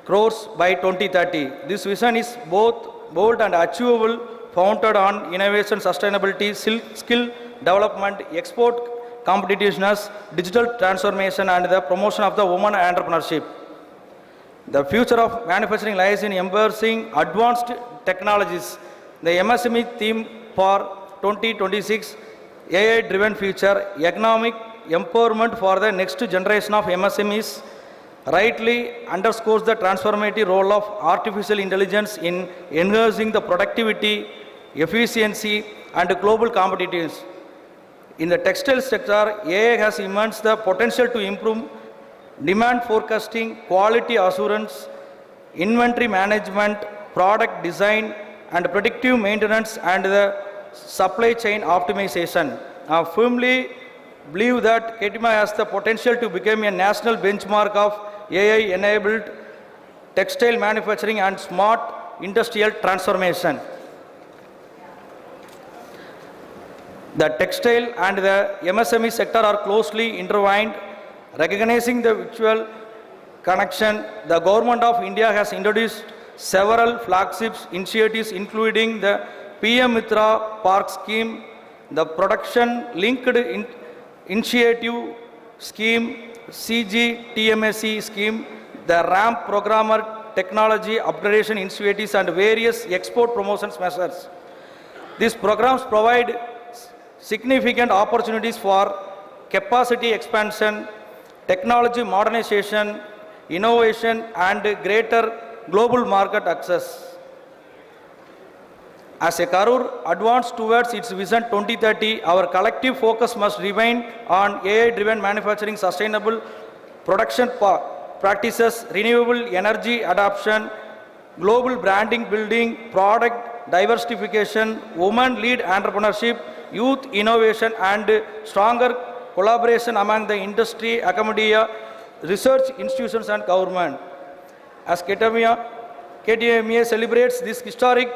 Speaker 15: crores by 2030. This vision is both bold and achievable, founded on innovation, sustainability, skill development, export competitiveness, digital transformation and the promotion of the women entrepreneurship. The future of manufacturing lies in embracing advanced technologies. The MSME theme for 2026, AI-driven future, economic empowerment for the next generation of MSMEs, rightly underscores the transformative role of artificial intelligence in enhancing the productivity, efficiency, and global competitiveness. In the textile sector, AI has immense the potential to improve demand forecasting, quality assurance, inventory management, product design, and predictive maintenance, and the supply chain optimization. I firmly believe that KTEA has the potential to become a national benchmark of AI-enabled textile manufacturing and smart industrial transformation. The textile and the MSME sector are closely intertwined. Recognizing the virtual connection, the Government of India has introduced several flagship initiatives including the PM Mitra Park Scheme, the Production Linked Initiative Scheme, CGTMSE Scheme, the RAMP Programmer Technology Upgradation Initiatives, and various export promotions measures. These programs provide significant opportunities for capacity expansion, technology modernization, innovation, and greater global market access. As a Karur advances towards its Vision 2030, our collective focus must remain on AI-driven manufacturing, sustainable production practices, renewable energy adoption, global branding building, product diversification, women-led entrepreneurship, youth innovation, and stronger collaboration among the industry, academia, research institutions, and government. As KTEA celebrates this historic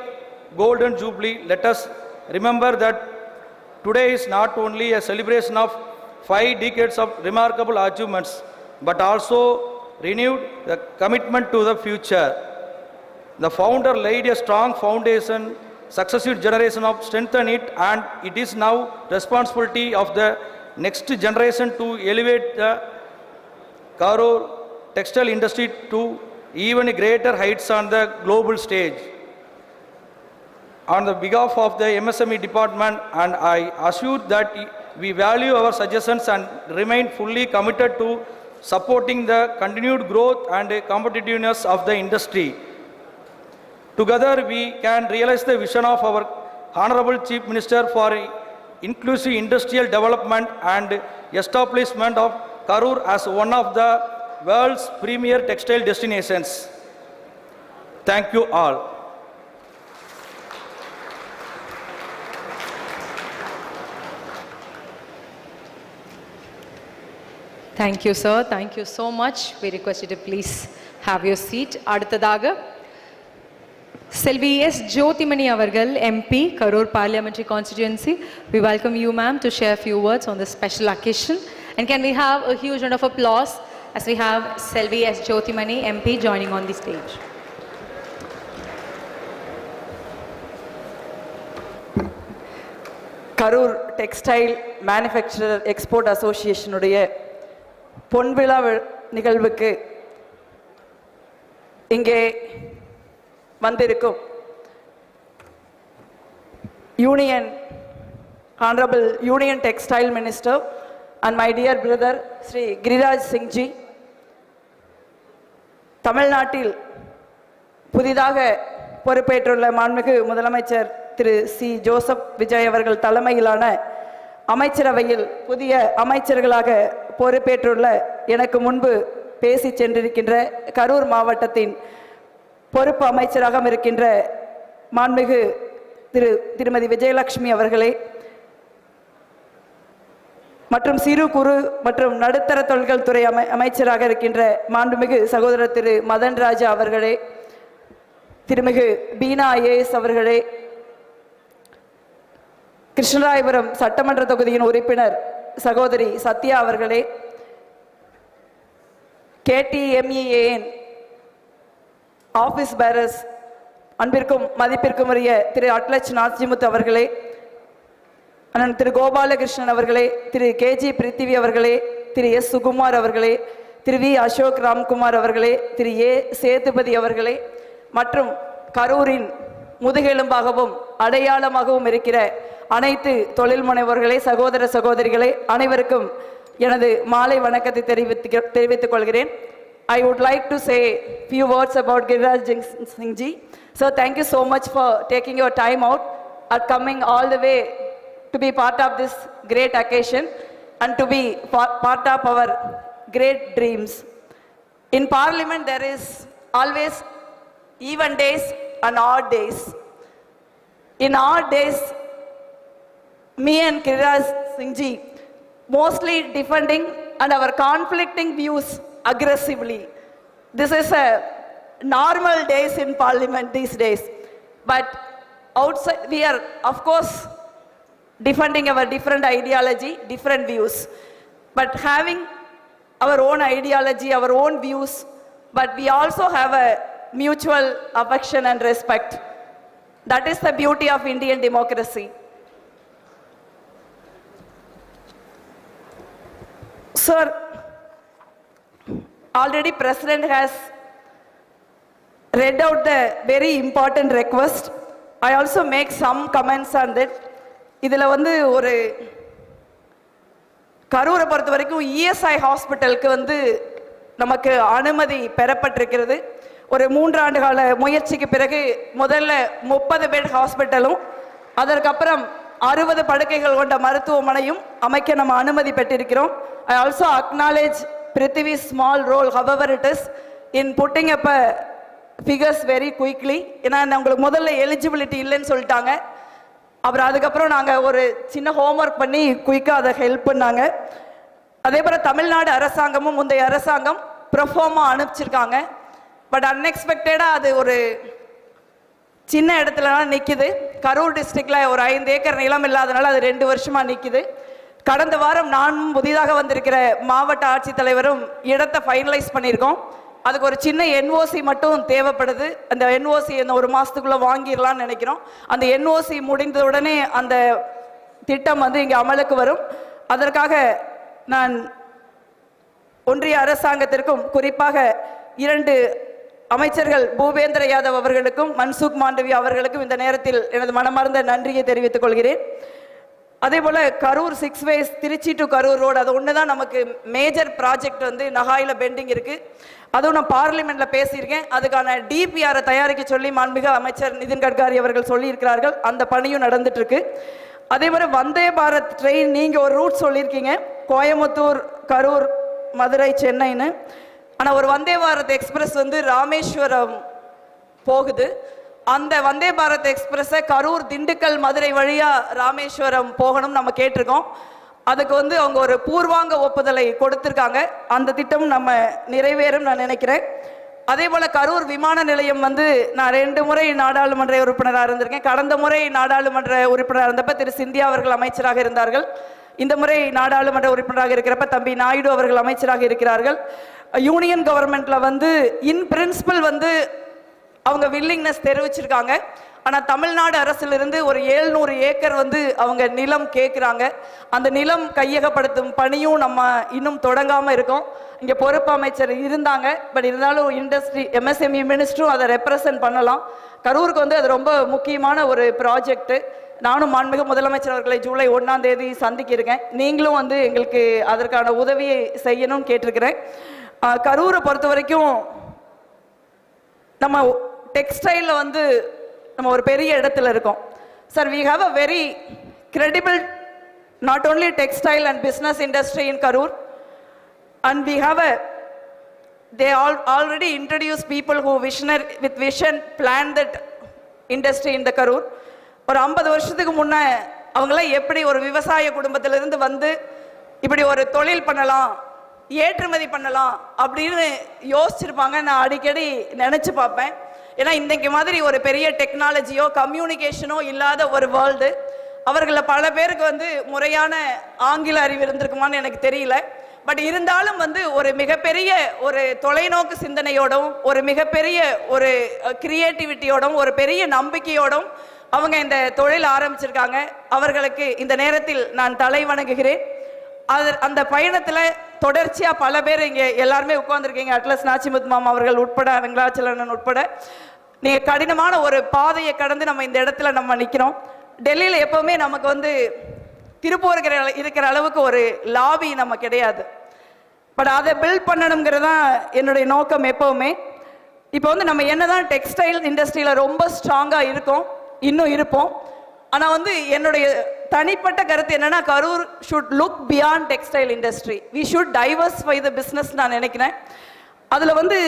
Speaker 15: Golden Jubilee, let us remember that today is not only a celebration of 5 decades of remarkable achievements, but also renewed the commitment to the future. The founder laid a strong foundation, successive generation of strengthen it, and it is now responsibility of the next generation to elevate the Karur textile industry to even greater heights on the global stage. On the behalf of the MSME department, and I assure that we value our suggestions and remain fully committed to supporting the continued growth and competitiveness of the industry. Together, we can realize the vision of our Honorable Chief Minister for inclusive industrial development and establishment of Karur as one of the world's premier textile destinations. Thank you all.
Speaker 2: Thank you, sir. Thank you so much. We request you to please have your seat. Adutadaga, Selvi S. Jyothimani Avargal, MP, Karur Parliamentary Constituency. We welcome you, ma'am, to share a few words on this special occasion. And can we have a huge round of applause as we have Selvi S. Jyothimani, MP, joining on the stage.
Speaker 16: Karur Textile Manufacturer Export Association பொன்விழா நிகழ்வுக்கு இங்கே வந்திருக்கும் Honorable Union Textile Minister and my dear brother Shri Giriraj Singh ji, தமிழ்நாட்டில் புதிதாக பொறுப்பேற்றுள்ள மாண்புமிகு முதலமைச்சர் திரு C Joseph Vijay அவர்கள் தலைமையிலான அமைச்சரவையில் புதிய அமைச்சர்களாக பொறுப்பேற்றுள்ள எனக்கு முன்பு பேசி சென்றிருக்கின்ற கரூர் மாவட்டத்தின் பொறுப்பு அமைச்சராக இருக்கின்ற மாண்புமிகு திருமதி விஜயலட்சுமி அவர்களே, மற்றும் சிறு குறு மற்றும் நடுத்தர தொழில்கள் துறை அமைச்சராக இருக்கின்ற மாண்புமிகு சகோதரர் திரு மதன் ராஜா அவர்களே, திருமிகு பீனா IAS அவர்களே, கிருஷ்ணராயபுரம் சட்டமன்ற தொகுதியின் உறுப்பினர் சகோதரி சத்யா அவர்களே, KTEA ஆபீஸ் பேரர்ஸ் அன்பிற்கும் மதிப்பிற்கும் உரிய திரு அட்லச் நாச்சிமுத்து அவர்களே, அண்ணன் திரு கோபாலகிருஷ்ணன் அவர்களே, திரு KG பிருத்திவி அவர்களே, திரு S சுகுமார் அவர்களே, திரு V அசோக் ராம்குமார் அவர்களே, திரு A சேதுபதி அவர்களே, மற்றும் கரூரின் முதுகெலும்பாகவும் அடையாளமாகவும் இருக்கிற அனைத்து தொழில் முனைவோர்களே, சகோதர சகோதரிகளே, அனைவருக்கும் எனது மாலை வணக்கத்தை தெரிவித்துக் கொள்கிறேன். I would like to say few words about Giriraj Singh ji. So thank you so much for taking your time out and coming all the way to be part of this great occasion and to be part of our great dreams In Parliament, there is always even days and odd days. In odd days, me and Giriraj Singh ji mostly defending and our conflicting views aggressively. This is a normal days in Parliament these days. But outside, we are, of course, defending our different ideology, different views. But having our own ideology, our own views, but we also have a mutual affection and respect. That is the beauty of Indian democracy. Sir, already President has read out the very important request. I also make some comments on that. இதில் வந்து ஒரு கரூரை பொறுத்த வரைக்கும் ESI ஹாஸ்பிட்டலுக்கு வந்து நமக்கு அனுமதி பெறப்பட்டிருக்கிறது. ஒரு 3 ஆண்டு கால முயற்சிக்கு பிறகு முதல்ல 30 பெட் ஹாஸ்பிட்டலும் அதற்கப்புறம் 60 படுக்கைகள் கொண்ட மருத்துவமனையும் அமைக்க நம்ம அனுமதி பெற்றிருக்கிறோம். I also acknowledge Prithvi's small role, however it is, in putting up a figures very quickly. ஏன்னா உங்களுக்கு முதல்ல எலிஜிபிலிட்டி இல்லைன்னு சொல்லிட்டாங்க. அப்புறம் அதுக்கப்புறம் நாங்கள் ஒரு சின்ன ஹோம்ஒர்க் பண்ணி குயிக்காக அதை ஹெல்ப் பண்ணாங்க. அதே போல் தமிழ்நாடு அரசாங்கமும் முந்தைய அரசாங்கம் ப்ரொஃபார்மாக அனுப்பிச்சிருக்காங்க. பட் அன்எக்ஸ்பெக்டடாக அது ஒரு சின்ன இடத்துலலாம் நிற்கிது. கரூர் டிஸ்ட்ரிக்டில் ஒரு 5 ஏக்கர் நிலம் இல்லாதனால அது 2 வருஷமாக நிற்கிது. கடந்த வாரம் நானும் புதிதாக வந்திருக்கிற மாவட்ட ஆட்சித்தலைவரும் இடத்தை ஃபைனலைஸ் பண்ணியிருக்கோம். அதுக்கு ஒரு சின்ன என்ஓசி மட்டும் தேவைப்படுது. அந்த என்ஓசி இந்த 1 மாதத்துக்குள்ளே வாங்கிடலான்னு நினைக்கிறோம். அந்த என்ஓசி முடிந்த உடனே அந்த திட்டம் வந்து இங்கே அமலுக்கு வரும். அதற்காக நான் ஒன்றிய அரசாங்கத்திற்கும் குறிப்பாக 2 அமைச்சர்கள் பூபேந்திர யாதவ் அவர்களுக்கும் மன்சுக் மாண்டவி அவர்களுக்கும் இந்த நேரத்தில் எனது மனமார்ந்த நன்றியை தெரிவித்துக் கொள்கிறேன். அதே போல் Karur 6 ways Tiruchi to Karur road, அது ஒன்று தான் நமக்கு மேஜர் ப்ராஜெக்ட் வந்து நகாயில் பெண்டிங் இருக்குது. அதுவும் நான் பார்லிமெண்ட்டில் பேசியிருக்கேன். அதுக்கான டிபிஆரை தயாரிக்க சொல்லி மாண்புமிகு அமைச்சர் நிதின் கட்காரி அவர்கள் சொல்லியிருக்கிறார்கள். அந்த பணியும் நடந்துட்டுருக்கு. அதே மாதிரி வந்தே பாரத் ட்ரெயின் நீங்கள் ஒரு ரூட் சொல்லியிருக்கீங்க, கோயம்புத்தூர், கரூர், மதுரை, சென்னைன்னு. ஆனால் ஒரு வந்தே பாரத் எக்ஸ்பிரஸ் வந்து ராமேஸ்வரம் போகுது. அந்த வந்தே பாரத் எக்ஸ்பிரஸை கரூர், திண்டுக்கல், மதுரை வழியாக ராமேஸ்வரம் போகணும் நம்ம கேட்டிருக்கோம். அதுக்கு வந்து அவங்க ஒரு பூர்வாங்க ஒப்புதலை கொடுத்துருக்காங்க. அந்த திட்டம் நம்ம நிறைவேறும் நான் நினைக்கிறேன். அதே போல் கரூர் விமான நிலையம் வந்து நான் 2 முறை நாடாளுமன்ற உறுப்பினராக இருந்திருக்கேன். கடந்த முறை நாடாளுமன்ற உறுப்பினராக இருந்தப்ப திரு சிந்தியா அவர்கள் அமைச்சராக இருந்தார்கள். இந்த முறை நாடாளுமன்ற உறுப்பினராக இருக்கிறப்ப தம்பி நாயுடு அவர்கள் அமைச்சராக இருக்கிறார்கள். யூனியன் கவர்மெண்ட்டில் வந்து இன் பிரின்சிபல் வந்து அவங்க வில்லிங்னஸ் தெரிவிச்சிருக்காங்க. ஆனால் தமிழ்நாடு அரசிலிருந்து ஒரு 700 ஏக்கர் வந்து அவங்க நிலம் கேட்குறாங்க. அந்த நிலம் கையகப்படுத்தும் பணியும் நம்ம இன்னும் தொடங்காமல் இருக்கோம். இங்கே பொறுப்பு அமைச்சர் இருந்தாங்க. பட் இருந்தாலும் இண்டஸ்ட்ரி எம்எஸ்எம்இ மினிஸ்டரும் அதை ரெப்ரசன்ட் பண்ணலாம். கரூருக்கு வந்து அது ரொம்ப முக்கியமான ஒரு ப்ராஜெக்ட்டு. நானும் மாண்புமிகு முதலமைச்சர் அவர்களை ஜூலை 1ஆம் தேதி சந்திக்க இருக்கேன். நீங்களும் வந்து எங்களுக்கு அதற்கான உதவியை செய்யணும்னு கேட்டிருக்கிறேன். கரூரை பொறுத்த வரைக்கும் நம்ம டெக்ஸ்டைலில் வந்து நம்ம ஒரு பெரிய இடத்துல இருக்கோம். Sir, we have a very credible not only textile and business industry in Karur, and we have they already introduced people who with vision plan that industry in the Karur. ஒரு 50 வருஷத்துக்கு முன்னே அவங்களாம் எப்படி ஒரு விவசாய குடும்பத்திலிருந்து வந்து இப்படி ஒரு தொழில் பண்ணலாம், ஏற்றுமதி பண்ணலாம் அப்படின்னு யோசிச்சிருப்பாங்க. நான் அடிக்கடி நினச்சி பார்ப்பேன். ஏன்னா இன்றைக்கு மாதிரி ஒரு பெரிய டெக்னாலஜியோ கம்யூனிகேஷனோ இல்லாத ஒரு வேர்ல்டு. அவர்களில் பல பேருக்கு வந்து முறையான ஆங்கில அறிவு இருந்திருக்குமான்னு எனக்கு தெரியல. பட் இருந்தாலும் வந்து ஒரு மிகப்பெரிய ஒரு தொலைநோக்கு சிந்தனையோடும் ஒரு மிகப்பெரிய ஒரு கிரியேட்டிவிட்டியோடும் ஒரு பெரிய நம்பிக்கையோடும் அவங்க இந்த தொழில் ஆரம்பிச்சிருக்காங்க. அவர்களுக்கு இந்த நேரத்தில் நான் தலை வணங்குகிறேன். அந்த பயணத்தில் தொடர்ச்சியாக பல பேர் இங்கே எல்லாருமே உட்கார்ந்துருக்கீங்க. அட்லஸ் நாச்சிமுத்து மாமா அவர்கள் உட்பட, வெங்கடாச்சலண்ணன் உட்பட, நீங்கள் கடினமான ஒரு பாதையை கடந்து நம்ம இந்த இடத்துல நம்ம நிற்கிறோம். டெல்லியில் எப்போவுமே நமக்கு வந்து திருப்பூர் இருக்கிற அளவுக்கு ஒரு லாபி நம்ம கிடையாது. பட் அதை பில்ட் பண்ணணுங்கிறது தான் என்னுடைய நோக்கம் எப்போவுமே. இப்போ வந்து நம்ம என்னதான் டெக்ஸ்டைல் இண்டஸ்ட்ரியில் ரொம்ப ஸ்ட்ராங்காக இருக்கோம், இன்னும் இருப்போம். ஆனால் வந்து என்னுடைய தனிப்பட்ட கருத்து என்னன்னா, Karur should look beyond textile industry. We should diversify the business நான் நினைக்கிறேன். அதில் வந்து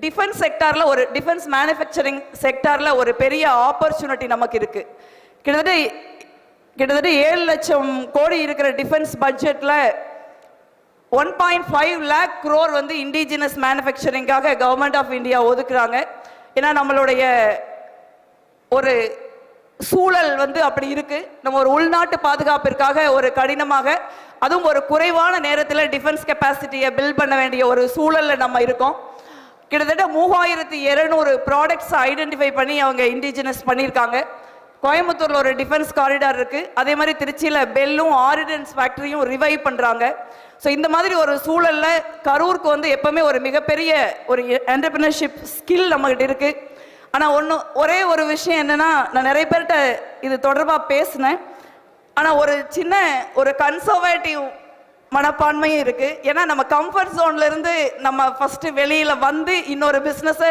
Speaker 16: டிஃபென்ஸ் செக்டாரில் ஒரு டிஃபென்ஸ் மேனுஃபேக்சரிங் செக்டாரில் ஒரு பெரிய ஆப்பர்ச்சுனிட்டி நமக்கு இருக்குது. கிட்டத்தட்ட 7 லட்சம் கோடி இருக்கிற டிஃபென்ஸ் பட்ஜெட்டில் 1.5 lakh crore வந்து இண்டிஜினஸ் மேனுஃபேக்சரிங்காக கவர்மெண்ட் ஆஃப் இந்தியா ஒதுக்குறாங்க. ஏன்னா நம்மளுடைய ஒரு சூழல் வந்து அப்படி இருக்கு. நம்ம ஒரு உள்நாட்டு பாதுகாப்பிற்காக ஒரு கடினமாக, அதுவும் ஒரு குறைவான நேரத்தில் டிஃபென்ஸ் கெப்பாசிட்டியை பில்ட் பண்ண வேண்டிய ஒரு சூழலில் நம்ம இருக்கோம். கிட்டத்தட்ட 3200 ப்ராடக்ட்ஸ் ஐடென்டிஃபை பண்ணி அவங்க இண்டிஜினஸ் பண்ணியிருக்காங்க. கோயம்புத்தூரில் ஒரு டிஃபென்ஸ் காரிடார் இருக்குது. அதே மாதிரி திருச்சியில் பெல்லும் ஆரிடன்ஸ் ஃபேக்ட்ரியும் ரிவைவ் பண்ணுறாங்க. ஸோ இந்த மாதிரி ஒரு சூழலில் கரூருக்கு வந்து எப்போவுமே ஒரு மிகப்பெரிய ஒரு என்டர்பிரினர்ஷிப் ஸ்கில் நம்மகிட்ட இருக்குது. ஆனால் ஒரே ஒரு விஷயம் என்னென்னா, நான் நிறைய பேர்கிட்ட இது தொடர்பாக பேசினேன். ஆனால் ஒரு சின்ன ஒரு கன்சர்வேட்டிவ் மனப்பான்மையும் இருக்குது. ஏன்னா நம்ம கம்ஃபர்ட் ஜோன்லேருந்து நம்ம ஃபஸ்ட்டு வெளியில் வந்து இன்னொரு பிஸ்னஸை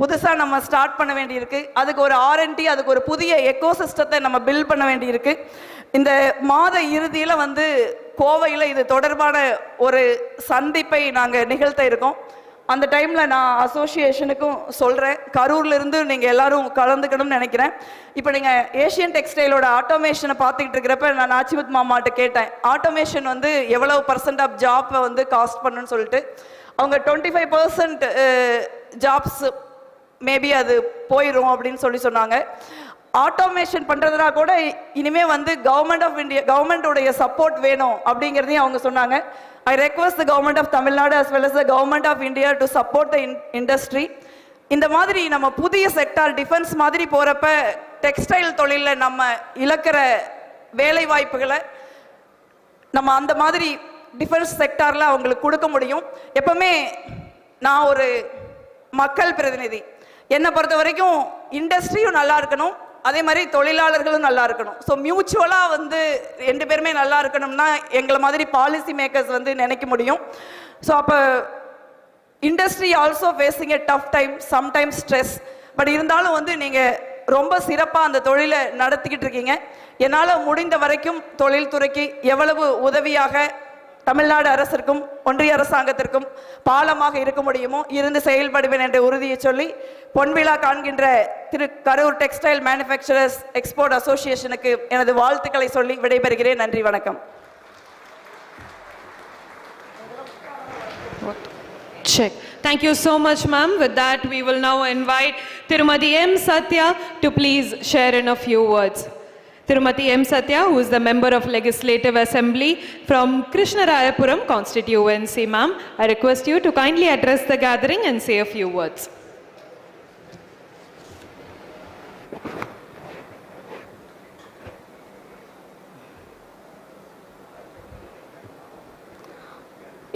Speaker 16: புதுசாக நம்ம ஸ்டார்ட் பண்ண வேண்டியிருக்கு. அதுக்கு ஒரு R&D, அதுக்கு ஒரு புதிய எக்கோசிஸ்டத்தை நம்ம பில்ட் பண்ண வேண்டியிருக்கு. இந்த மாத இறுதியில் வந்து கோவையில் இது தொடர்பான ஒரு சந்திப்பை நாங்கள் நிகழ்த்த இருக்கோம். அந்த டைமில் நான் அசோசியேஷனுக்கும் சொல்கிறேன், கரூர்லேருந்து நீங்கள் எல்லாரும் கலந்துக்கணும்னு நினைக்கிறேன். இப்போ நீங்கள் ஏஷியன் டெக்ஸ்டைலோட ஆட்டோமேஷனை பார்த்துக்கிட்டு இருக்கிறப்ப நான் நாச்சிமுத் மாமாட்ட கேட்டேன், ஆட்டோமேஷன் வந்து எவ்வளவு % ஆஃப் ஜாப்பை வந்து காஸ்ட் பண்ணுன்னு சொல்லிட்டு. அவங்க 25% ஜாப்ஸ் மேபி அது போயிடும் அப்படின்னு சொன்னாங்க. ஆட்டோமேஷன் பண்ணுறதுனா கூட இனிமேல் வந்து கவர்மெண்ட் ஆஃப் இந்தியா, கவர்மெண்ட்டோடைய சப்போர்ட் வேணும் அப்படிங்கிறதையும் அவங்க சொன்னாங்க. I request the government of Tamil Nadu as well as the government of India to support the industry. இந்த மாதிரி நம்ம புதிய செக்டார் டிஃபென்ஸ் மாதிரி போகிறப்ப டெக்ஸ்டைல் தொழிலில் நம்ம இழக்கிற வேலை வாய்ப்புகளை நம்ம அந்த மாதிரி டிஃபென்ஸ் செக்டாரில் அவங்களுக்கு கொடுக்க முடியும். எப்பவுமே நான் ஒரு மக்கள் பிரதிநிதி, என்னை பொறுத்த வரைக்கும் இண்டஸ்ட்ரியும் நல்லா இருக்கணும், அதே மாதிரி தொழிலாளர்களும் நல்லா இருக்கணும். ஸோ மியூச்சுவலாக வந்து 2 பேருமே நல்லா இருக்கணும்னா எங்களை மாதிரி பாலிசி மேக்கர்ஸ் வந்து நினைக்க முடியும். ஸோ அப்போ industry also facing a tough time, sometimes stress. But இருந்தாலும் வந்து நீங்கள் ரொம்ப சிறப்பாக அந்த தொழிலை நடத்திக்கிட்டு இருக்கீங்க. என்னால் முடிந்த வரைக்கும் தொழில்துறைக்கு எவ்வளவு உதவியாக தமிழ்நாடு அரசிற்கும் ஒன்றிய அரசாங்கத்திற்கும் பாலமாக இருக்க முடியுமோ இருந்து செயல்படுவேன் என்ற உறுதியை சொல்லி, பொன்விழா காண்கின்ற திரு கரூர் டெக்ஸ்டைல் மேனுஃபேக்சரர்ஸ் எக்ஸ்போர்ட் அசோசியேஷனுக்கு எனது வாழ்த்துக்களை சொல்லி விடைபெறுகிறேன். நன்றி, வணக்கம்.
Speaker 4: Check. Thank you so much, ma'am. With that, we will now invite Tirumati M. Satya to please share in a few words. Tirumati M. Satya, who is the member of Legislative Assembly from Krishnarayapuram constituency, ma'am. I request you to kindly address the gathering and say a few words.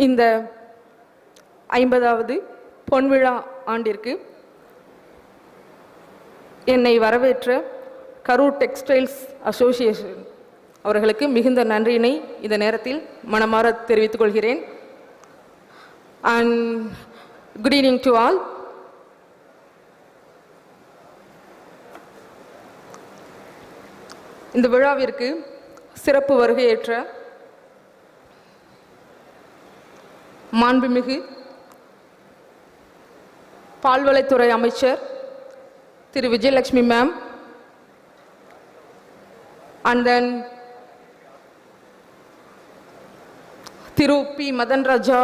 Speaker 17: இந்த 50வது பொன்விழா ஆண்டிற்கு என்னை வரவேற்ற Karur textiles association அவர்களுக்கு மிகுந்த நன்றியினை இந்த நேரத்தில் மனமாற தெரிவித்துக் கொள்கிறேன். And good evening to all. இந்த விழாவிற்கு சிறப்பு வருகையேற்ற மாண்புமிகு பால்வளைத்துறை அமைச்சர் Thiru Vijayalakshmi ma'am, and then Thiru P. Madan Raja,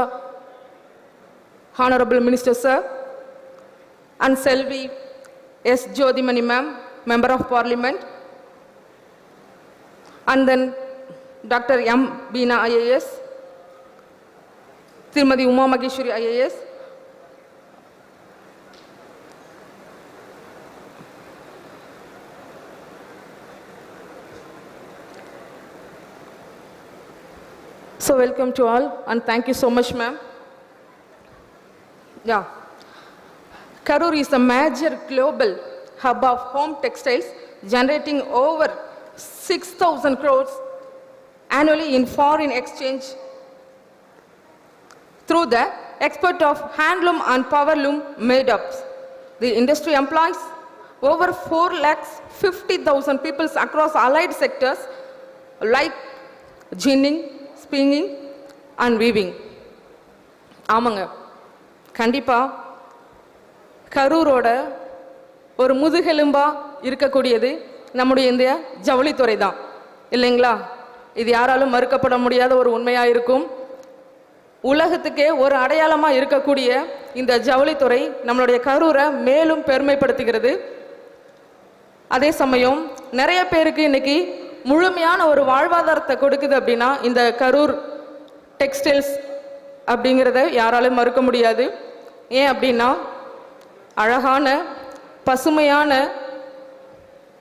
Speaker 17: Honorable Minister Sir, and Selvi S. Jodhimani ma'am, Member of Parliament, and then Dr. M. Beena IAS, Srimati Uma Maheshwari IAS, so welcome to all and thank you so much, ma'am. Yeah, Karur is a major global hub of home textiles, generating over 6,000 crores annually in foreign exchange through the export of handloom and powerloom made-ups. The industry employs over 450,000 people across allied sectors like ginning, spinning and weaving. ஆமாங்க, கண்டிப்பாக கரூரோட ஒரு முதுகெலும்பாக இருக்கக்கூடியது நம்முடைய இந்த ஜவுளித்துறை தான் இல்லைங்களா? இது யாராலும் மறுக்கப்பட முடியாத ஒரு உண்மையாக இருக்கும். உலகத்துக்கே ஒரு அடையாளமாக இருக்கக்கூடிய இந்த ஜவுளித்துறை நம்மளுடைய கரூரை மேலும் பெருமைப்படுத்துகிறது. அதே சமயம் நிறைய பேருக்கு இன்னைக்கு முழுமையான ஒரு வாழ்வாதாரத்தை கொடுக்குது அப்படின்னா இந்த கரூர் டெக்ஸ்டைல்ஸ் அப்படிங்கிறத யாராலும் மறுக்க முடியாது. ஏன் அப்படின்னா அழகான பசுமையான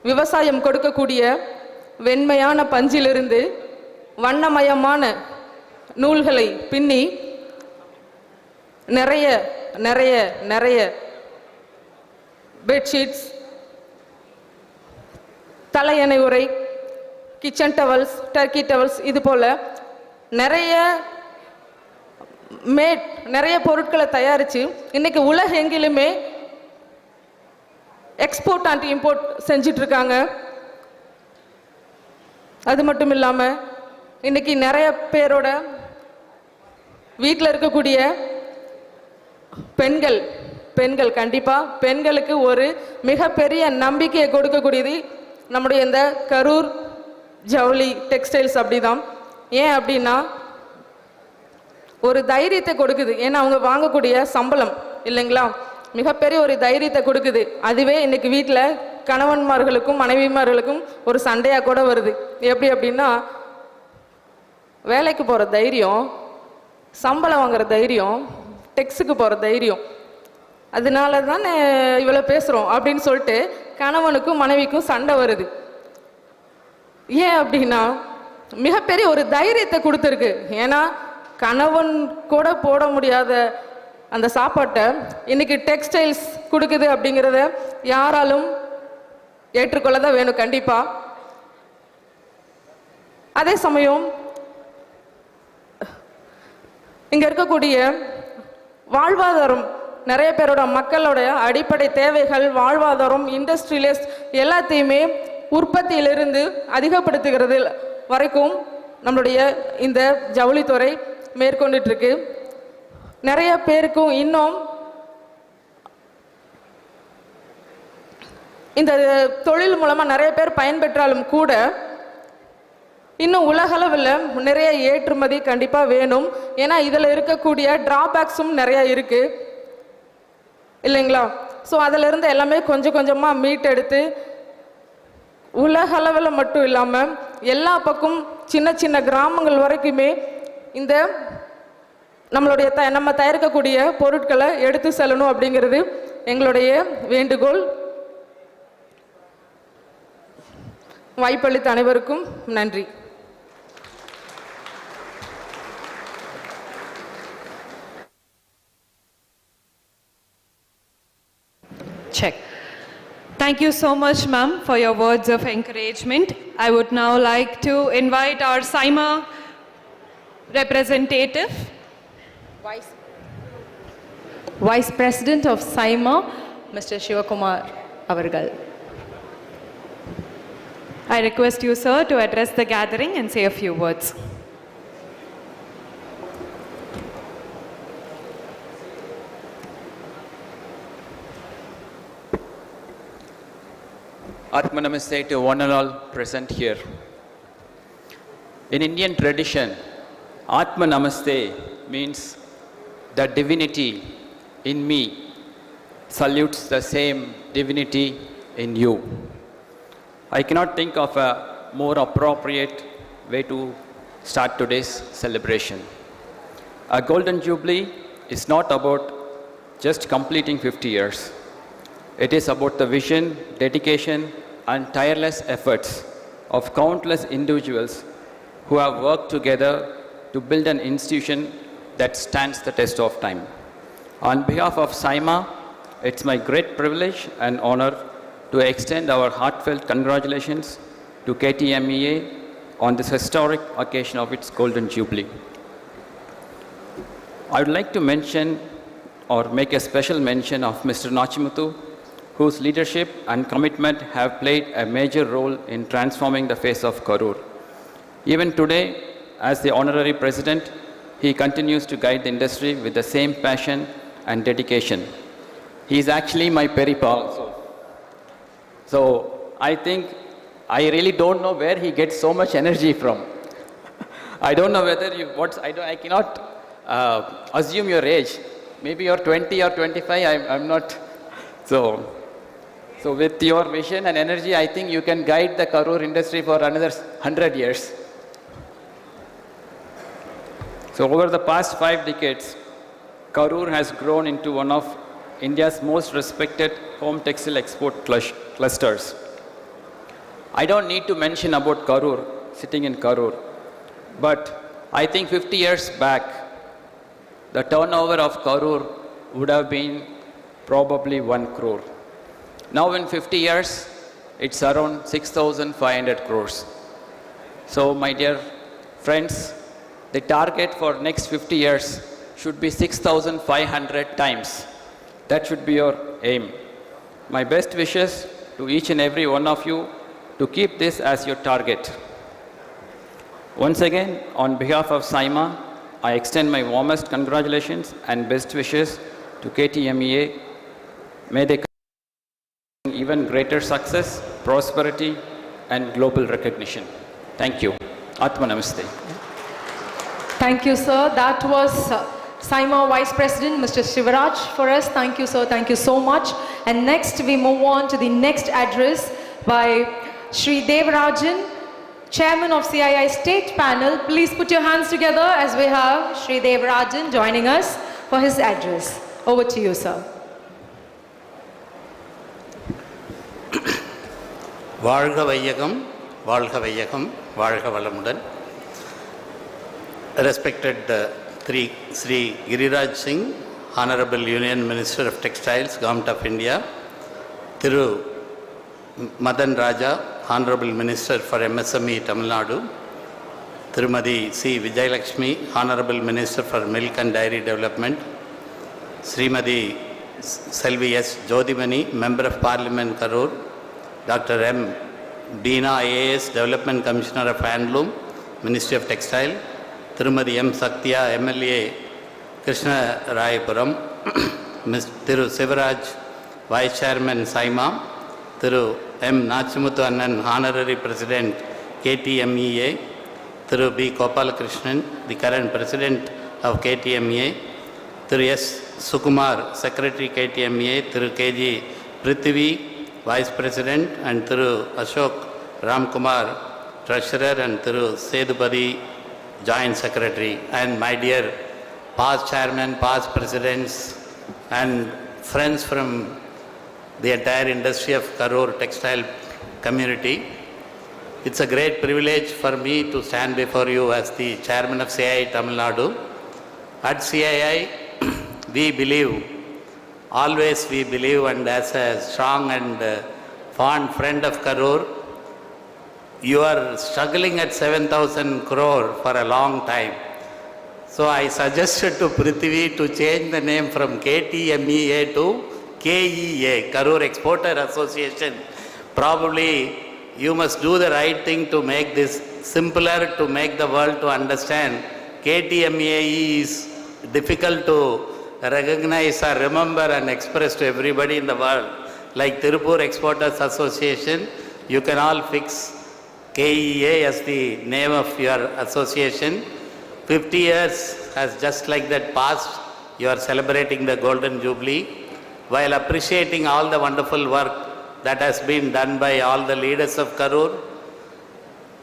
Speaker 17: விவசாயம் கொடுக்கக்கூடிய வெண்மையான பஞ்சிலிருந்து வண்ணமயமான நூல்களை பின்னி நிறைய நிறைய நிறைய பெட்ஷீட்ஸ், தலையணை உரை, கிச்சன் டவல்ஸ், டர்க்கி டவல்ஸ், இது போல நிறைய பொருட்களை தயாரித்து இன்னைக்கு உலகெங்கிலுமே எக்ஸ்போர்ட் அண்ட் இம்போர்ட் செஞ்சிட்ருக்காங்க. அது மட்டும் இல்லாமல் இன்னைக்கு நிறைய பேரோட வீட்டில் இருக்கக்கூடிய பெண்கள் கண்டிப்பாக பெண்களுக்கு ஒரு மிகப்பெரிய நம்பிக்கையை கொடுக்கக்கூடியது நம்முடைய இந்த கரூர் ஜவுளி டெக்ஸ்டைல்ஸ் அப்படிதான். ஏன் அப்படின்னா ஒரு தைரியத்தை கொடுக்குது. ஏன்னா அவங்க வாங்கக்கூடிய சம்பளம் இல்லைங்களா மிகப்பெரிய ஒரு தைரியத்தை கொடுக்குது. அதுவே இன்னைக்கு வீட்டில் கணவன்மார்களுக்கும் மனைவிமார்களுக்கும் ஒரு சண்டையாக கூட வருது. எப்படி அப்படின்னா வேலைக்கு போகிற தைரியம், சம்பளம் வாங்குற தைரியம், டெக்ஸுக்கு போகிற தைரியம், அதனால தான் இவ்வளோ பேசுகிறோம் அப்படின்னு சொல்லிட்டு கணவனுக்கும் மனைவிக்கும் சண்டை வருது. ஏன் அப்படின்னா மிகப்பெரிய ஒரு தைரியத்தை கொடுத்துருக்கு. ஏன்னா கணவன் கூட போட முடியாத அந்த சாப்பாட்டை இன்னைக்கு டெக்ஸ்டைல்ஸ் கொடுக்குது அப்படிங்கிறத யாராலும் ஏற்றுக்கொள்ள தான் வேணும் கண்டிப்பாக. அதே சமயம் இங்கே இருக்கக்கூடிய வாழ்வாதாரம், நிறைய பேரோட மக்களோட அடிப்படை தேவைகள், வாழ்வாதாரம், இண்டஸ்ட்ரியலிஸ்ட் எல்லாத்தையுமே உற்பத்தியிலிருந்து அதிகப்படுத்துகிறது வரைக்கும் நம்மளுடைய இந்த ஜவுளித்துறை மேற்கொண்டுட்ருக்கு. நிறைய பேருக்கும் இன்னும் இந்த தொழில் மூலமாக நிறைய பேர் பயன்பெற்றாலும் கூட இன்னும் உலகளவில் நிறைய ஏற்றுமதி கண்டிப்பாக வேணும். ஏன்னா இதில் இருக்கக்கூடிய டிராபேக்ஸும் நிறையா இருக்குது இல்லைங்களா? ஸோ அதிலிருந்து எல்லாமே கொஞ்சம் கொஞ்சமாக மீட்டெடுத்து உலகளவில் மட்டும் இல்லாமல் எல்லா பக்கம் சின்ன சின்ன கிராமங்கள் வரைக்குமே இந்த நம்மளுடைய நம்ம தயாரிக்கக்கூடிய பொருட்களை எடுத்து செல்லணும் அப்படிங்கிறது எங்களுடைய வேண்டுகோள். வாய்ப்பளித்த அனைவருக்கும் நன்றி.
Speaker 4: Check. Thank you so much, ma'am, for your words of encouragement. I would now like to invite our SIMA representative,
Speaker 2: Vice President of SIMA, Mr. Shivakumar Avargal.
Speaker 4: I request you, sir, to address the gathering and say a few words.
Speaker 18: Atma Namaste to one and all present here. In Indian tradition, Atma Namaste means the divinity in me salutes the same divinity in you. I cannot think of a more appropriate way to start today's celebration. A Golden Jubilee is not about just completing 50 years. It is about the vision, dedication, and tireless efforts of countless individuals who have worked together to build an institution that stands the test of time. On behalf of SIMA, it's my great privilege and honor to extend our heartfelt congratulations to KTEA on this historic occasion of its Golden Jubilee. I would like to mention or make a special mention of Mr. Nachimuthu, whose leadership and commitment have played a major role in transforming the face of Karur. Even today, as the honorary president, he continues to guide the industry with the same passion and dedication. He is actually my peripal. So I think I really don't know where he gets so much energy from. I don't know whether I cannot assume your age. Maybe you're 20 or 25, I'm not. So with your vision and energy, I think you can guide the Karur industry for another 100 years. So over the past 5 decades, Karur has grown into one of India's most respected home textile export clusters. I don't need to mention about Karur, sitting in Karur, but I think 50 years back, the turnover of Karur would have been probably 1 crore. Now in 50 years, it's around 6,500 crores. So my dear friends, the target for next 50 years should be 6,500 times. That should be your aim. My best wishes to each and every one of you to keep this as your target. Once again, on behalf of SIMA, I extend my warmest congratulations and best wishes to KTEA. May they continue even greater success, prosperity, and global recognition. Thank you. Atma Namaste.
Speaker 2: Thank you, sir. That was SIMA Vice President, Mr. Giriraj, for us. Thank you, sir. Thank you so much. And next, we move on to the next address by Shri Devarajan, Chairman of CII State Panel. Please put your hands together as we have Shri Devarajan joining us for his address. Over to you, sir.
Speaker 3: வாழ்க வையகம், வாழ்க வையகம், வாழ்க வளமுடன். Respected Shri Giriraj Singh, Honorable Union Minister of Textiles, Government of India, Thiru Madan Raja, Honorable Minister for MSME, Tamil Nadu, Tirumadi C. Vijayalakshmi, Honorable Minister for Milk and Dairy Development, Srimadi Selvi S. Jodhimani, Member of Parliament, Karur, Dr. M. Beena, IAS, Development Commissioner of Handloom, Ministry of Textile, Tirumadi M. Saktya, MLA, Krishna Rayapuram, Thiru Sivaraj, Vice Chairman, SIMA, Thiru M. Nachimuthu Annan, Honorary President, KTMEA, Thiru B. Gopalakrishnan, the current President of KTMEA, Thiru S. Sukumar, Secretary KTMEA, Thiru KG Prithvi, Vice President, and Thiru Ashok Ramkumar, Treasurer, and Thiru Sedupadi, Joint Secretary, and my dear past Chairman, past Presidents, and friends from the entire industry of Karur Textile community. It's a great privilege for me to stand before you as the Chairman of CII Tamil Nadu. At CII, we believe, always we believe, and as a strong and fond friend of Karur, you are struggling at 7,000 crore for a long time. So I suggested to Prithvi to change the name from KTMEA to KEA, Karur Exporter Association. Probably you must do the right thing to make this simpler, to make the world to understand. KTMEA is difficult to recognize or remember and express to everybody in the world. Like Tirupur Exporters Association, you can all fix KEA as the name of your association. 50 years has just like that passed. You are celebrating the Golden Jubilee while appreciating all the wonderful work that has been done by all the leaders of Karur.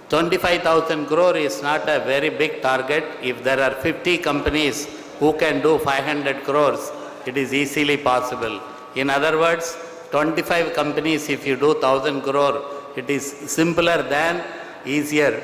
Speaker 3: 25,000 crore is not a very big target. If there are 50 companies who can do 500 crores, it is easily possible. In other words, 25 companies, if you do 1,000 crore, it is simpler than easier.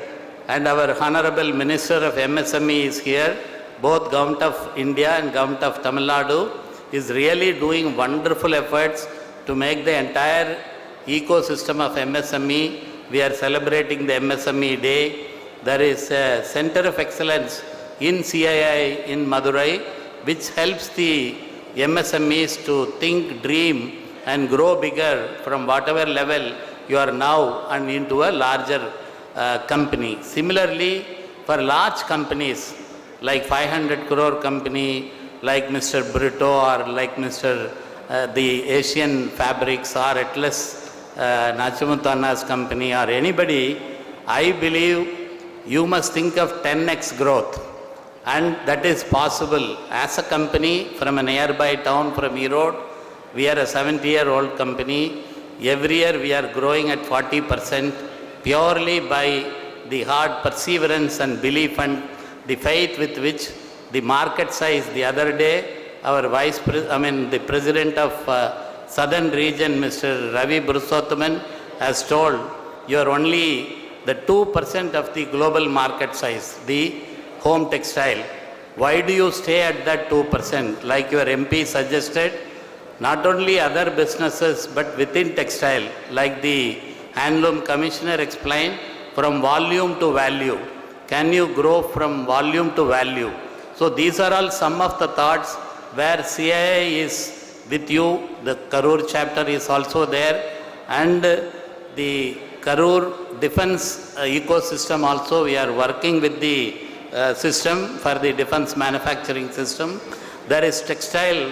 Speaker 3: And our Honorable Minister of MSME is here. Both Government of India and Government of Tamil Nadu is really doing wonderful efforts to make the entire ecosystem of MSME. We are celebrating the MSME Day. There is a Center of Excellence in CII in Madurai, which helps the MSMEs to think, dream, and grow bigger from whatever level you are now and into a larger company. Similarly, for large companies like 500 crore company like Mr. Brito or like Mr. The Asian Fabrics or Atlas Nachimutana's company or anybody, I believe you must think of 10x growth. And that is possible. As a company from a nearby town from Erode, we are a 70-year-old company. Every year we are growing at 40% purely by the hard perseverance and belief and the faith with which the market size. The other day, our the president of Southern region, Mr. Ravi Burusothaman, has told you are only the 2% of the global market size, the home textile. Why do you stay at that 2%? Like your MP suggested, not only other businesses but within textile, like the handloom commissioner explained, from volume to value. Can you grow from volume to value? So these are all some of the thoughts where CII is with you. The Karur chapter is also there, and the Karur defense ecosystem also, we are working with the system for the defense manufacturing system. There is textile,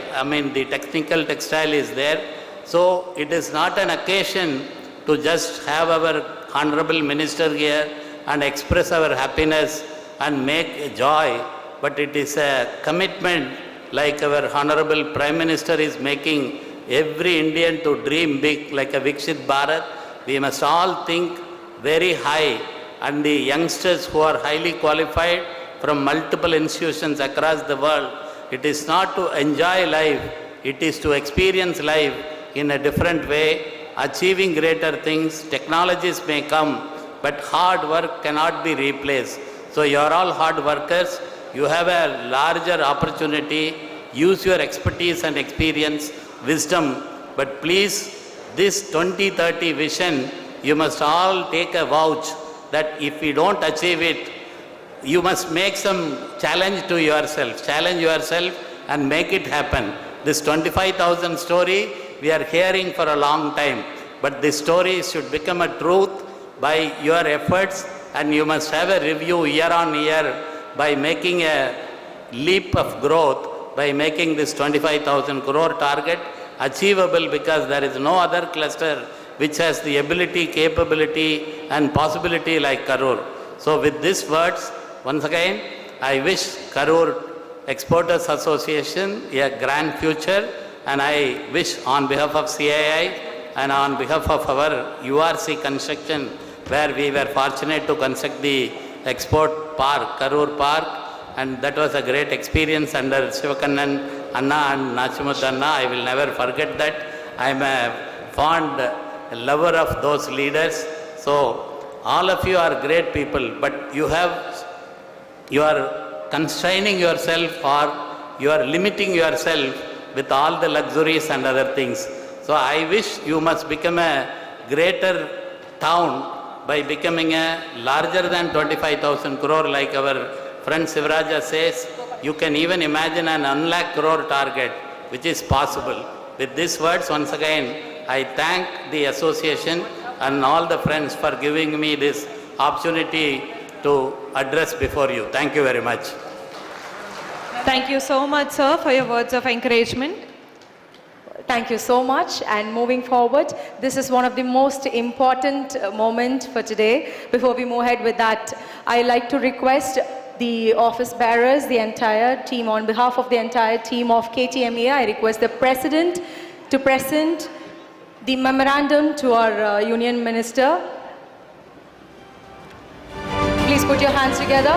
Speaker 3: the technical textile is there. So it is not an occasion to just have our Honorable Minister here and express our happiness and make joy, but it is a commitment like our Honorable Prime Minister is making every Indian to dream big like a Viksit Bharat. We must all think very high, and the youngsters who are highly qualified from multiple institutions across the world, it is not to enjoy life, it is to experience life in a different way, achieving greater things. Technologies may come, but hard work cannot be replaced. So you are all hard workers. You have a larger opportunity. Use your expertise and experience, wisdom. But please, this 2030 vision, you must all take a vouch that if we don't achieve it, you must make some challenge to yourself. Challenge yourself and make it happen. This 25,000 story, we are hearing for a long time. But this story should become a truth by your efforts, and you must have a review year on year by making a leap of growth, by making this 25,000 crore target achievable, because there is no other cluster which has the ability, capability and possibility like Karur. So with these words, once again, I wish Karur Exporters Association a grand future, and I wish on behalf of CII and on behalf of our URC construction, where we were fortunate to construct the export park, Karur Park, and that was a great experience under Sivakannan Anna and Nachimut Anna. I will never forget that. I am a fond lover of those leaders. So all of you are great people, but you are constraining yourself, or you are limiting yourself with all the luxuries and other things. So I wish you must become a greater town by becoming a larger than 25,000 crore, like our friend Sivaraja says. You can even imagine an 1 lakh crore target, which is possible. With these words, once again, I thank the association and all the friends for giving me this opportunity to address before you. Thank you very much.
Speaker 4: Thank you so much, sir, for your words of encouragement.
Speaker 2: Thank you so much. And moving forward, this is one of the most important moments for today. Before we move ahead with that, I like to request the office bearers, the entire team, on behalf of the entire team of KTEA, I request the President to present the memorandum to our Union Minister. Please put your hands together.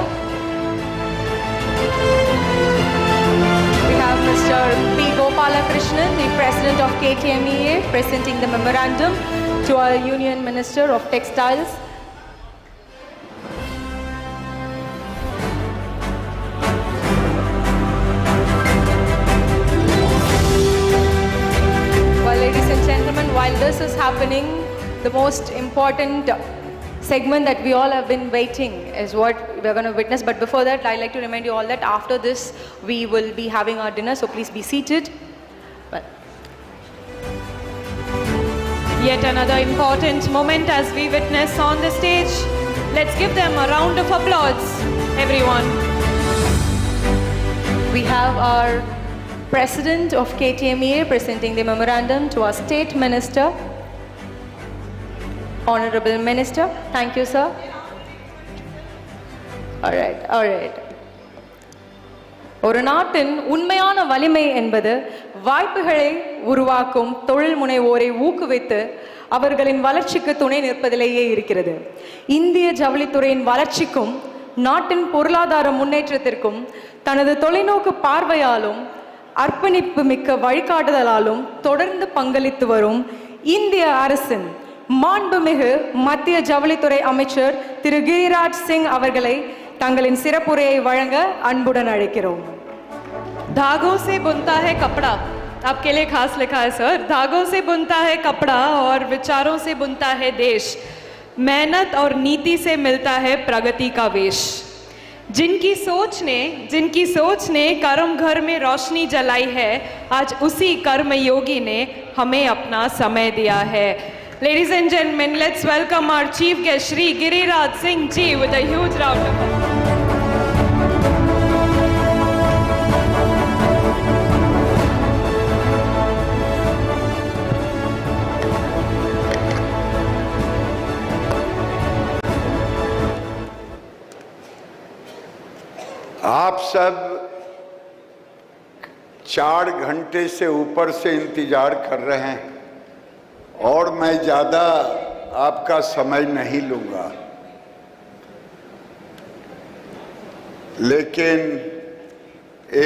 Speaker 2: We have Mr. P. Gopalakrishnan, the President of KTEA, presenting the memorandum to our Union Minister of Textiles. Well, ladies and gentlemen, while this is happening, the most important segment that we all have been waiting is what we're going to witness. But before that, I'd like to remind you all that after this, we will be having our dinner, so please be seated.
Speaker 4: Yet another important moment as we witness on the stage. Let's give them a round of applause, everyone.
Speaker 2: We have our President of KTEA presenting the memorandum to our State Minister. Honorable Minister, thank you, sir. All right. ஒரு நாட்டின் உண்மையான வலிமை என்பது வாய்ப்புகளை உருவாக்கும் தொழில் முனைவோரை ஊக்குவித்து அவர்களின் வளர்ச்சிக்கு துணை நிற்பதிலேயே இருக்கிறது. இந்திய ஜவுளித்துறையின் வளர்ச்சிக்கும் நாட்டின் பொருளாதார முன்னேற்றத்திற்கும் தனது தொலைநோக்கு பார்வையாலும் அர்ப்பணிப்பு மிக்க வழிகாட்டுதலாலும் தொடர்ந்து பங்களித்து வரும் இந்திய அரசின் மாண்புமிகு மத்திய ஜவுளித்துறை அமைச்சர் திரு கிரிராஜ் சிங் அவர்களை தங்களின் சிறப்புரையை வழங்க அன்புடன் அழைக்கிறோம்.
Speaker 4: धागों से बुनता है कपड़ा, आपके लिए खास लिखा है सर. धागों से बुनता है कपड़ा और विचारों से बुनता है देश. मेहनत और नीति से मिलता है प्रगति का वेश. जिनकी सोच ने कर्म घर में रोशनी जलाई है, आज उसी कर्म योगी ने हमें अपना समय दिया है. Ladies and gentlemen, let's welcome our chief guest Shri Giriraj Singh ji with a huge round of applause.
Speaker 19: आप सब 4 घंटे से ऊपर से इंतजार कर रहे हैं और मैं ज़्यादा आपका समय नहीं लूँगा, लेकिन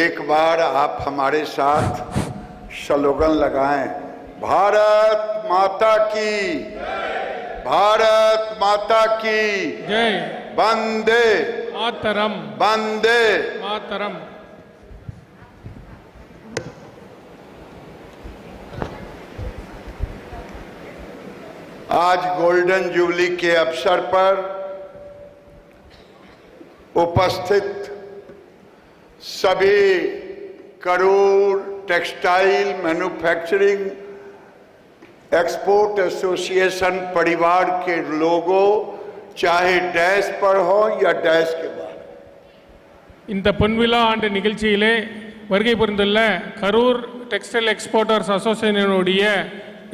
Speaker 19: एक बार आप हमारे साथ स्लोगन लगाएं, भारत माता की, भारत माता की
Speaker 20: जय,
Speaker 19: वंदे
Speaker 20: मातरम,
Speaker 19: वंदे
Speaker 20: मातरम.
Speaker 19: आज गोल्डन जुबली के अवसर पर उपस्थित सभी Karur textile manufacturing export association परिवार के लोगों, चाहे डैश पर हो या डैश के बाद,
Speaker 20: இந்த பொன்விழா ஆண்டு நிகழ்ச்சியிலே வருகை புரிந்துள்ள கரூர் டெக்ஸ்டைல் எக்ஸ்போர்ட்டர்ஸ் அசோசியேஷனுடைய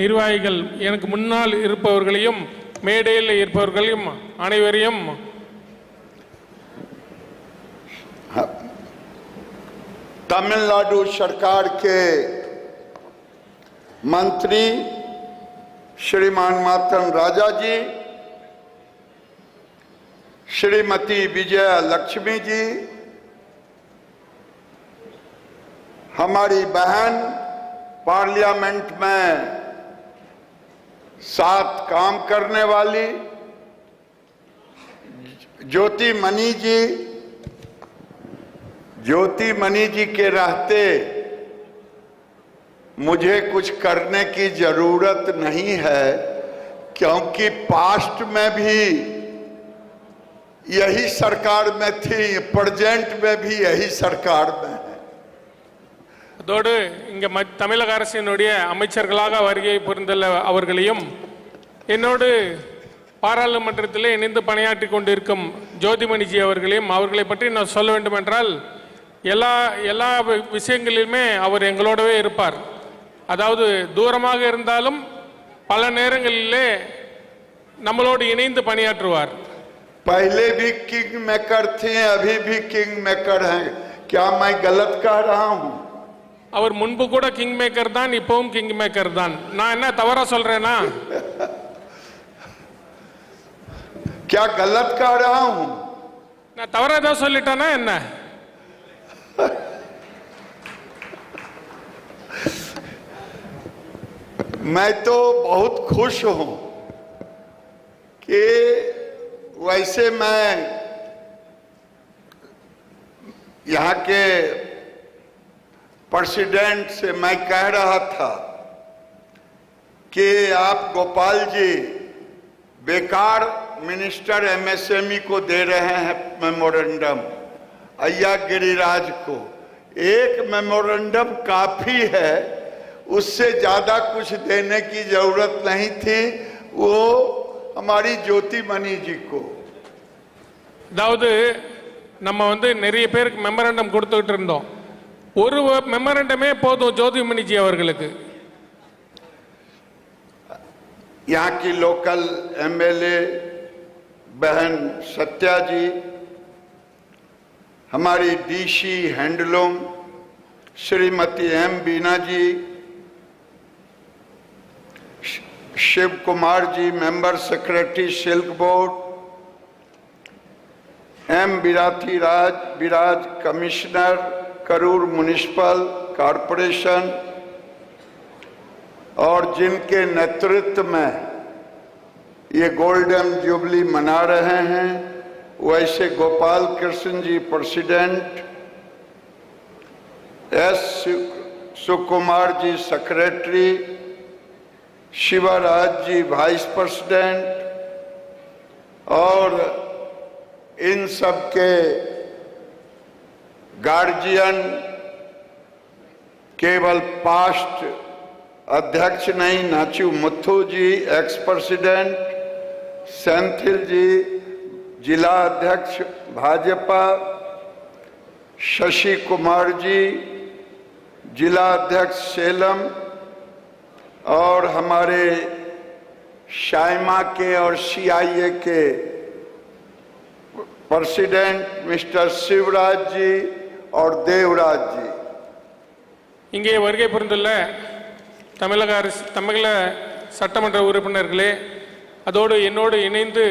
Speaker 20: நிர்வாகிகள், எனக்கு முன்னால் இருப்பவர்களையும் மேடையில் இருப்பவர்களையும் அனைவரையும்
Speaker 19: तमिलनाडु सरकार के मंत्री श्रीमान मातन राजा जी, श्रीमती विजय लक्ष्मी जी, हमारी बहन पार्लियामेंट में साथ काम करने वाली ज्योति मणि जी के रहते मुझे कुछ करने की जरूरत नहीं है, क्योंकि पास्ट में भी यही सरकार में थी, प्रेजेंट में भी यही सरकार में है.
Speaker 20: அதோடு இங்கே தமிழக அரசினுடைய அமைச்சர்களாக வருகை புரிந்துள்ள அவர்களையும், என்னோடு பாராளுமன்றத்தில் இணைந்து பணியாற்றி கொண்டிருக்கும் ஜோதிமணிஜி அவர்களையும், அவர்களை பற்றி நான் சொல்ல வேண்டும் என்றால் எல்லா விஷயங்களிலுமே அவர் எங்களோடவே இருப்பார். அதாவது தூரமாக இருந்தாலும் பல நேரங்களிலே நம்மளோடு இணைந்து பணியாற்றுவார்.
Speaker 19: पहले भी किंग मेकर थे, अभी भी किंग मेकर हैं, क्या मैं गलत कह रहा हूं?
Speaker 20: அவர் முன்பு கூட கிங் மேக்கர் தான், இப்பவும் கிங் மேக்கர் தான். நான் என்ன தவறா சொல்றேனா?
Speaker 19: क्या गलत कह रहा हूं?
Speaker 20: நான் தவறா ஏதாவது சொல்லிட்டேனா என்ன?
Speaker 19: मैं तो बहुत खुश हूं कि वैसे मैं यहाँ के प्रेसिडेंट से मैं कह रहा था कि आप गोपाल जी बेकार मिनिस्टर एमएसएमई को दे रहे हैं मेमोरेंडम, अय्या गिरिराज को एक मेमोरेंडम काफी है, उससे ज्यादा कुछ देने की जरूरत नहीं थी. वो हमारी ज्योति मणि जी को,
Speaker 20: அதாவது நம்ம நிறைய பேருக்கு மெமரண்டம் கொடுத்துட்டு இருந்தோம். ஒரு மெமரண்டமே போதும் ஜோதிமணி जी அவர்களுக்கு.
Speaker 19: यहाँ की लोकल एमएलए बहन सत्या जी, हमारी DC handloom Shrimati M Bina ji, Shiv Kumar ji member secretary silk board, M Viraj commissioner Karur municipal corporation, और जिनके नेतृत्व में ये गोल्डन जुबली मना रहे हैं, वैसे गोपाल कृष्ण जी प्रेसिडेंट, एस सुकुमार जी secretary, Shivraj ji vice president, और इन सब के गार्जियन केवल पास्ट अध्यक्ष नहीं, नाचू मुथु जी एक्स प्रेसिडेंट, सेंथिल जी जिला अध्यक्ष भाजपा, शशि कुमार जी जिला अध्यक्ष सेलम, और हमारे शाइमा के और सीआईए के प्रेसिडेंट मिस्टर शिवराज जी और देवराज जी.
Speaker 20: இங்கே வருகை புரிந்துள்ள தமிழக சட்டமன்ற உறுப்பினர்களே, அதோடு என்னோடு இணைந்து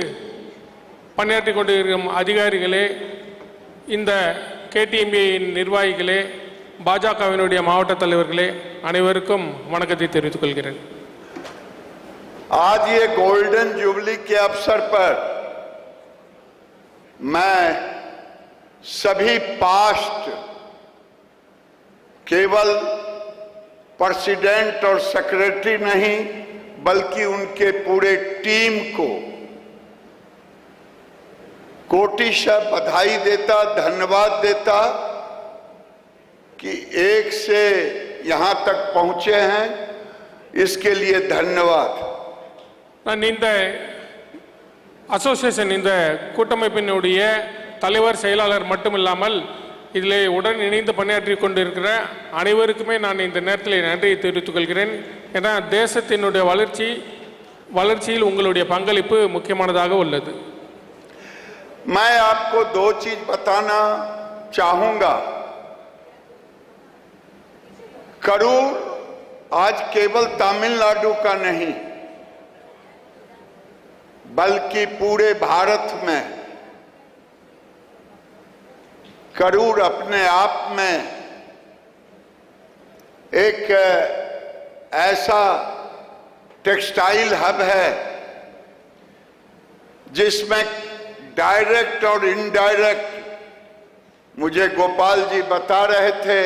Speaker 20: பணியாற்றி கொண்டிருக்கும் அதிகாரிகளே, இந்த கேடிஎம்ஏயின் நிர்வாகிகளே, பாஜகவினுடைய மாவட்ட தலைவர்களே, அனைவருக்கும் வணக்கத்தை தெரிவித்துக் கொள்கிறேன்.
Speaker 19: आज ये गोल्डन जुबली के अवसर पर मैं सभी पास्ट केवल प्रेसिडेंट और सेक्रेटरी नहीं बल्कि उनके पूरे टीम को कोटिशः बधाई देता, धन्यवाद देता कि एक से यहां तक पहुंचे हैं, इसके लिए धन्यवाद.
Speaker 20: நான் இந்த அசோசியேஷன் இந்த கூட்டமைப்பினுடைய தலைவர் செயலாளர் மட்டுமில்லாமல் இதில் உடன் இணைந்து பணியாற்றி கொண்டிருக்கிற அனைவருக்குமே நான் இந்த நேரத்தில் நன்றியை தெரிவித்துக் கொள்கிறேன். ஏன்னா தேசத்தினுடைய வளர்ச்சியில் உங்களுடைய பங்களிப்பு முக்கியமானதாக உள்ளது.
Speaker 19: मैं आपको दो चीज बताना चाहूंगा. करूर आज केवल तमिलनाडु का नहीं बल्कि पूरे भारत में करूर अपने आप में एक ऐसा टेक्सटाइल हब है जिसमें डायरेक्ट और इनडायरेक्ट, मुझे गोपाल जी बता रहे थे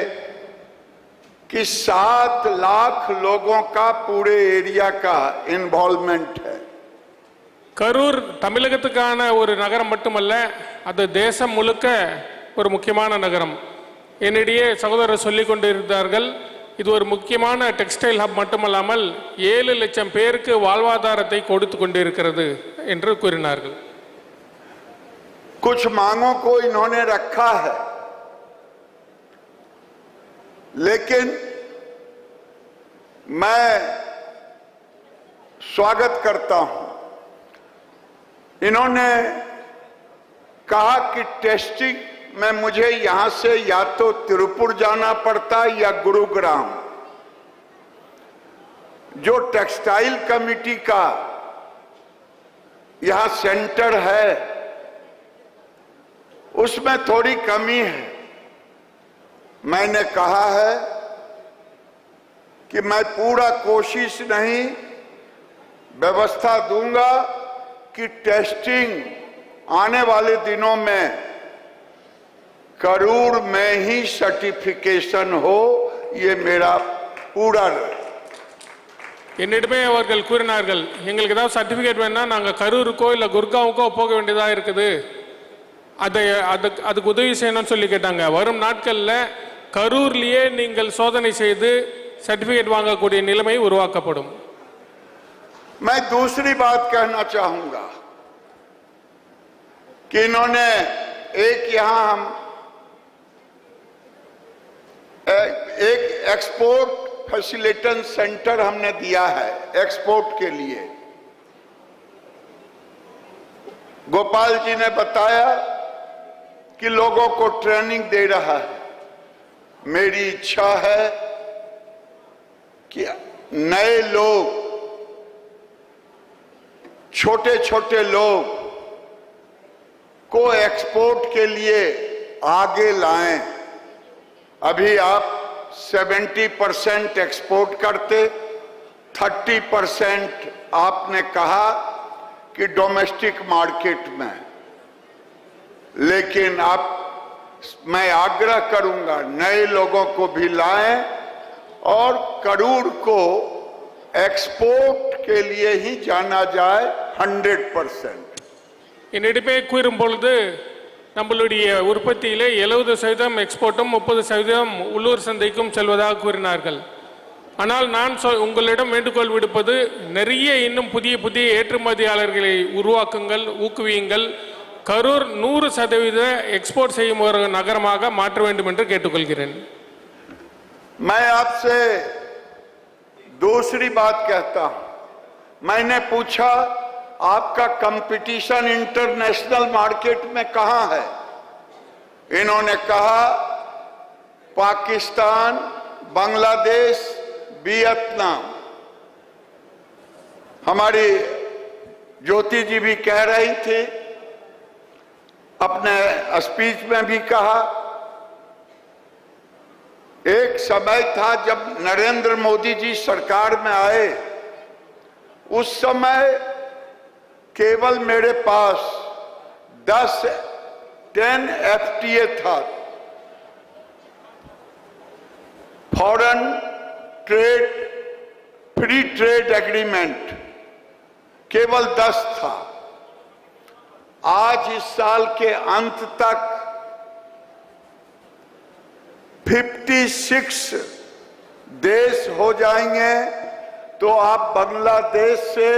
Speaker 19: कि 7 लाख लोगों का पूरे एरिया का इन्वॉल्वमेंट है.
Speaker 20: கரூர் தமிழகத்துக்கான ஒரு நகரம் மட்டுமல்ல, அது தேசம் முழுக்க ஒரு முக்கியமான நகரம். என்னிடையே சகோதரர் சொல்லிக் கொண்டிருந்தார்கள், இது ஒரு முக்கியமான டெக்ஸ்டைல் ஹப் மட்டுமல்லாமல் 7 லட்சம் பேருக்கு வாழ்வாதாரத்தை கொடுத்து கொண்டிருக்கிறது என்று கூறினார்கள்.
Speaker 19: कुछ मांगों को इन्होंने रखा है, लेकिन मैं स्वागत करता हूं. इन्होंने कहा कि टेस्टिंग में मुझे यहां से या तो तिरुपुर जाना पड़ता या गुरुग्राम. जो टेक्सटाइल कमेटी का यहां सेंटर है उसमें थोड़ी कमी है. मैंने कहा है कि मैं पूरा कोशिश नहीं व्यवस्था दूंगा कि टेस्टिंग आने वाले दिनों में करूर में ही सर्टिफिकेशन हो, ये मेरा पूरा.
Speaker 20: என்னிடமே அவர்கள் கூறினார்கள், எங்களுக்கு ஏதாவது சர்டிஃபிகேட் வேணா நாங்கள் கரூருக்கோ இல்லை குர்காவுக்கோ போக வேண்டியதாக இருக்குது, அதுக்கு உதவி செய்யணும்னு சொல்லி கேட்டாங்க. வரும் நாட்களில் கரூர்லேயே நீங்கள் சோதனை செய்து சர்டிஃபிகேட் வாங்கக்கூடிய நிலைமை உருவாக்கப்படும்.
Speaker 19: मैं दूसरी बात कहना चाहूंगा कि इन्होंने एक यहां हम एक एक्सपोर्ट फैसिलिटेशन सेंटर हमने दिया है एक्सपोर्ट के लिए। गोपाल जी ने बताया कि लोगों को ट्रेनिंग दे रहा है। मेरी इच्छा है कि नए लोग, छोटे छोटे लोग को एक्सपोर्ट के लिए आगे लाएं। अभी आप 70% एक्सपोर्ट करते, 30% आपने कहा कि डोमेस्टिक मार्केट में, लेकिन अब मैं आग्रह करूंगा नए लोगों को भी लाएं और करूर को एक्सपोर्ट के लिए ही जाना जाए 100%.
Speaker 20: என்னிடமே கூறும் பொழுது நம்மளுடைய உற்பத்தியிலே 70% எக்ஸ்போர்ட்டும் 30% உள்ளூர் சந்தைக்கும் செல்வதாக கூறினார்கள். ஆனால் நான் உங்களிடம் வேண்டுகோள் விடுப்பது நிறைய இன்னும் புதிய புதிய ஏற்றுமதியாளர்களை உருவாக்குங்கள், ஊக்குவியுங்கள். கரூர் 100% எக்ஸ்போர்ட் செய்யும் ஒரு நகரமாக மாற்ற வேண்டும் என்று கேட்டுக்கொள்கிறேன்.
Speaker 19: मैं आपसे दूसरी बात कहता हूं. मैंने पूछा आपका कंपटीशन इंटरनेशनल मार्केट में कहां है? इन्होंने कहा पाकिस्तान, बांग्लादेश, वियतनाम. हमारी ज्योति जी भी कह रही थी, अपने स्पीच में भी कहा, एक समय था जब नरेंद्र मोदी जी सरकार में आए, उस समय केवल मेरे पास 10 FTA था, foreign trade free trade agreement, केवल 10 था. आज इस साल के अंत तक 56 देश हो जाएंगे. तो आप बांग्लादेश से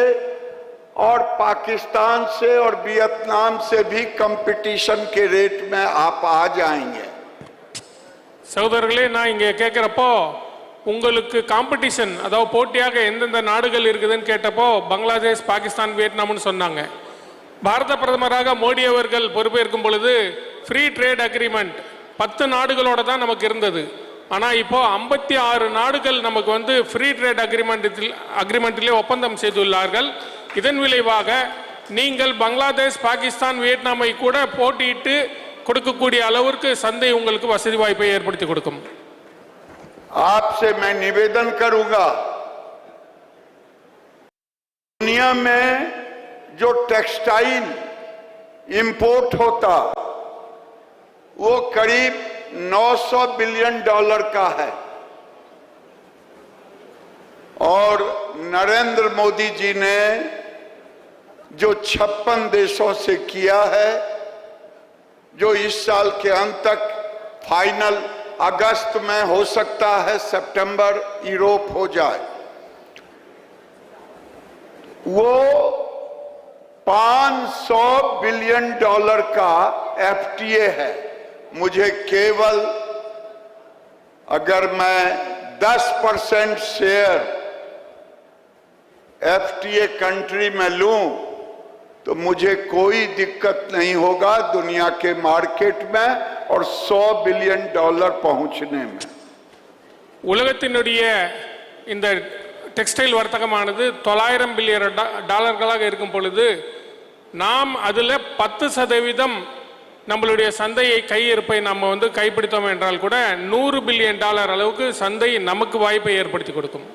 Speaker 19: और पाकिस्तान से और वियतनाम से भी कंपटीशन के रेट में आप आ जाएंगे.
Speaker 20: சகோதரர்களே, நான் இங்கே கேட்குறப்போ உங்களுக்கு காம்படிஷன், அதாவது போட்டியாக எந்தெந்த நாடுகள் இருக்குதுன்னு கேட்டப்போ பங்களாதேஷ், பாகிஸ்தான், வியட்நாம்னு சொன்னாங்க. பாரத பிரதமராக மோடி அவர்கள் பொறுப்பேற்கும் பொழுது ஃப்ரீ ட்ரேட் அக்ரிமெண்ட் 10 நாடுகளோட தான் நமக்கு இருந்தது. ஆனால் இப்போ 56 நாடுகள் நமக்கு வந்து ஃப்ரீ ட்ரேட் அக்ரிமெண்ட்டிலே ஒப்பந்தம் செய்துள்ளார்கள். இதன் விளைவாக நீங்கள் பங்களாதேஷ், பாகிஸ்தான், வியட்நாமை கூட போட்டியிட்டு கொடுக்கக்கூடிய அளவிற்கு சந்தை உங்களுக்கு வசதி வாய்ப்பை ஏற்படுத்தி கொடுக்கும்.
Speaker 19: आपसे मैं निवेदन करूंगा, दुनिया में जो टेक्सटाइल इंपोर्ट होता वो करीब $900 बिलियन का है. और नरेंद्र मोदी जी ने जो 56 देशों से किया है, जो इस साल के अंत तक फाइनल अगस्त में हो सकता है, सितंबर यूरोप हो जाए, वो $500 बिलियन का FTA है. मुझे केवल अगर मैं 10% शेयर FTA कंट्री में लूं तो मुझे कोई दिक्कत नहीं होगा दुनिया के मार्केट में और $100 बिलियन पहुंचने में.
Speaker 20: உலகத்தினுடைய இந்த டெக்ஸ்டைல் வர்த்தகமானது $900 பில்லியன் இருக்கும் பொழுது நாம் அதில் 10% நம்மளுடைய சந்தையை கையிருப்பை நம்ம வந்து கைப்பிடித்தோம் என்றால் கூட $100 பில்லியன் அளவுக்கு சந்தை நமக்கு வாய்ப்பை ஏற்படுத்தி கொடுக்கும்.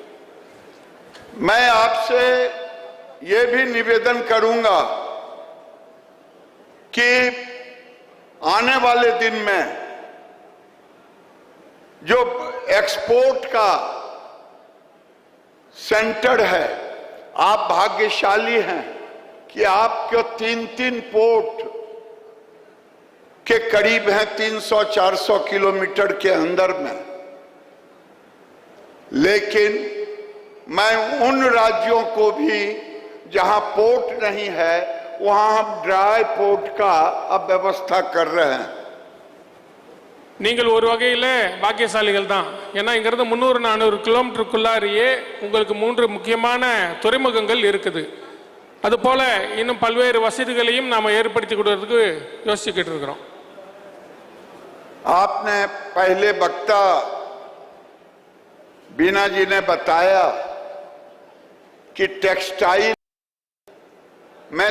Speaker 19: मैं आपसे ये भी निवेदन करूंगा कि आने वाले दिन में जो एक्सपोर्ट का सेंटर है, आप भाग्यशाली हैं कि आपको 3 पोर्ट के करीब हैं, 300-400 किलोमीटर के अंदर में. लेकिन मैं उन राज्यों को भी जहां पोर्ट नहीं है वहां हम ड्राई पोर्ट का अब व्यवस्था कर रहे हैं.
Speaker 20: நீங்கள் ஒரு வகையில் பாக்கியசாலிகள் தான். ஏன்னா இங்கிருந்து 300-400 கிலோமீட்டருக்குள்ளாரியே உங்களுக்கு 3 முக்கியமான துறைமுகங்கள் இருக்குது. அதுபோல் இன்னும் பல்வேறு வசதிகளையும் நாம் ஏற்படுத்தி கொடுக்கறதுக்கு யோசிச்சுக்கிட்டு இருக்கிறோம்.
Speaker 19: आपने पहले वक्ता बीना जी ने बताया कि टेक्सटाइल में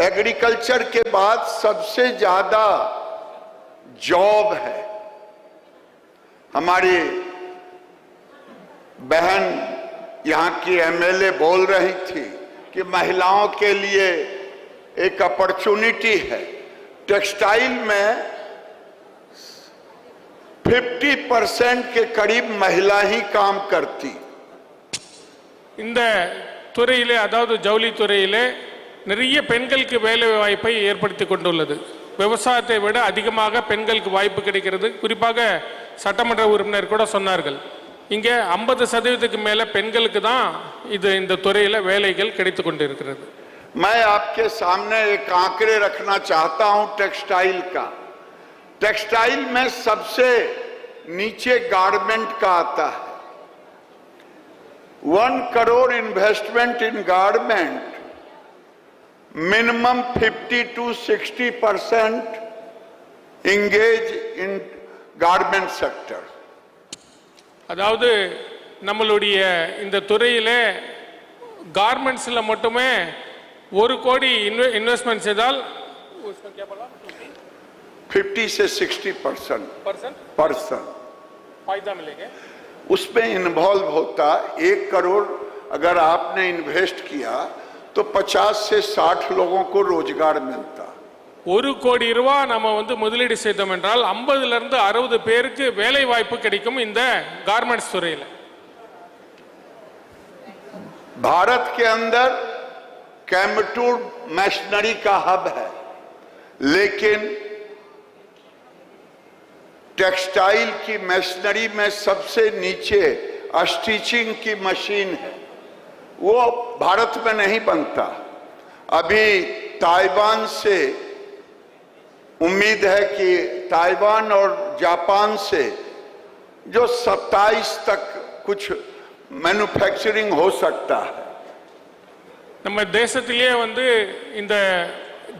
Speaker 19: एग्रीकल्चर के बाद सबसे ज्यादा जॉब है. हमारी बहन यहाँ की एमएलए बोल रही थी कि महिलाओं के लिए एक अपॉर्चुनिटी है. टेक्सटाइल में 50% के करीब महिला ही काम करती.
Speaker 20: இந்த துறையிலே, அதாவது ஜவுளி துறையிலே நிறைய பெண்களுக்கு வேலை வாய்ப்பை ஏற்படுத்தி கொண்டுள்ளது. விவசாயத்தை விட அதிகமாக பெண்களுக்கு வாய்ப்பு கிடைக்கிறது. குறிப்பாக சட்டமன்ற உறுப்பினர் கூட சொன்னார்கள், இங்கே 50% மேலே பெண்களுக்கு தான் இந்த துறையில் வேலைகள் கிடைத்து கொண்டிருக்கிறது.
Speaker 19: मैं आपके सामने एक आंकड़े रखना चाहता हूं टेक्सटाइल का. टेक्सटाइल में सबसे नीचे गारमेंट का आता है. 1 crore investment in garment, minimum 50 to 60% engage in garment sector.
Speaker 20: அதாவது நம்மளுடைய இந்த துறையிலே கார்மெண்ட்ஸில் மட்டுமே 1 கோடி इन्वेस्टमेंट செய்தால்
Speaker 19: 50 से 60%
Speaker 20: फायदा मिलेगा.
Speaker 19: उसमें इन्वॉल्व होता 1 करोड़ अगर आपने इन्वेस्ट किया तो 50 से 60 लोगों को रोजगार मिलता.
Speaker 20: 1 கோடி ரூபாய் நம்ம முதலீடு செய்தோம் என்றால் 50 to 60 பேருக்கு வேலை வாய்ப்பு கிடைக்கும் இந்த கார்மெண்ட்ஸ் துறையில்.
Speaker 19: भारत के अंदर कैमटूर मशीनरी का हब है, लेकिन टेक्सटाइल की मशीनरी में सबसे नीचे स्टिचिंग की मशीन है, वो भारत में नहीं बनता. अभी ताइवान से उम्मीद है कि ताइवान और जापान से जो 27 तक कुछ मैन्युफैक्चरिंग हो सकता है.
Speaker 20: நம்ம தேசத்திலேயே இந்த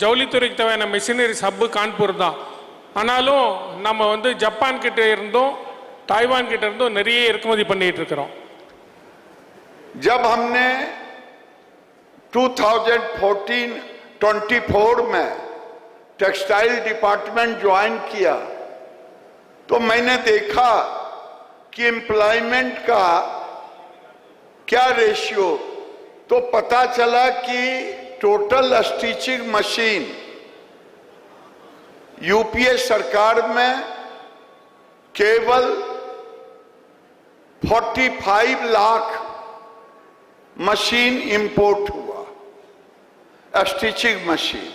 Speaker 20: ஜவுளித்துறைக்கு தேவையான மிஷினரிஸ் ஹப்பு கான்பூர் தான். ஆனாலும் நம்ம ஜப்பான் கிட்ட இருந்தும் ताइवान கிட்ட இருந்தும் நிறைய இறக்குமதி பண்ணிட்டு இருக்கிறோம்.
Speaker 19: जब हमने 2014-24 में टेक्सटाइल डिपार्टमेंट ज्वाइन किया तो मैंने देखा कि एम्प्लॉयमेंट का क्या रेशियो, तो पता चला कि टोटल स्टिचिंग मशीन यूपीए सरकार में केवल 45 लाख मशीन इंपोर्ट हुआ, स्टिचिंग मशीन.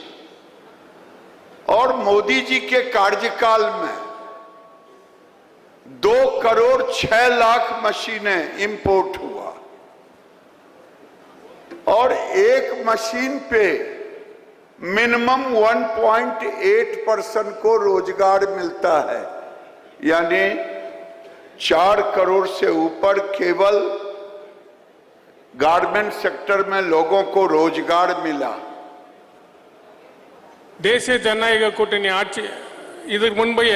Speaker 19: और मोदी जी के कार्यकाल में 2 करोड़ 6 लाख मशीनें इंपोर्ट हुआ. और एक मशीन पे मिनिमम 1.8% को रोजगार मिलता है. यानी 4 करोड़ से ऊपर केवल गारमेंट सेक्टर में लोगों को रोजगार मिला.
Speaker 20: தேசிய ஜனநாயக கூட்டணி ஆட்சி இதுக்கு முன்பைய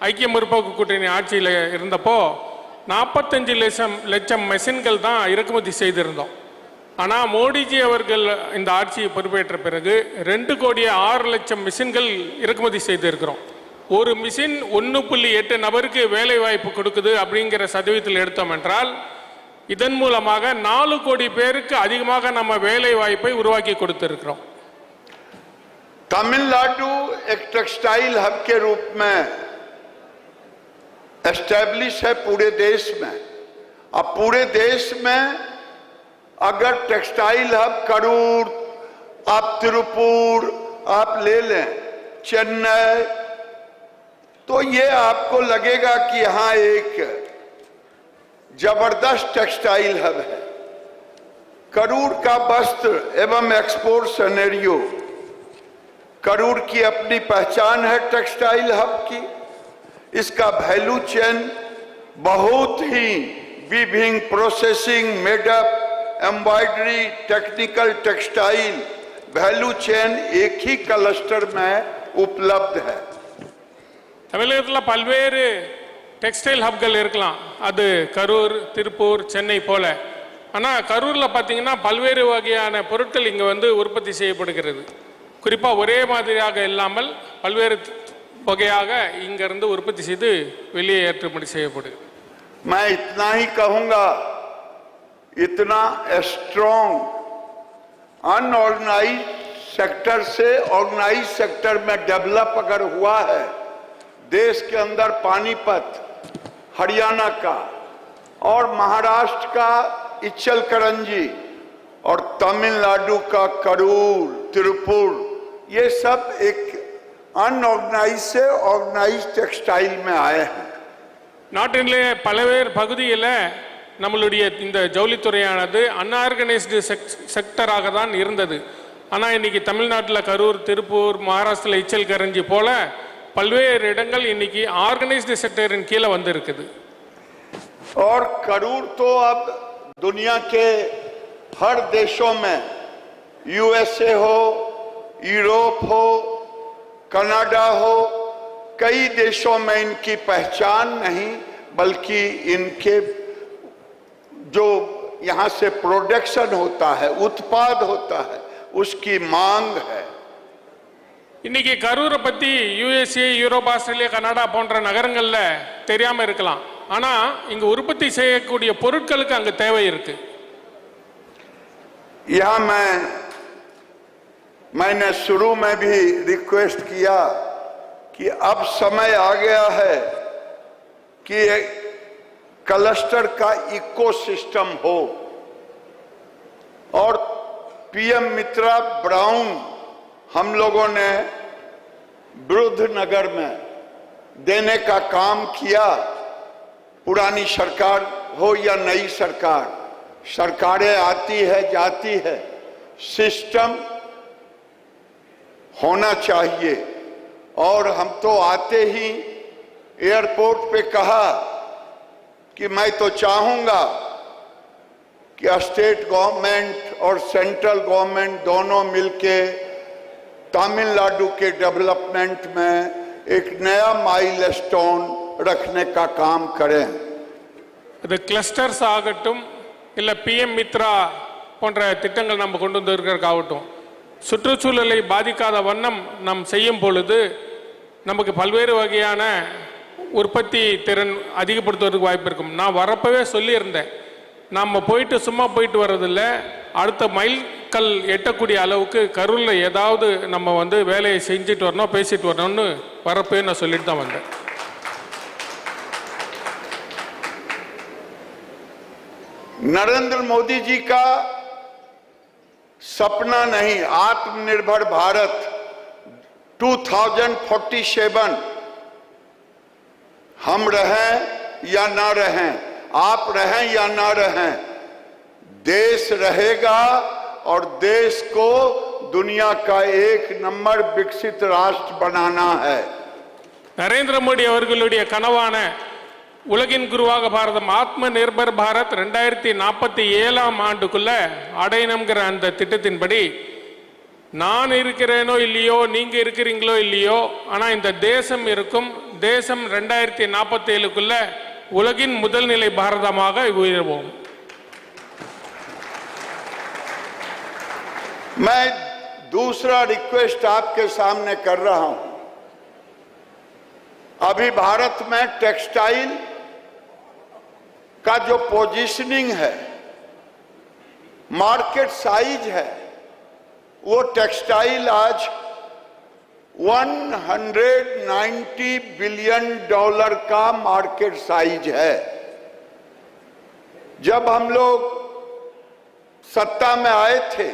Speaker 20: ஐக்கிய முற்போக்கு கூட்டணி ஆட்சியில் இருந்தப்போ 45 லட்சம் மெஷின்கள் தான் இறக்குமதி செய்திருந்தோம். ஆனால் மோடிஜி அவர்கள் இந்த ஆட்சியை பொறுப்பேற்ற பிறகு 2 கோடி 6 லட்சம் மிஷின்கள் இறக்குமதி செய்திருக்கிறோம். ஒரு மிஷின் 1.8 நபருக்கு வேலை வாய்ப்பு கொடுக்குது அப்படிங்கிற சதவீதத்தில் எடுத்தோம் என்றால் இதன் மூலமாக 4 கோடி பேருக்கு அதிகமாக நம்ம வேலை வாய்ப்பை உருவாக்கி கொடுத்திருக்கிறோம்.
Speaker 19: तमिलनाडु एक टेक्सटाइल हब के रूप में एस्टेब्लिश है पूरे देश में. अब पूरे देश में अगर टेक्सटाइल हब करूर, आप तिरुपुर आप ले लें, चेन्नई, तो ये आपको लगेगा कि यहाँ एक जबरदस्त टेक्सटाइल हब है. करूर का वस्त्र एवं एक्सपोर्ट सिनेरियो करूर की अपनी पहचान है टेक्सटाइल हब की। इसका वैल्यू चेन बहुत ही weaving, processing, made up, embroidery, technical, textile value chain एक ही क्लस्टर में उपलब्ध है।
Speaker 20: தமிழகத்தில் பல்வேறு டெக்ஸ்டைல் ஹப்கள் இருக்கலாம், அது கரூர், திருப்பூர், சென்னை போல. ஆனால் கரூரில் பார்த்தீங்கன்னா பல்வேறு வகையான பொருட்கள் இங்கே வந்து உற்பத்தி செய்யப்படுகிறது. குறிப்பாக ஒரே மாதிரியாக இல்லாமல் பல்வேறு வகையாக இங்கிருந்து உற்பத்தி செய்து வெளியே ஏற்றுமதி செய்யப்படுகிறது.
Speaker 19: मैं इतना ही कहूंगा, इतना स्ट्रॉन्ग अनऑर्गेनाइज सेक्टर से ऑर्गेनाइज सेक्टर में डेवलप अगर हुआ है देश के अंदर, पानीपत हरियाणा का और महाराष्ट्र का इचलकरंजी और तमिलनाडु का करूर, तिरुपुर, ये सब एक अनऑर्गेनाइज से ऑर्गेनाइज टेक्सटाइल में आए हैं.
Speaker 20: நாட்டிலே பல்வேறு பகுதியில் நம்மளுடைய இந்த ஜவுளித்துறையானது அன்ஆர்கனைஸ்டு செக்டராக தான் இருந்தது. ஆனால் இன்னைக்கு தமிழ்நாட்டில் கரூர், திருப்பூர், மகாராஷ்டிரத்தில் இச்சல்கரஞ்சி போல பல்வேறு இடங்கள் இன்னைக்கு ஆர்கனைஸ்டு செக்டரின் கீழே வந்து இருக்குது.
Speaker 19: और करूर तो अब दुनिया के हर देशों में, यूएसए हो, यूरोप हो, कनाडा हो, कई देशों में इनकी पहचान नहीं बल्कि इनके जो यहाँ से प्रोडक्शन होता है, उत्पाद होता है, उसकी मांग है.
Speaker 20: இன்னைக்கு கரூரை பற்றி யூஎஸ்ஏ, யூரோப், ஆஸ்திரேலியா, கனடா போன்ற நகரங்களில் தெரியாமல் இருக்கலாம். ஆனால் இங்கே உற்பத்தி செய்யக்கூடிய பொருட்களுக்கு அங்கே தேவை இருக்கு.
Speaker 19: यहाँ मैंने शुरू में भी रिक्वेस्ट किया कि अब समय आ गया है कि क्लस्टर का इकोसिस्टम हो और पीएम मित्रा ब्राउन हम लोगों ने विरुद्धनगर में देने का काम किया. पुरानी सरकार हो या नई सरकार, सरकारें आती है जाती है, सिस्टम होना चाहिए. और हम तो आते ही एयरपोर्ट पे कहा कि मैं तो चाहूंगा कि स्टेट गवर्नमेंट और सेंट्रल गवर्नमेंट दोनों मिलके तमिलनाडु के डेवलपमेंट में एक नया माइलस्टोन रखने का काम करें.
Speaker 20: இது கிளஸ்டர்ஸ் ஆகட்டும், இல்லை பிஎம் மித்ரா போன்ற திட்டங்கள் நம்ம கொண்டு வந்திருக்கிறதுக்காகட்டும், சுற்றுச்சூழலை பாதிக்காத வண்ணம் நாம் செய்யும் பொழுது நமக்கு பல்வேறு வகையான உற்பத்தி திறன் அதிகப்படுத்துவதற்கு வாய்ப்பு இருக்கும். நான் வரப்பவே சொல்லியிருந்தேன், நம்ம போயிட்டு சும்மா போயிட்டு வர்றதில்லை, அடுத்த மைல்கல் எட்டக்கூடிய அளவுக்கு கரூரில் ஏதாவது நம்ம வந்து வேலையை செஞ்சுட்டு வரணும், பேசிட்டு வரணும்னு வரப்பவே நான் சொல்லிட்டு தான் வந்தேன்.
Speaker 19: नरेंद्र मोदी जी का सपना नहीं, आत्मनिर्भर भारत 2047, हम रहें या ना रहें, आप रहें या ना रहें, देश रहेगा और देश को दुनिया का एक नंबर विकसित राष्ट्र बनाना है.
Speaker 20: நரேந்திர மோடி அவர்களுடைய கனவான உலகின் குருவாக பாரதம், ஆத்ம நிர்பர் பாரத் 2047ஆம் ஆண்டுக்குள்ள அடையணுங்கிற அந்த திட்டத்தின்படி நான் இருக்கிறேனோ இல்லையோ, நீங்க இருக்கிறீங்களோ இல்லையோ, ஆனா இந்த தேசம் இருக்கும். தேசம் 2047க்குள்ள உலகின் முதல் நிலை பாரதமாக உயர்வோம்.
Speaker 19: मैं दूसरा रिक्वेस्ट आपके सामने कर रहा हूं. अभी भारत में टेक्सटाइल का जो पोजीशनिंग है, मार्केट साइज है, वो टेक्सटाइल आज $190 बिलियन का मार्केट साइज है. जब हम लोग सत्ता में आए थे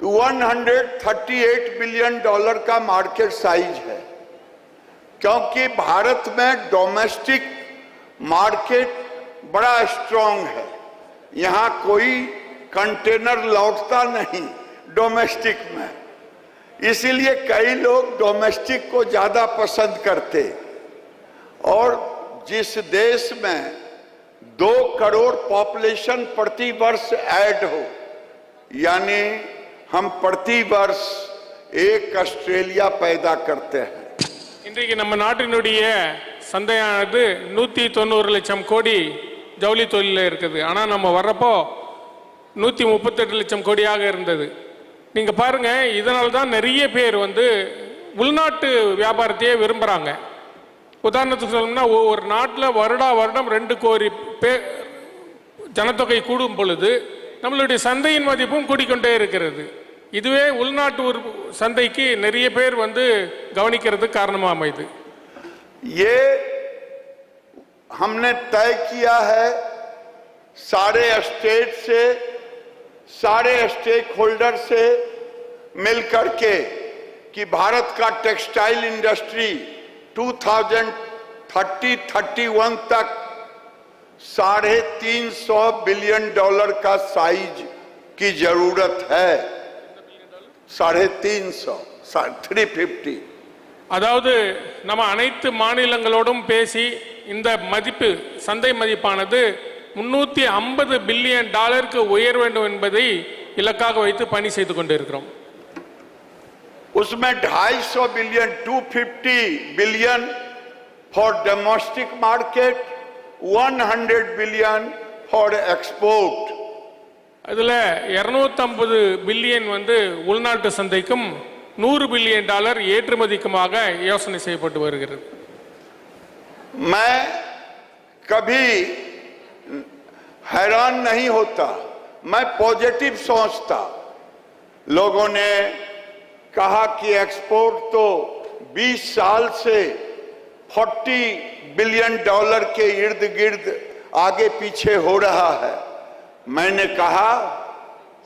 Speaker 19: तो $138 बिलियन का मार्केट साइज है, क्योंकि भारत में डोमेस्टिक मार्केट बड़ा स्ट्रांग है. यहाँ कोई कंटेनर लौटता नहीं डोमेस्टिक में, इसीलिए कई लोग डोमेस्टिक को ज्यादा पसंद करते। और जिस देश में 2 करोड़ पॉपुलेशन प्रति वर्ष ऐड हो, यानी हम प्रति वर्ष 1 ऑस्ट्रेलिया पैदा करते हैं।
Speaker 20: இன்றைக்கு நம்ம நாட்டினுடைய சந்தையானது 190 லட்சம் கோடி ஜவுளி தொழிலில் இருக்குது. ஆனால் நம்ம வர்றப்போ 138 லட்சம் கோடியாக இருந்தது. நீங்கள் பாருங்க, இதனால தான் நிறைய பேர் வந்து உள்நாட்டு வியாபாரத்தையே விரும்புகிறாங்க. உதாரணத்துக்கு சொல்லணும்னா, ஒரு நாட்டில் வருடம் 2 கோடி ஜனத்தொகை கூடும் பொழுது நம்மளுடைய சந்தையின் மதிப்பும் கூடிக்கொண்டே இருக்கிறது. இதுவே உள்நாட்டு சந்தைக்கு நிறைய பேர் வந்து கவனிக்கிறதுக்கு காரணமா அமைது.
Speaker 19: ये हमने तय किया है सारे स्टेट से, सारे स्टेक होल्डर से मिलकर के कि भारत का टेक्सटाइल इंडस्ट्री 2030-31 तक $350 बिलियन का साइज की जरूरत है। 350
Speaker 20: அதாவது நம்ம அனைத்து மாநிலங்களோடும் பேசி இந்த மதிப்பு, சந்தை மதிப்பானது $350 பில்லியன் உயர வேண்டும் என்பதை இலக்காக வைத்து பணி செய்து கொண்டிருக்கிறோம்.
Speaker 19: उसमें 250 billion 250 billion for domestic market, 100 billion for export.
Speaker 20: அதுல 250 பில்லியன் வந்து உள்நாட்டு சந்தைக்கும் $100 பில்லியன் ஏற்றுமதிக்குமாக யோசனை செய்யப்பட்டு வருகிறது.
Speaker 19: मैं कभी हैरान नहीं होता, मैं पॉजिटिव सोचता। लोगों ने कहा कि एक्सपोर्ट तो 20 साल से $40 बिलियन के इर्द गिर्द आगे पीछे हो रहा है। मैंने कहा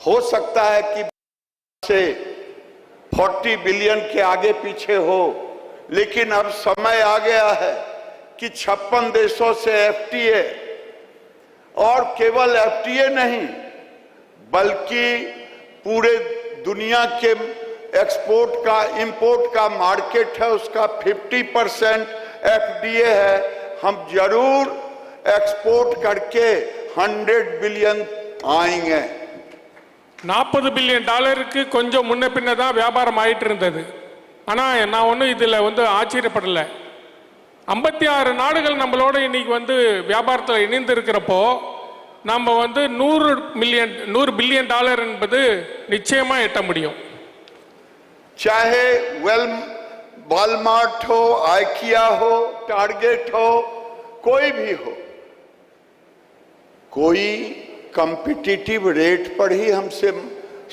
Speaker 19: हो सकता है कि से 40 बिलियन के आगे पीछे हो, लेकिन अब समय आ गया है कि 56 देशों से एफटीए, और केवल एफटीए नहीं बल्कि पूरे दुनिया के एक्सपोर्ट का, इंपोर्ट का मार्केट है, उसका 50% एफडीए है। हम जरूर एक्सपोर्ट करके 100 बिलियन आएंगे.
Speaker 20: $40 பில்லியன் கொஞ்சம் முன்ன பின்ன தான் வியாபாரம் ஆயிட்டு இருந்தது. ஆனால் நான் ஒன்றும் இதில் வந்து ஆச்சரியப்படலை. 56 நாடுகள் நம்மளோட இன்னைக்கு வந்து வியாபாரத்தில் இணைந்து இருக்கிறப்போ நம்ம வந்து $100 பில்லியன் என்பது நிச்சயமாக எட்ட முடியும்.
Speaker 19: चाहे वॉलमार्ट हो, आइकिया हो, टारगेट हो, कोई भी हो, कोई कॉम्पिटिटिव रेट पर ही हमसे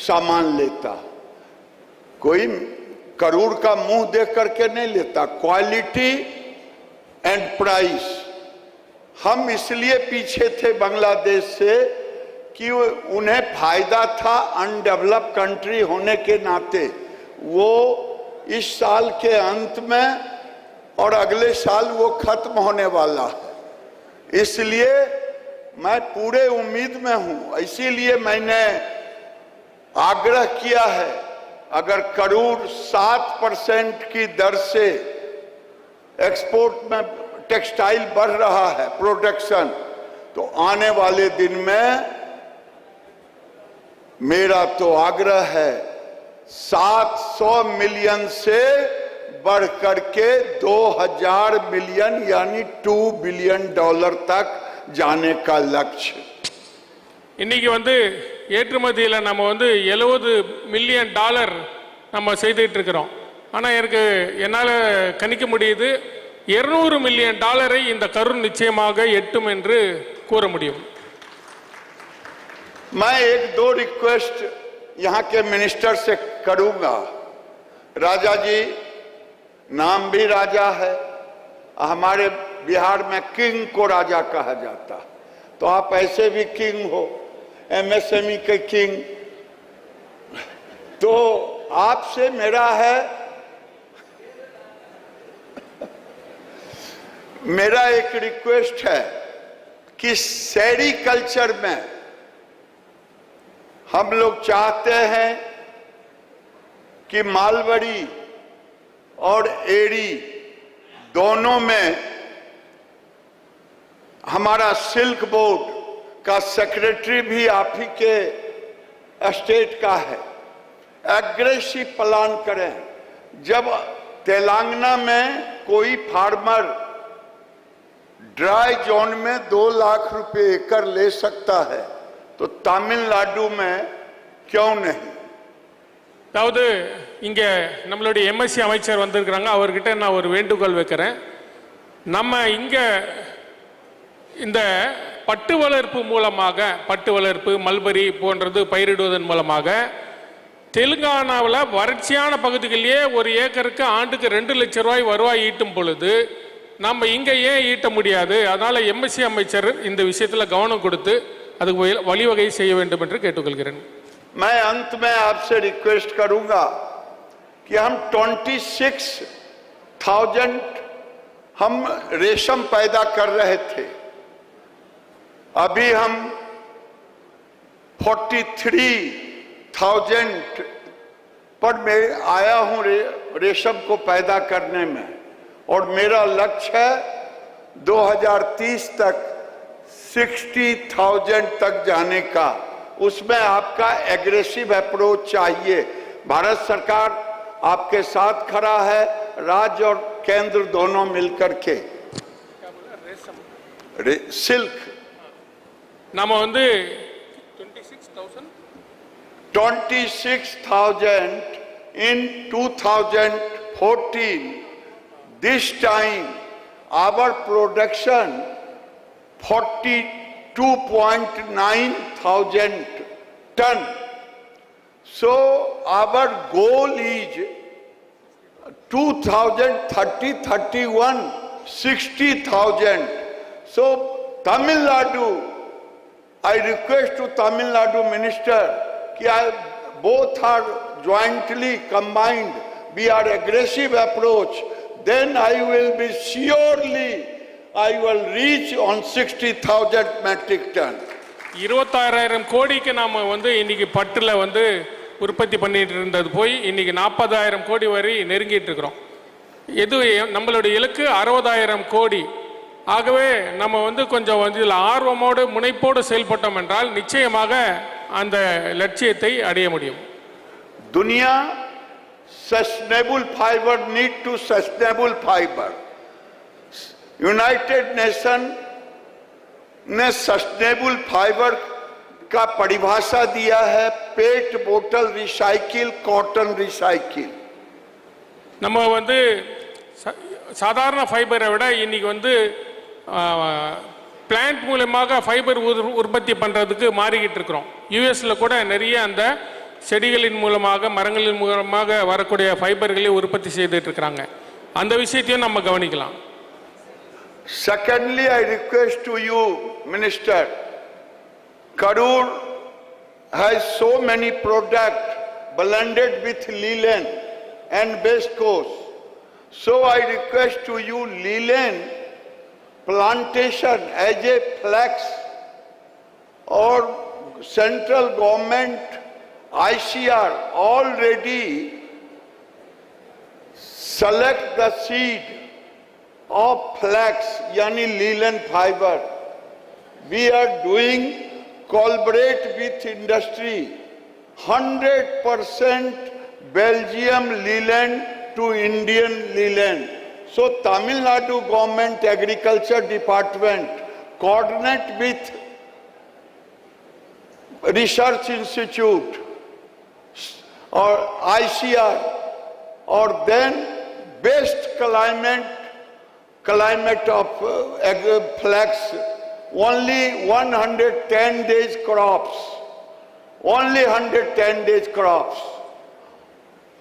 Speaker 19: सामान लेता, कोई करोड़ का मुंह देख करके नहीं लेता। Quality and price. हम इसलिए पीछे थे बांग्लादेश से कि उन्हें फायदा था अनडेवलप्ड कंट्री होने के नाते। वो इस साल के अंत में और अगले साल वो खत्म होने वाला है, इसलिए मैं पूरे उम्मीद में हूं। इसीलिए मैंने आग्रह किया है, अगर करोड़ 7% की दर से एक्सपोर्ट में टेक्सटाइल बढ़ रहा है प्रोडक्शन, तो आने वाले दिन में मेरा तो आग्रह है 700 मिलियन से बढ़ करके 2000 मिलियन यानी $2 बिलियन तक जाने का लक्ष्य.
Speaker 20: இன்னைக்கு வந்து ஏற்றுமதியில் நம்ம வந்து $70 மில்லியன் நம்ம செய்துட்டு இருக்கிறோம். ஆனால் என்னால் கணிக்க முடியுது 200 மில்லியன் இந்த கரூர் நிச்சயமாக எட்டும் என்று கூற முடியும்.
Speaker 19: मैं 1-2 रिक्वेस्ट यहाँ के मिनिस्टर से करूंगा। राजा जी, नाम भी राजा है, हमारे बिहार में किंग को राजा कहा जाता, तो आप ऐसे भी किंग हो, एमएसएमई के किंग। तो आपसे मेरा एक रिक्वेस्ट है कि सेरीकल्चर में हम लोग चाहते हैं कि मालवड़ी और एड़ी दोनों में हमारा सिल्क बोर्ड का सेक्रेटरी भी आप ही के स्टेट का है। एग्रेसिव प्लान करें। जब तेलंगाना में कोई फार्मर ड्राई जोन में 2 लाख रुपए एकड़ ले सकता है तो तमिलनाडु में क्यों नहीं?
Speaker 20: அதாவது இங்க நம்மளுடைய எம்எஸ்சி அமைச்சர் வந்திருக்கிறாங்க. அவர்கிட்ட நான் ஒரு வேண்டுகோள் வைக்கிறேன். நம்ம இங்க இந்த பட்டு வளர்ப்பு மூலமாக, பட்டு வளர்ப்பு மல்பரி போன்றது பயிரிடுவதன் மூலமாக தெலுங்கானாவில் வறட்சியான பகுதிகளிலே ஒரு ஏக்கருக்கு ஆண்டுக்கு 2 லட்சம் ரூபாய் வருவாய் ஈட்டும் பொழுது நம்ம இங்க ஏன் ஈட்ட முடியாது? அதனால எம்எஸ்சி அமைச்சர் இந்த விஷயத்தில் கவனம் கொடுத்து அதுக்கு வழிவகை செய்ய வேண்டும் என்று கேட்டுக்கொள்கிறேன்.
Speaker 19: मैं अंत में आपसे रिक्वेस्ट करूंगा कि हम 26,000 हम रेशम पैदा कर रहे थे, अभी हम 43,000 पर मैं आया हूं रेशम को पैदा करने में, और मेरा लक्ष्य है 2030 तक 60,000 तक जाने का। उसमें आपका एग्रेसिव अप्रोच चाहिए। भारत सरकार आपके साथ खड़ा है, राज्य और केंद्र दोनों मिलकर के। सिल्क
Speaker 20: நாம வந்து
Speaker 19: 26,000 in 2014. This time our production 42.9 thousand ton. So our goal is 2030-31 60,000. So Tamil Nadu, I request to Tamil Nadu minister that both are jointly combined. We are aggressive approach. Then I will be surely I will reach on 60,000 metric ton.
Speaker 20: 26,000 கோடிக்கு நாம வந்து இன்னைக்கு பட்டுல வந்து உற்பத்தி பண்ணிட்டு இருந்தது போய் இன்னைக்கு 40,000 கோடி வரை நெருங்கிட்டு இருக்கிறோம். இது நம்மளுடைய இலக்கு 60,000 கோடி. ஆகவே நம்ம வந்து கொஞ்சம் வந்து ஆர்வமோடு முனைப்போடு செயல்பட்டோம் என்றால் நிச்சயமாக அந்த லட்சியத்தை அடைய முடியும்.
Speaker 19: दुनिया sustainable fibre need to sustainable fibre. United Nation ने सस्टेनेबल फाइबर का परिभाषा दिया है पेट बोतल रिसाइकिल, कॉटन रिसाइकिल.
Speaker 20: நம்ம வந்து சாதாரண ஃபைபரை விட இன்னைக்கு வந்து பிளான்ட் மூலமாக ஃபைபர் உற்பத்தி பண்ணுறதுக்கு மாறிக்கிட்டு இருக்கிறோம். யூஎஸ்ல கூட நிறைய அந்த செடிகளின் மூலமாக மரங்களின் மூலமாக வரக்கூடிய ஃபைபர்களை உற்பத்தி செய்துட்டு இருக்கிறாங்க. அந்த விஷயத்தையும் நம்ம கவனிக்கலாம்.
Speaker 19: Secondly, I request to you, Minister, Karur has so many products blended with linen and viscose. So I request to you, linen plantation as a flex or central government ICR already select the seed of flax, yani linen fiber. We are doing collaborate with industry, 100% Belgium linen to Indian linen. So Tamil Nadu government agriculture department coordinate with research institute or ICR, or then best climate of flax, only 110 days crops, only 110 days crops,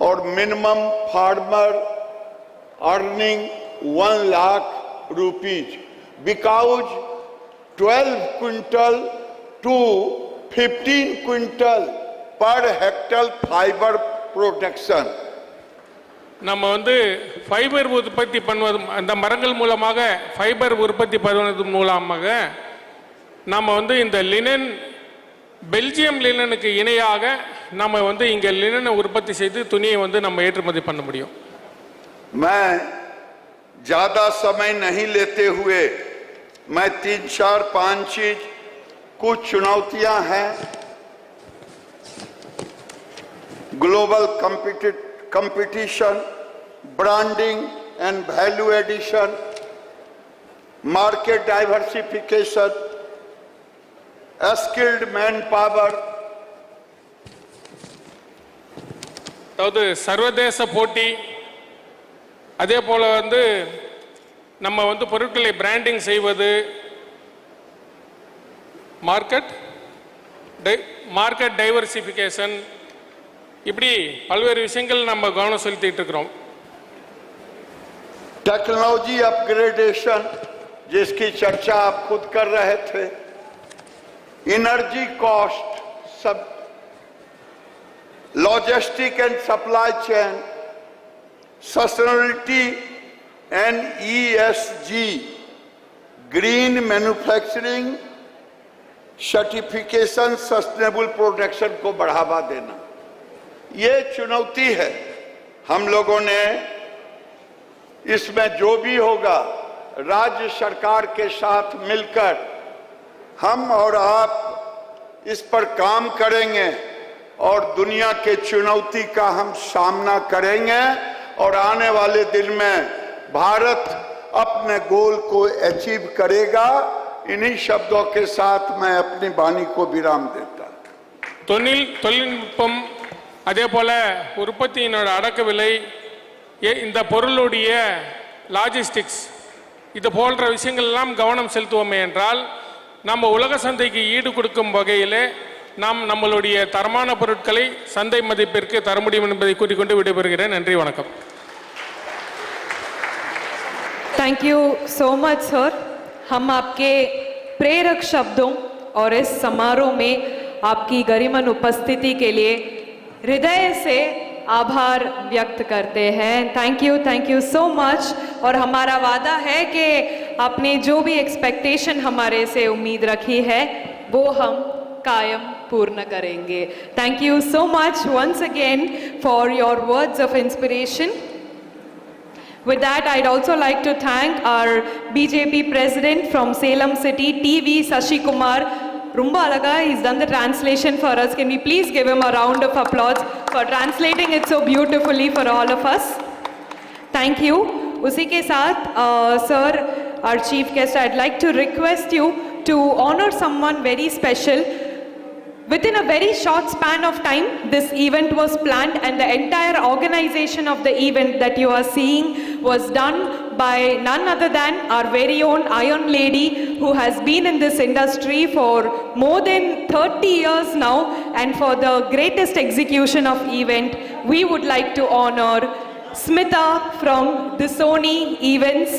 Speaker 19: or minimum farmer earning 1 lakh rupees, because 12 quintal to 15 quintal per hectare fiber production.
Speaker 20: நம்ம வந்து fibre உற்பத்தி பண்ணுவது, அந்த மரங்கள் மூலமாக fibre உற்பத்தி பண்ணுவது மூலமாக நம்ம வந்து இந்த லினன் பெல்ஜியம் லினனுக்கு இணையாக நம்ம வந்து இங்கே லினனை உற்பத்தி செய்து துணியை வந்து நம்ம ஏற்றுமதி பண்ண முடியும்.
Speaker 19: मैं ज़्यादा समय नहीं लेते हुए मैं 3, 4, 5 चीज कुछ चुनौतियां हैं. Global competition, branding and value addition, market diversification, skilled manpower.
Speaker 20: அதாவது சர்வதேச போட்டி, அதே போல் வந்து நம்ம வந்து பொருட்களை பிராண்டிங் செய்வது, மார்க்கெட் டைவர்சிஃபிகேஷன், இப்படி பல்வேறு விஷயங்கள் நம்ம கவனம் செலுத்திட்டு இருக்கிறோம்.
Speaker 19: टेक्नोलॉजी अपग्रेडेशन जिसकी चर्चा आप खुद कर रहे थे, एनर्जी कॉस्ट, सब logistic and supply chain, sustainability and ESG, green manufacturing, certification, sustainable production को बढ़ावा देना, ये चुनौती है. हम लोगों ने इसमें जो भी होगा राज्य सरकार के साथ मिलकर हम और आप इस पर काम करेंगे और दुनिया के चुनौती का हम सामना करेंगे और आने वाले दिन में भारत अपने गोल को अचीव करेगा. इन्हीं शब्दों के साथ मैं अपनी वाणी को विराम देता.
Speaker 20: தொழில்நுட்பம், அதே போல உற்பத்தியினோட அடக்க விலை, இந்த பொருளுடைய லாஜிஸ்டிக்ஸ், இது போன்ற விஷயங்கள் எல்லாம் கவனம் செலுத்துவோமே என்றால் நம்ம உலக சந்தைக்கு ஈடு கொடுக்கும் வகையிலே நாம் நம்மளுடைய தரமான பொருட்களை சந்தை மதிப்பிற்கு தர முடியும் என்பதை கூறிக்கொண்டு விடைபெறுகிறேன். நன்றி, வணக்கம்.
Speaker 4: Thank you so much sir. हम आपके प्रेरक शब्दों और इस समारोह में आपकी गरिमन उपस्थिति के लिए हृदय से आभार व्यक्त करते हैं. Thank you so much. और हमारा वादा है कि आपने जो भी एक्सपेक्टेशन हमारे से उम्मीद रखी है वो हम कायम पूर्ण करेंगे. Thank you so much once again for your words of inspiration. With that, I'd also like to thank our BJP president from Salem City, TV Sashi Kumar. Rumba alaga, he's done the translation for us. Can we please give him a round of applause for translating it so beautifully for all of us? Thank you. Usi ke saath, sir, our chief guest, I'd like to request you to honor someone very special. Within a very short span of time, this event was planned and the entire organization of the event that you are seeing was done by none other than our very own Iron Lady, who has been in this industry for more than 30 years now. And for the greatest execution of event, we would like to honor Smita from the Sony Events,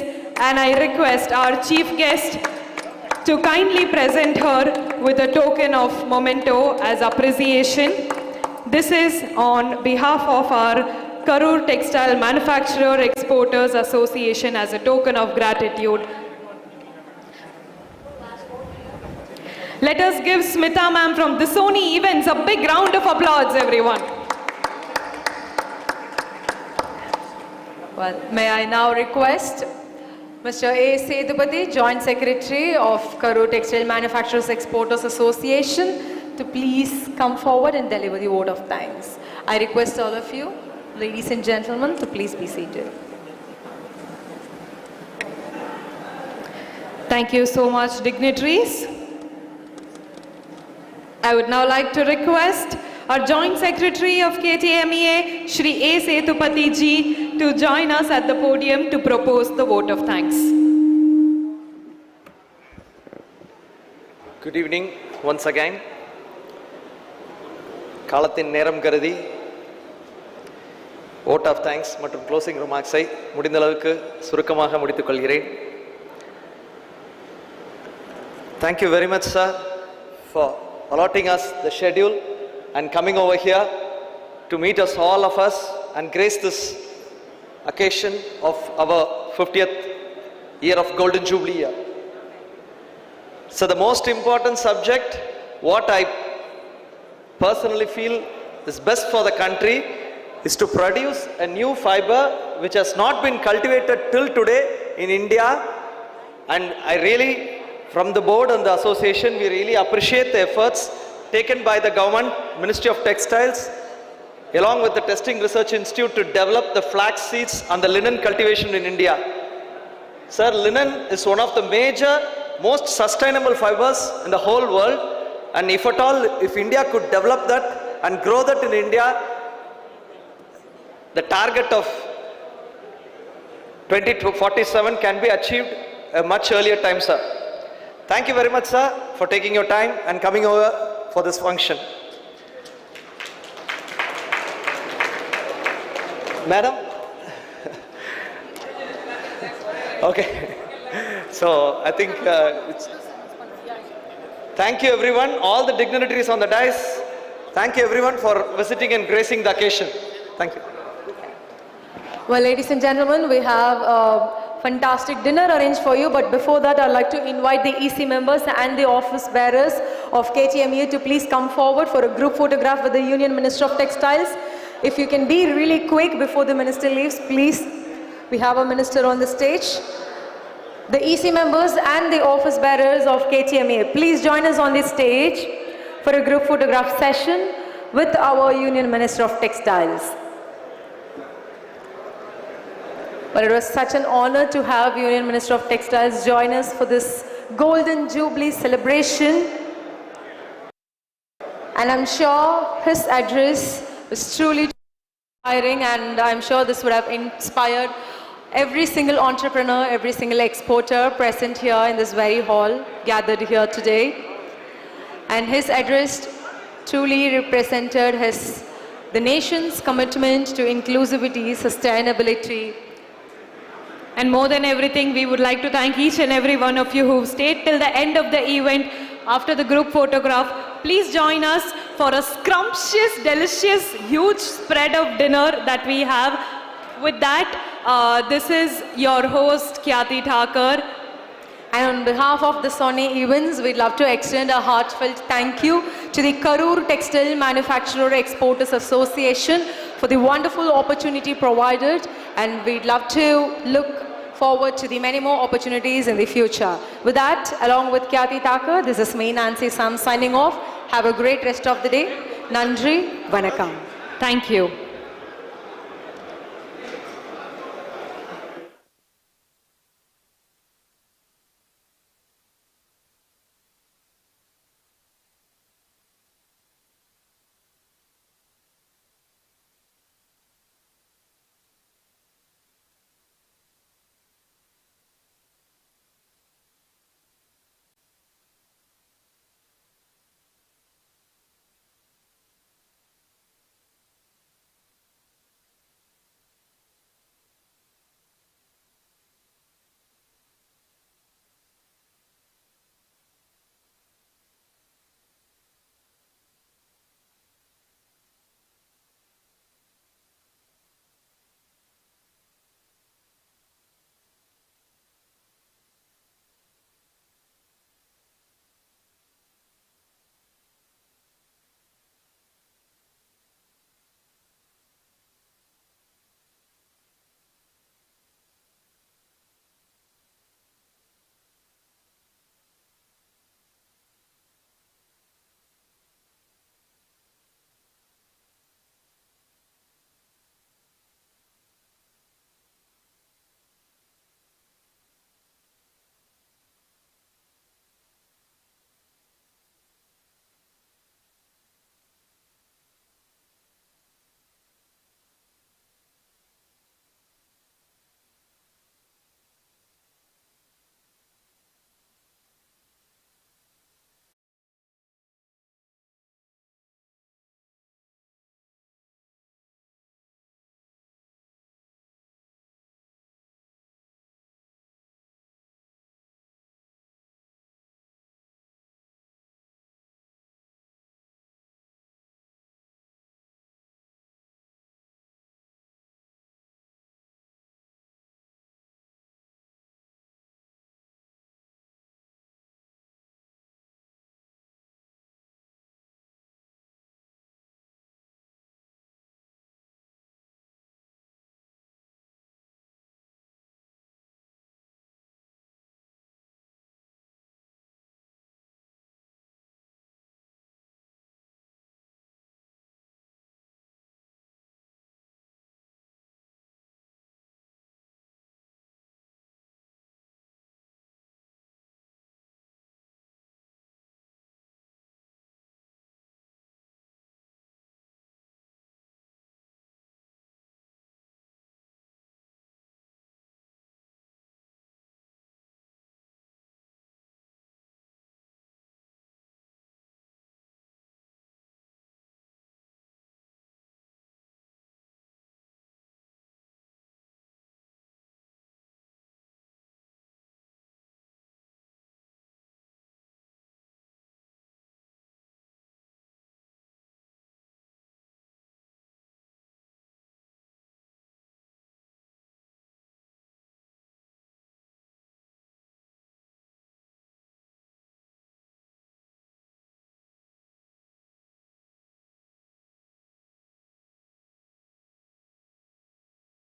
Speaker 4: and I request our chief guest to kindly present her with a token of memento as appreciation. This is on behalf of our Karur Textile Manufacturer Exporters Association as a token of gratitude. Let us give Smita ma'am from the Sony Events a big round of applause, everyone.
Speaker 2: Well, may I now request Mr. A. Sethupathi, Joint Secretary of Karur Textile Manufacturers Exporters Association, to please come forward and deliver the vote of thanks. I request all of you, ladies and gentlemen, to please be seated.
Speaker 4: Thank you so much, dignitaries. I would now like to request our Joint Secretary of KTEA, Shri A. Sethupathi ji, to join us at the podium to propose the vote of thanks.
Speaker 7: Good evening once again. காலத்தின் நேரம் கருதி vote of thanks மற்றும் closing remarks-ஐ முடிந்த அளவுக்கு சுருக்கமாக முடித்துக் கொள்கிறேன். Thank you very much, sir, for allotting us the schedule and coming over here to meet us, all of us, and grace this occasion of our 50th year of Golden Jubilee year. So the most important subject, what I personally feel is best for the country is to produce a new fiber which has not been cultivated till today in India. And I really, from the board and the association, we really appreciate the efforts taken by the government, Ministry of Textiles, along with the Testing Research Institute to develop the flax seeds and the linen cultivation in India. Sir, linen is one of the major, most sustainable fibers in the whole world. And if at all, if India could develop that and grow that in India, the target of 2047 can be achieved a much earlier time, sir. Thank you very much, sir, for taking your time and coming over for this function. Madam? Okay. So I think thank you everyone, all the dignitaries on the dais. Thank you everyone for visiting and gracing the occasion. Thank you.
Speaker 2: Well, ladies and gentlemen, we have a fantastic dinner arranged for you, but before that, I'd like to invite the EC members and the office bearers of KTEA to please come forward for a group photograph with the Union Minister of Textiles. If you can be really quick before the minister leaves, please. We have a minister on the stage. The EC members and the office bearers of KTEA, please join us on the stage for a group photograph session with our Union Minister of Textiles. Well, it was such an honor to have Union Minister of Textiles join us for this Golden Jubilee celebration. And I'm sure his address was truly inspiring, and I'm sure this would have inspired every single entrepreneur, every single exporter present here in this very hall, gathered here today. And his address truly represented the nation's commitment to inclusivity, sustainability.
Speaker 4: And more than everything, we would like to thank each and every one of you who stayed till the end of the event after the group photograph. Please join us for a scrumptious, delicious, huge spread of dinner that we have. With that, this is your host, Kyati Thakur.
Speaker 2: And on behalf of the Sony Events, we'd love to extend a heartfelt thank you to the Karur Textile Manufacturer Exporters Association for the wonderful opportunity provided, and we'd love to look forward to the many more opportunities in the future. With that, along with Kyati Thakur, this is me, Nancy Sam, signing off. Have a great rest of the day. Nandri, Vanakkam.
Speaker 4: Thank you.